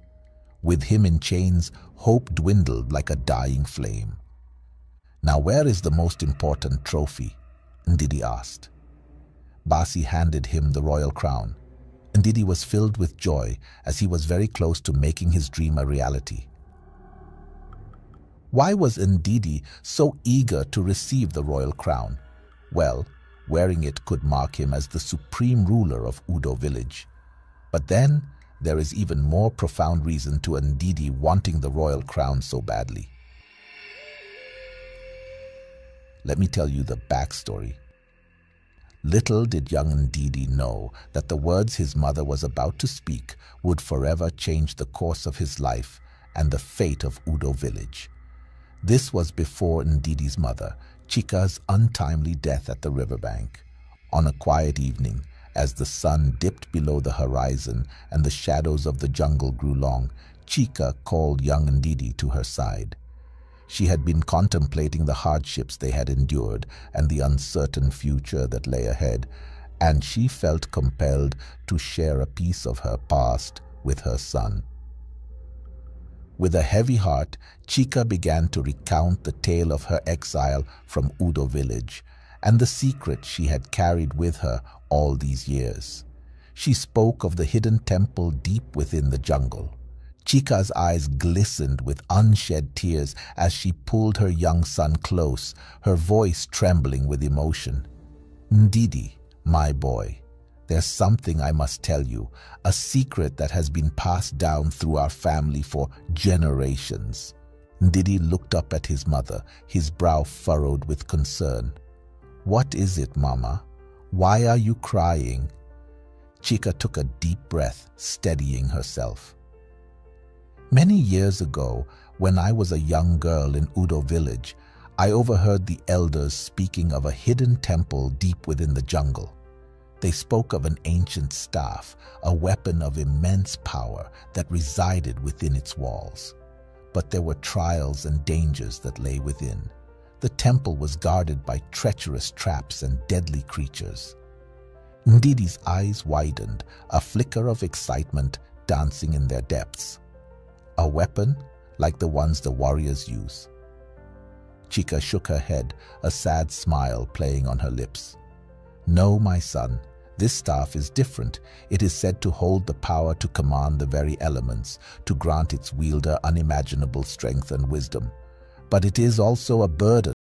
Speaker 3: With him in chains, hope dwindled like a dying flame. "Now where is the most important trophy?" Ndidi asked. Basi handed him the royal crown. Ndidi was filled with joy as he was very close to making his dream a reality. Why was Ndidi so eager to receive the royal crown? Well, wearing it could mark him as the supreme ruler of Udo village. But then, there is even more profound reason to Ndidi wanting the royal crown so badly. Let me tell you the backstory. Little did young Ndidi know that the words his mother was about to speak would forever change the course of his life and the fate of Udo village. This was before Ndidi's mother, Chika's untimely death at the riverbank. On a quiet evening, as the sun dipped below the horizon and the shadows of the jungle grew long, Chika called young Ndidi to her side. She had been contemplating the hardships they had endured and the uncertain future that lay ahead, and she felt compelled to share a piece of her past with her son. With a heavy heart, Chika began to recount the tale of her exile from Udo village and the secret she had carried with her all these years. She spoke of the hidden temple deep within the jungle. Chika's eyes glistened with unshed tears as she pulled her young son close, her voice trembling with emotion. "Ndidi, my boy, there's something I must tell you, a secret that has been passed down through our family for generations." Ndidi looked up at his mother, his brow furrowed with concern. "What is it, Mama? Why are you crying?" Chika took a deep breath, steadying herself. "Many years ago, when I was a young girl in Udo village, I overheard the elders speaking of a hidden temple deep within the jungle. They spoke of an ancient staff, a weapon of immense power that resided within its walls. But there were trials and dangers that lay within. The temple was guarded by treacherous traps and deadly creatures." Ndidi's eyes widened, a flicker of excitement dancing in their depths. "A weapon like the ones the warriors use?" Chika shook her head, a sad smile playing on her lips. "No, my son, this staff is different. It is said to hold the power to command the very elements, to grant its wielder unimaginable strength and wisdom. But it is also a burden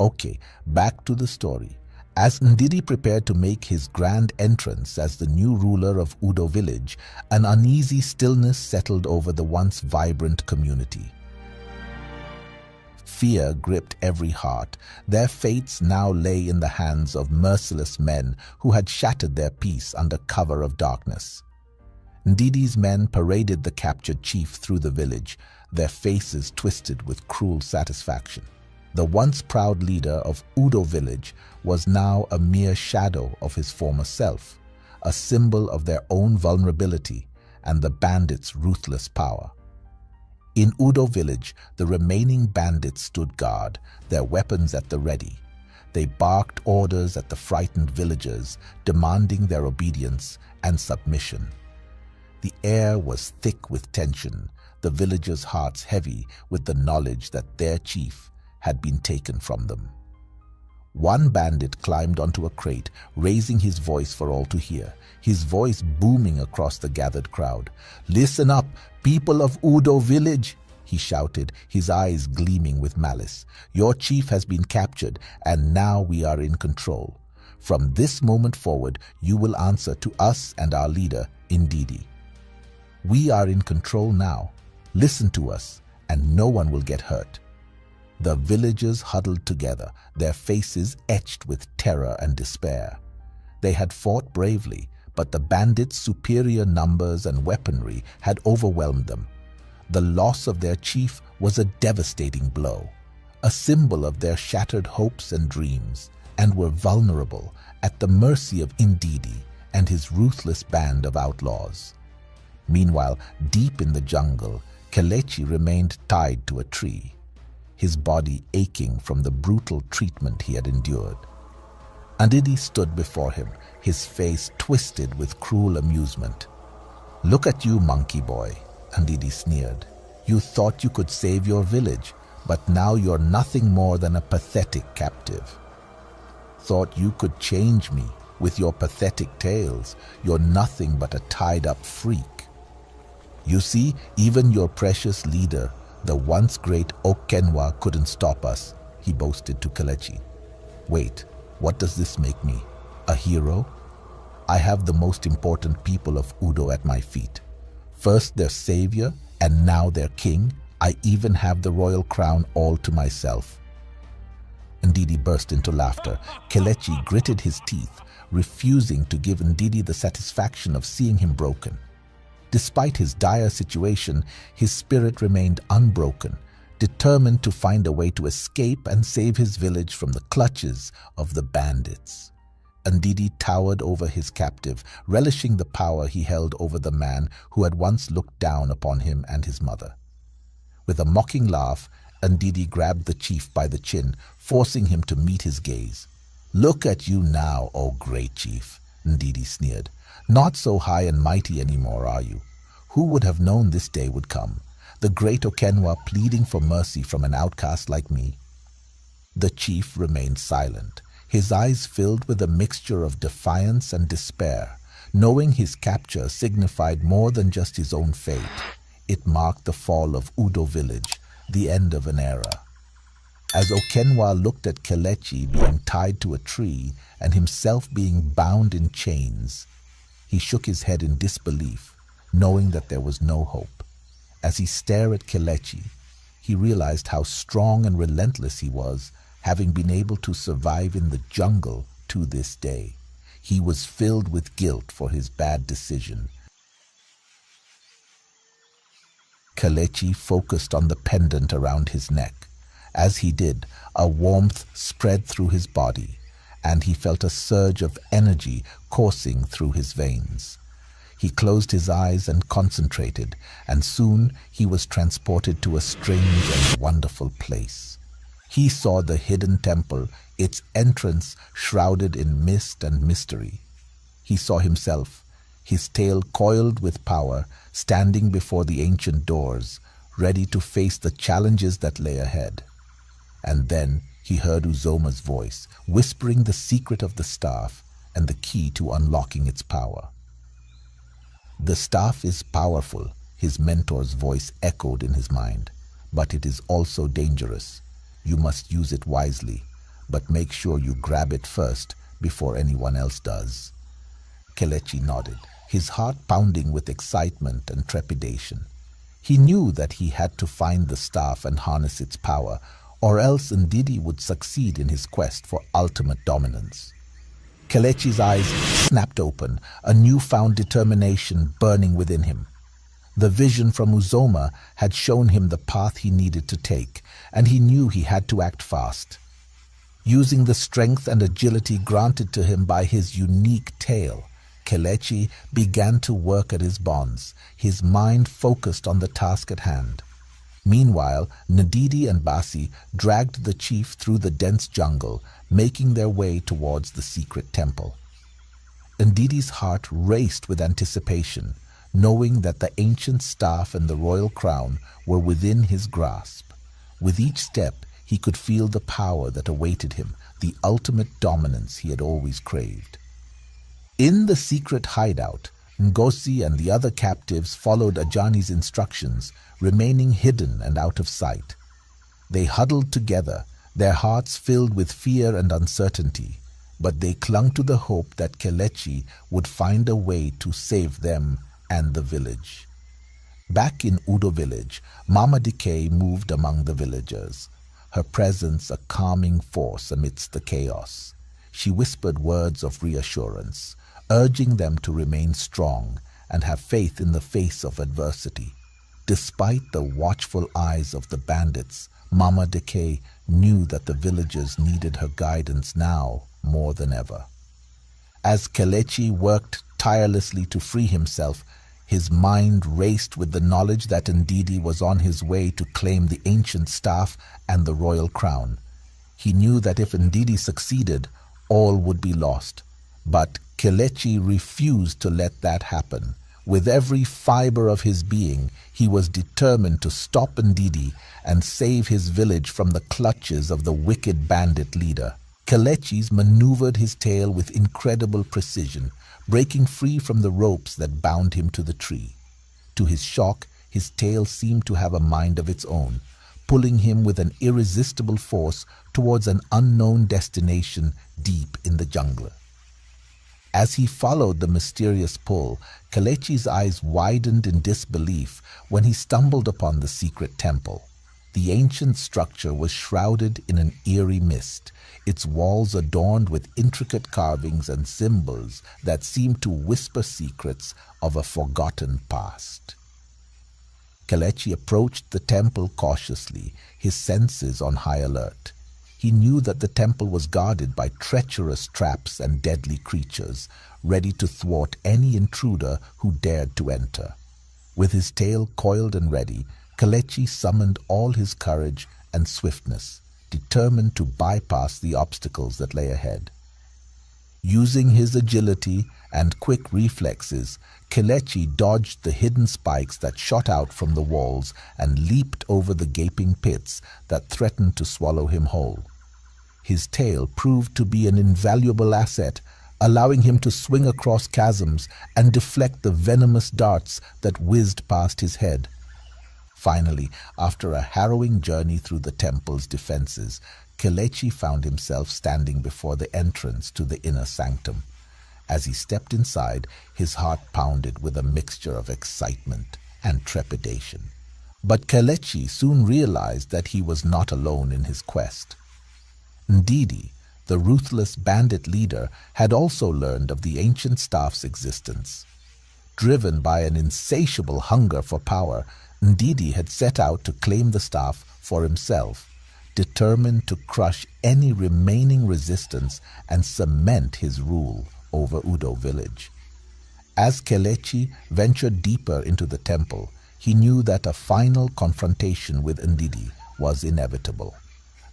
Speaker 3: Okay, back to the story. As Ndidi prepared to make his grand entrance as the new ruler of Udo village, an uneasy stillness settled over the once vibrant community. Fear gripped every heart. Their fates now lay in the hands of merciless men who had shattered their peace under cover of darkness. Ndidi's men paraded the captured chief through the village, their faces twisted with cruel satisfaction. The once proud leader of Udo village was now a mere shadow of his former self, a symbol of their own vulnerability and the bandits' ruthless power. In Udo village, the remaining bandits stood guard, their weapons at the ready. They barked orders at the frightened villagers, demanding their obedience and submission. The air was thick with tension, the villagers' hearts heavy with the knowledge that their chief had been taken from them. One bandit climbed onto a crate, raising his voice for all to hear, his voice booming across the gathered crowd. "Listen up, people of Udo village," he shouted, his eyes gleaming with malice. "Your chief has been captured, and now we are in control. From this moment forward, you will answer to us and our leader, Ndidi. We are in control now. Listen to us, and no one will get hurt." The villagers huddled together, their faces etched with terror and despair. They had fought bravely, but the bandits' superior numbers and weaponry had overwhelmed them. The loss of their chief was a devastating blow, a symbol of their shattered hopes and dreams, and were vulnerable at the mercy of Ndidi and his ruthless band of outlaws. Meanwhile, deep in the jungle, Kelechi remained tied to a tree, his body aching from the brutal treatment he had endured. Ndidi stood before him, his face twisted with cruel amusement. "Look at you, monkey boy," Ndidi sneered. "You thought you could save your village, but now you're nothing more than a pathetic captive. Thought you could change me with your pathetic tales. You're nothing but a tied-up freak. You see, even your precious leader, the once great Okenwa, couldn't stop us," he boasted to Kelechi. "Wait, what does this make me? A hero? I have the most important people of Udo at my feet. First their savior, and now their king. I even have the royal crown all to myself." Ndidi burst into laughter. Kelechi gritted his teeth, refusing to give Ndidi the satisfaction of seeing him broken. Despite his dire situation, his spirit remained unbroken, determined to find a way to escape and save his village from the clutches of the bandits. Ndidi towered over his captive, relishing the power he held over the man who had once looked down upon him and his mother. With a mocking laugh, Ndidi grabbed the chief by the chin, forcing him to meet his gaze. "Look at you now, O great chief," Ndidi sneered. "Not so high and mighty anymore, are you? Who would have known this day would come? The great Okenwa pleading for mercy from an outcast like me?" The chief remained silent, his eyes filled with a mixture of defiance and despair, knowing his capture signified more than just his own fate. It marked the fall of Udo village, the end of an era. As Okenwa looked at Kelechi being tied to a tree and himself being bound in chains, he shook his head in disbelief, knowing that there was no hope. As he stared at Kelechi, he realized how strong and relentless he was, having been able to survive in the jungle to this day. He was filled with guilt for his bad decision. Kelechi focused on the pendant around his neck. As he did, a warmth spread through his body, and he felt a surge of energy coursing through his veins. He closed his eyes and concentrated, and soon he was transported to a strange and wonderful place. He saw the hidden temple, its entrance shrouded in mist and mystery. He saw himself, his tail coiled with power, standing before the ancient doors, ready to face the challenges that lay ahead. And then he heard Uzoma's voice, whispering the secret of the staff and the key to unlocking its power. "The staff is powerful," his mentor's voice echoed in his mind, "but it is also dangerous. You must use it wisely. but make sure you grab it first before anyone else does." Kelechi nodded, his heart pounding with excitement and trepidation. He knew that he had to find the staff and harness its power, or else Ndidi would succeed in his quest for ultimate dominance. Kelechi's eyes snapped open, a newfound determination burning within him. The vision from Uzoma had shown him the path he needed to take, and he knew he had to act fast. Using the strength and agility granted to him by his unique tail, Kelechi began to work at his bonds, his mind focused on the task at hand. Meanwhile, Ndidi and Basi dragged the chief through the dense jungle, making their way towards the secret temple. Ndidi's heart raced with anticipation, knowing that the ancient staff and the royal crown were within his grasp. With each step, he could feel the power that awaited him, the ultimate dominance he had always craved. In the secret hideout, Ngozi and the other captives followed Ajani's instructions, remaining hidden and out of sight. They huddled together, their hearts filled with fear and uncertainty, but they clung to the hope that Kelechi would find a way to save them and the village. Back in Udo village, Mama Decay moved among the villagers, her presence a calming force amidst the chaos. She whispered words of reassurance, urging them to remain strong and have faith in the face of adversity. Despite the watchful eyes of the bandits, Mama Decay knew that the villagers needed her guidance now more than ever. As Kelechi worked tirelessly to free himself, his mind raced with the knowledge that Ndidi was on his way to claim the ancient staff and the royal crown. He knew that if Ndidi succeeded, all would be lost. But Kelechi refused to let that happen. With every fiber of his being, he was determined to stop Ndidi and save his village from the clutches of the wicked bandit leader. Kelechi maneuvered his tail with incredible precision, breaking free from the ropes that bound him to the tree. To his shock, his tail seemed to have a mind of its own, pulling him with an irresistible force towards an unknown destination deep in the jungle. As he followed the mysterious pull, Kelechi's eyes widened in disbelief when he stumbled upon the secret temple. The ancient structure was shrouded in an eerie mist, its walls adorned with intricate carvings and symbols that seemed to whisper secrets of a forgotten past. Kelechi approached the temple cautiously, his senses on high alert. He knew that the temple was guarded by treacherous traps and deadly creatures, ready to thwart any intruder who dared to enter. With his tail coiled and ready, Kelechi summoned all his courage and swiftness, determined to bypass the obstacles that lay ahead. Using his agility and quick reflexes, Kelechi dodged the hidden spikes that shot out from the walls and leaped over the gaping pits that threatened to swallow him whole. His tail proved to be an invaluable asset, allowing him to swing across chasms and deflect the venomous darts that whizzed past his head. Finally, after a harrowing journey through the temple's defenses, Kelechi found himself standing before the entrance to the inner sanctum. As he stepped inside, his heart pounded with a mixture of excitement and trepidation. But Kelechi soon realized that he was not alone in his quest. Ndidi, the ruthless bandit leader, had also learned of the ancient staff's existence. Driven by an insatiable hunger for power, Ndidi had set out to claim the staff for himself, determined to crush any remaining resistance and cement his rule over Udo village. As Kelechi ventured deeper into the temple, he knew that a final confrontation with Ndidi was inevitable.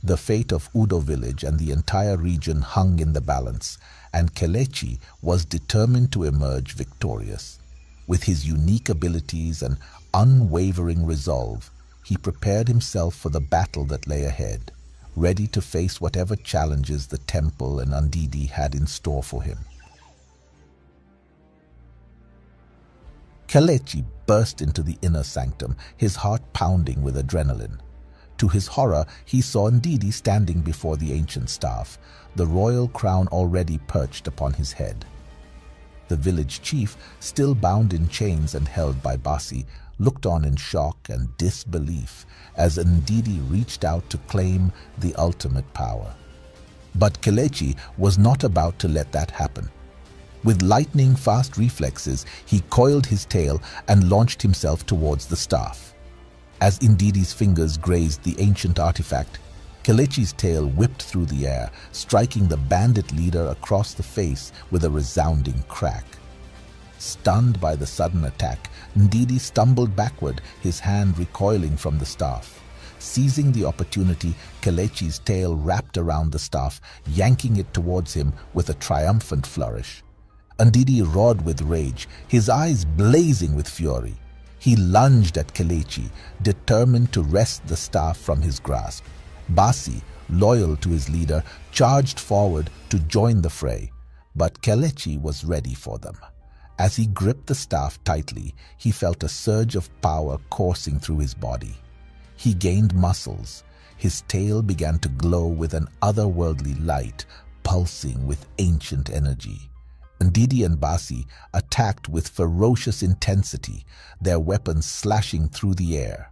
Speaker 3: The fate of Udo village and the entire region hung in the balance, and Kelechi was determined to emerge victorious. With his unique abilities and unwavering resolve, he prepared himself for the battle that lay ahead, ready to face whatever challenges the temple and Ndidi had in store for him. Kelechi burst into the inner sanctum, his heart pounding with adrenaline. To his horror, he saw Ndidi standing before the ancient staff, the royal crown already perched upon his head. The village chief, still bound in chains and held by Basi, looked on in shock and disbelief as Ndidi reached out to claim the ultimate power. But Kelechi was not about to let that happen. With lightning-fast reflexes, he coiled his tail and launched himself towards the staff. As Ndidi's fingers grazed the ancient artifact, Kelechi's tail whipped through the air, striking the bandit leader across the face with a resounding crack. Stunned by the sudden attack, Ndidi stumbled backward, his hand recoiling from the staff. Seizing the opportunity, Kelechi's tail wrapped around the staff, yanking it towards him with a triumphant flourish. Ndidi roared with rage, his eyes blazing with fury. He lunged at Kelechi, determined to wrest the staff from his grasp. Basi, loyal to his leader, charged forward to join the fray, but Kelechi was ready for them. As he gripped the staff tightly, he felt a surge of power coursing through his body. He gained muscles. His tail began to glow with an otherworldly light, pulsing with ancient energy. Ndidi and Basi attacked with ferocious intensity, their weapons slashing through the air.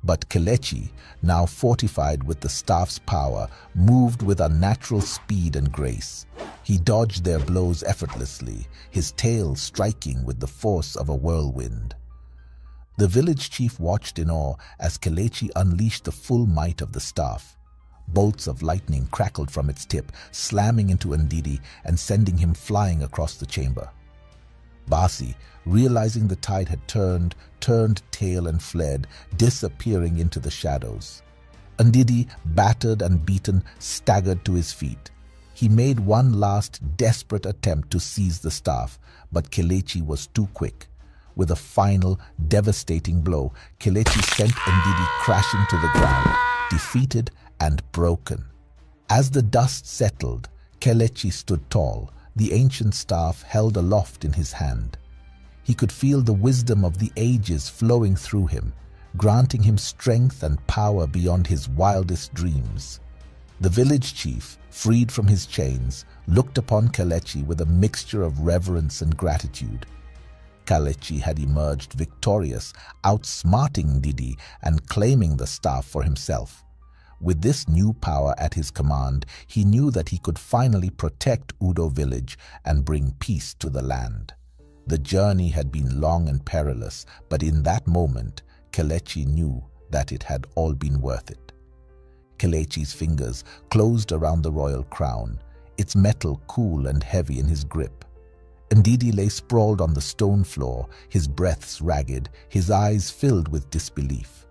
Speaker 3: But Kelechi, now fortified with the staff's power, moved with unnatural speed and grace. He dodged their blows effortlessly, his tail striking with the force of a whirlwind. The village chief watched in awe as Kelechi unleashed the full might of the staff. Bolts of lightning crackled from its tip, slamming into Ndidi and sending him flying across the chamber. Basi, realizing the tide had turned tail and fled, disappearing into the shadows. Ndidi, battered and beaten, staggered to his feet. He made one last desperate attempt to seize the staff, but Kelechi was too quick. With a final, devastating blow, Kelechi sent Ndidi crashing to the ground, defeated and broken. As the dust settled, Kelechi stood tall, the ancient staff held aloft in his hand. He could feel the wisdom of the ages flowing through him, granting him strength and power beyond his wildest dreams. The village chief, freed from his chains, looked upon Kelechi with a mixture of reverence and gratitude. Kelechi had emerged victorious, outsmarting Ndidi and claiming the staff for himself. With this new power at his command, he knew that he could finally protect Udo village and bring peace to the land. The journey had been long and perilous, but in that moment, Kelechi knew that it had all been worth it. Kelechi's fingers closed around the royal crown, its metal cool and heavy in his grip. Ndidi lay sprawled on the stone floor, his breaths ragged, his eyes filled with disbelief.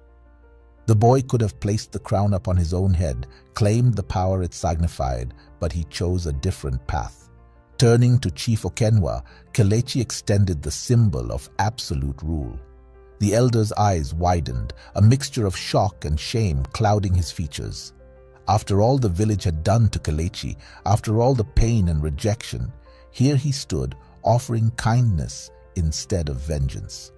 Speaker 3: The boy could have placed the crown upon his own head, claimed the power it signified, but he chose a different path. Turning to Chief Okenwa, Kelechi extended the symbol of absolute rule. The elder's eyes widened, a mixture of shock and shame clouding his features. After all the village had done to Kelechi, after all the pain and rejection, here he stood, offering kindness instead of vengeance.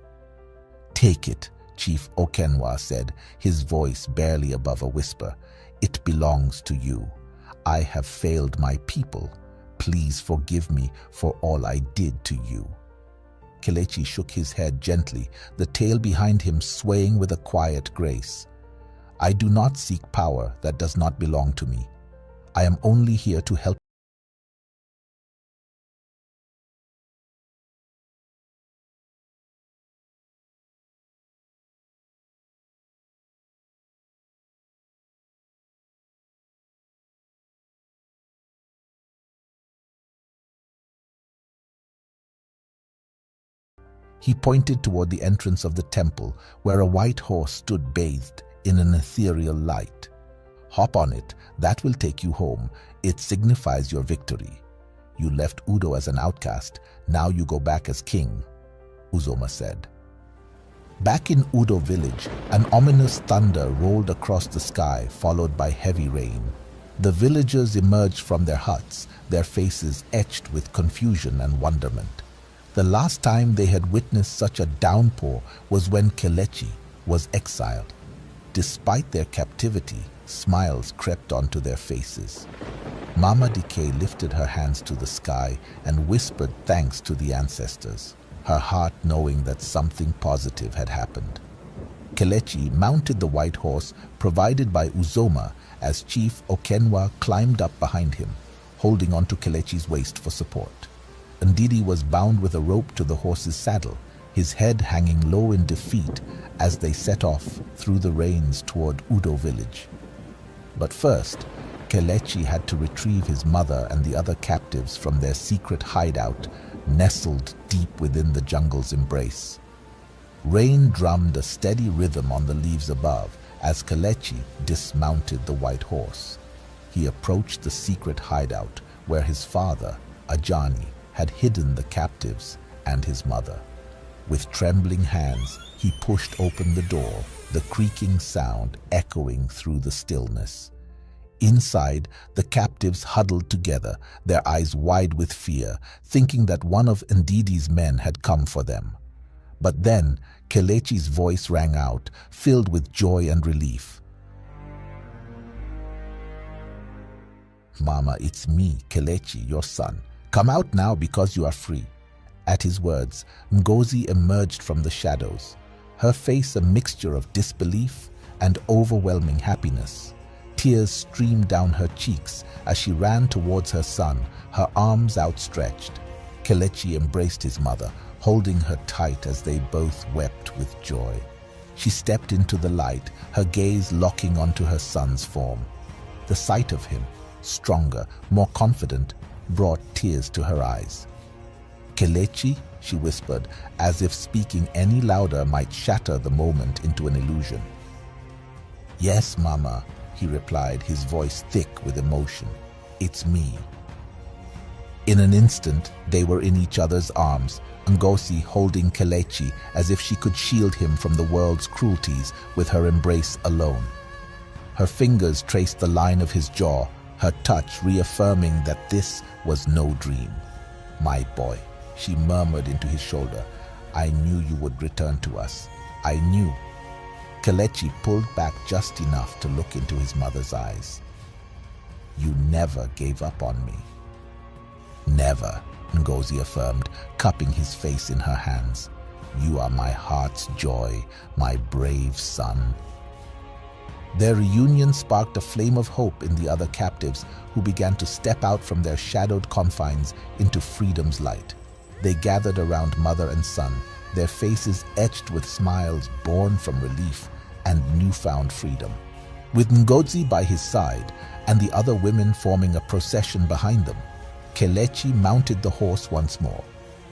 Speaker 3: "Take it," Chief Okenwa said, his voice barely above a whisper. "It belongs to you. I have failed my people. Please forgive me for all I did to you." Kelechi shook his head gently, the tail behind him swaying with a quiet grace. "I do not seek power that does not belong to me. I am only here to help." He pointed toward the entrance of the temple, where a white horse stood bathed in an ethereal light. "Hop on it, that will take you home. It signifies your victory. You left Udo as an outcast, now you go back as king," Uzoma said. Back in Udo village, an ominous thunder rolled across the sky, followed by heavy rain. The villagers emerged from their huts, their faces etched with confusion and wonderment. The last time they had witnessed such a downpour was when Kelechi was exiled. despite their captivity, smiles crept onto their faces. Mama Decay lifted her hands to the sky and whispered thanks to the ancestors, her heart knowing that something positive had happened. Kelechi mounted the white horse provided by Uzoma as Chief Okenwa climbed up behind him, holding onto Kelechi's waist for support. Ndidi was bound with a rope to the horse's saddle, his head hanging low in defeat as they set off through the rains toward Udo village. But first, Kelechi had to retrieve his mother and the other captives from their secret hideout, nestled deep within the jungle's embrace. Rain drummed a steady rhythm on the leaves above as Kelechi dismounted the white horse. He approached the secret hideout where his father, Ajani, had hidden the captives and his mother. With trembling hands, he pushed open the door, the creaking sound echoing through the stillness. Inside, the captives huddled together, their eyes wide with fear, thinking that one of Ndidi's men had come for them. But then, Kelechi's voice rang out, filled with joy and relief. "Mama, it's me, Kelechi, your son. Come out now because you are free." At his words, Ngozi emerged from the shadows, her face a mixture of disbelief and overwhelming happiness. Tears streamed down her cheeks as she ran towards her son, her arms outstretched. Kelechi embraced his mother, holding her tight as they both wept with joy. She stepped into the light, her gaze locking onto her son's form. The sight of him, stronger, more confident, brought tears to her eyes. "Kelechi," she whispered, as if speaking any louder might shatter the moment into an illusion. "Yes, Mama," he replied, his voice thick with emotion. "It's me." In an instant, they were in each other's arms, Ngozi holding Kelechi as if she could shield him from the world's cruelties with her embrace alone. Her fingers traced the line of his jaw, her touch reaffirming that this was no dream. "My boy," she murmured into his shoulder, "I knew you would return to us. I knew." Kelechi pulled back just enough to look into his mother's eyes. "You never gave up on me." "Never," Ngozi affirmed, cupping his face in her hands. "You are my heart's joy, my brave son." Their reunion sparked a flame of hope in the other captives who began to step out from their shadowed confines into freedom's light. They gathered around mother and son, their faces etched with smiles born from relief and newfound freedom. With Ngozi by his side and the other women forming a procession behind them, Kelechi mounted the horse once more.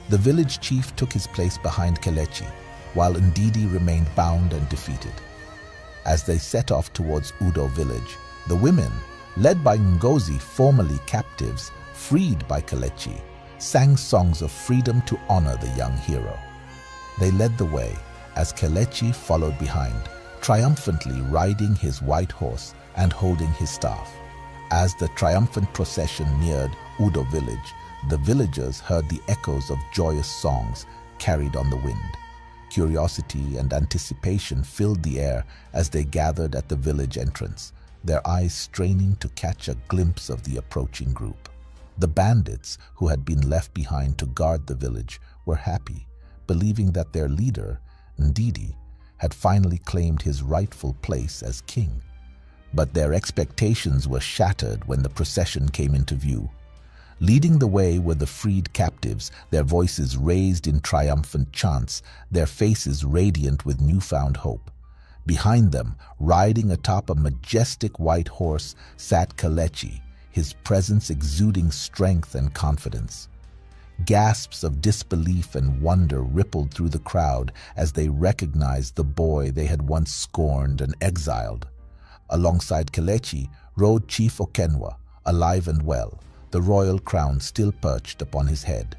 Speaker 3: The village chief took his place behind Kelechi, while Ndidi remained bound and defeated. As they set off towards Udo village, the women, led by Ngozi, formerly captives, freed by Kelechi, sang songs of freedom to honor the young hero. They led the way as Kelechi followed behind, triumphantly riding his white horse and holding his staff. As the triumphant procession neared Udo village, the villagers heard the echoes of joyous songs carried on the wind. Curiosity and anticipation filled the air as they gathered at the village entrance, their eyes straining to catch a glimpse of the approaching group. The bandits, who had been left behind to guard the village, were happy, believing that their leader, Ndidi, had finally claimed his rightful place as king. But their expectations were shattered when the procession came into view. Leading the way were the freed captives, their voices raised in triumphant chants, their faces radiant with newfound hope. Behind them, riding atop a majestic white horse, sat Kelechi, his presence exuding strength and confidence. Gasps of disbelief and wonder rippled through the crowd as they recognized the boy they had once scorned and exiled. Alongside Kelechi rode Chief Okenwa, alive and well, the royal crown still perched upon his head.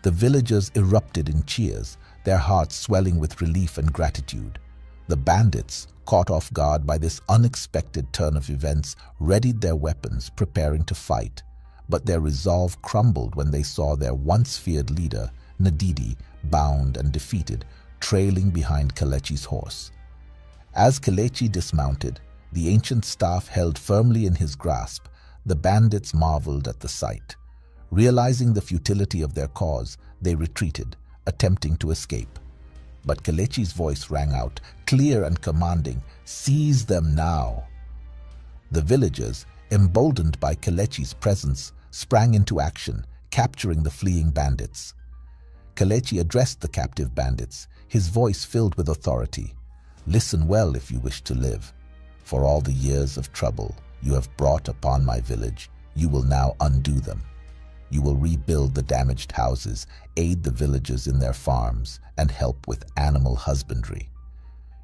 Speaker 3: The villagers erupted in cheers, their hearts swelling with relief and gratitude. The bandits, caught off guard by this unexpected turn of events, readied their weapons, preparing to fight. But their resolve crumbled when they saw their once feared leader, Ndidi, bound and defeated, trailing behind Kelechi's horse. As Kelechi dismounted, the ancient staff held firmly in his grasp, the bandits marveled at the sight. Realizing the futility of their cause, they retreated, attempting to escape. But Kelechi's voice rang out, clear and commanding, "Seize them now!" The villagers, emboldened by Kelechi's presence, sprang into action, capturing the fleeing bandits. Kelechi addressed the captive bandits, his voice filled with authority. "Listen well if you wish to live. For all the years of trouble you have brought upon my village, you will now undo them. You will rebuild the damaged houses, aid the villagers in their farms, and help with animal husbandry.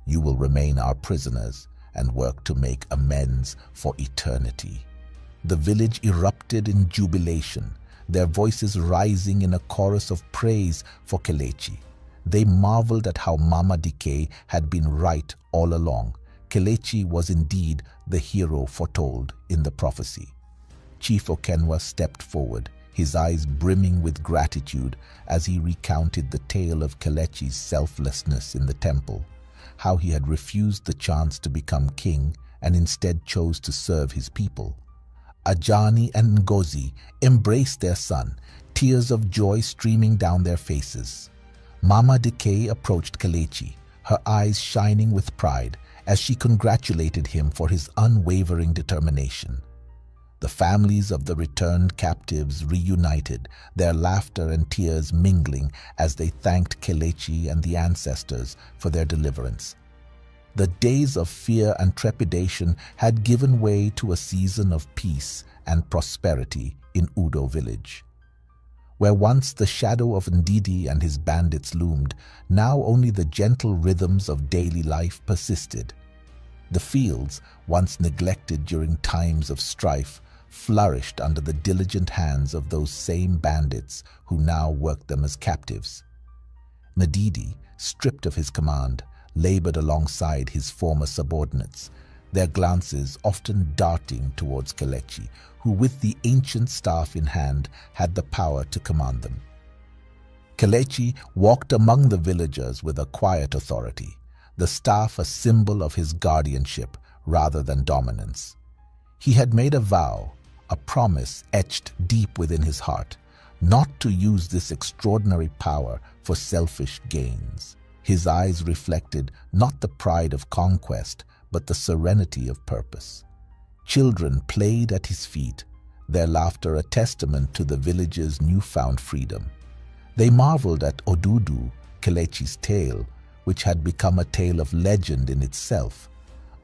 Speaker 3: You will remain our prisoners and work to make amends for eternity." The village erupted in jubilation, their voices rising in a chorus of praise for Kelechi. They marveled at how Mama Decay had been right all along. Kelechi was indeed the hero foretold in the prophecy. Chief Okenwa stepped forward, his eyes brimming with gratitude as he recounted the tale of Kelechi's selflessness in the temple, how he had refused the chance to become king and instead chose to serve his people. Ajani and Ngozi embraced their son, tears of joy streaming down their faces. Mama Decay approached Kelechi, her eyes shining with pride as she congratulated him for his unwavering determination. The families of the returned captives reunited, their laughter and tears mingling as they thanked Kelechi and the ancestors for their deliverance. The days of fear and trepidation had given way to a season of peace and prosperity in Udo village. Where once the shadow of Ndidi and his bandits loomed, now only the gentle rhythms of daily life persisted. The fields, once neglected during times of strife, flourished under the diligent hands of those same bandits who now worked them as captives. Ndidi, stripped of his command, labored alongside his former subordinates, their glances often darting towards Kelechi, who with the ancient staff in hand had the power to command them. Kelechi walked among the villagers with a quiet authority, the staff a symbol of his guardianship rather than dominance. He had made a vow, a promise etched deep within his heart, not to use this extraordinary power for selfish gains. His eyes reflected not the pride of conquest, but the serenity of purpose. Children played at his feet, their laughter a testament to the village's newfound freedom. They marveled at Odudu, Kelechi's tale, which had become a tale of legend in itself,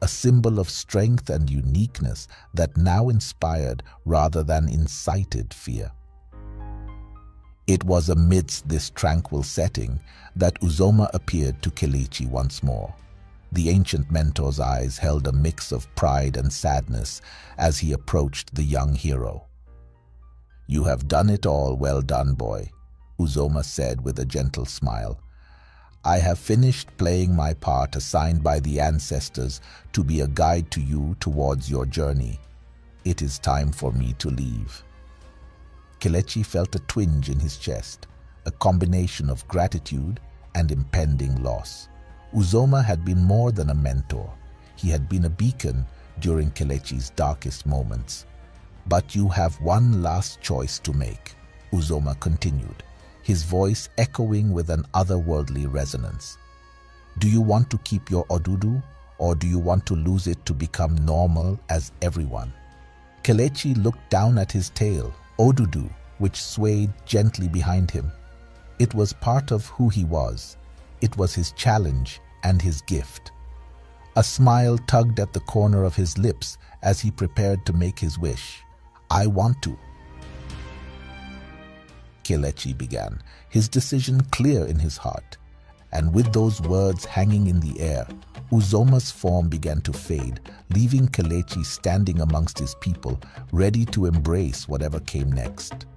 Speaker 3: a symbol of strength and uniqueness that now inspired rather than incited fear. It was amidst this tranquil setting that Uzoma appeared to Kelechi once more. The ancient mentor's eyes held a mix of pride and sadness as he approached the young hero. "You have done it all, well done, boy," Uzoma said with a gentle smile. "I have finished playing my part assigned by the ancestors to be a guide to you towards your journey. It is time for me to leave." Kelechi felt a twinge in his chest, a combination of gratitude and impending loss. Uzoma had been more than a mentor. He had been a beacon during Kelechi's darkest moments. "But you have one last choice to make," Uzoma continued, his voice echoing with an otherworldly resonance. "Do you want to keep your Odudu, or do you want to lose it to become normal as everyone?" Kelechi looked down at his tail, Odudu, which swayed gently behind him. It was part of who he was. It was his challenge and his gift. A smile tugged at the corner of his lips as he prepared to make his wish. "I want to." Kelechi began, his decision clear in his heart. And with those words hanging in the air, Uzoma's form began to fade, leaving Kelechi standing amongst his people, ready to embrace whatever came next.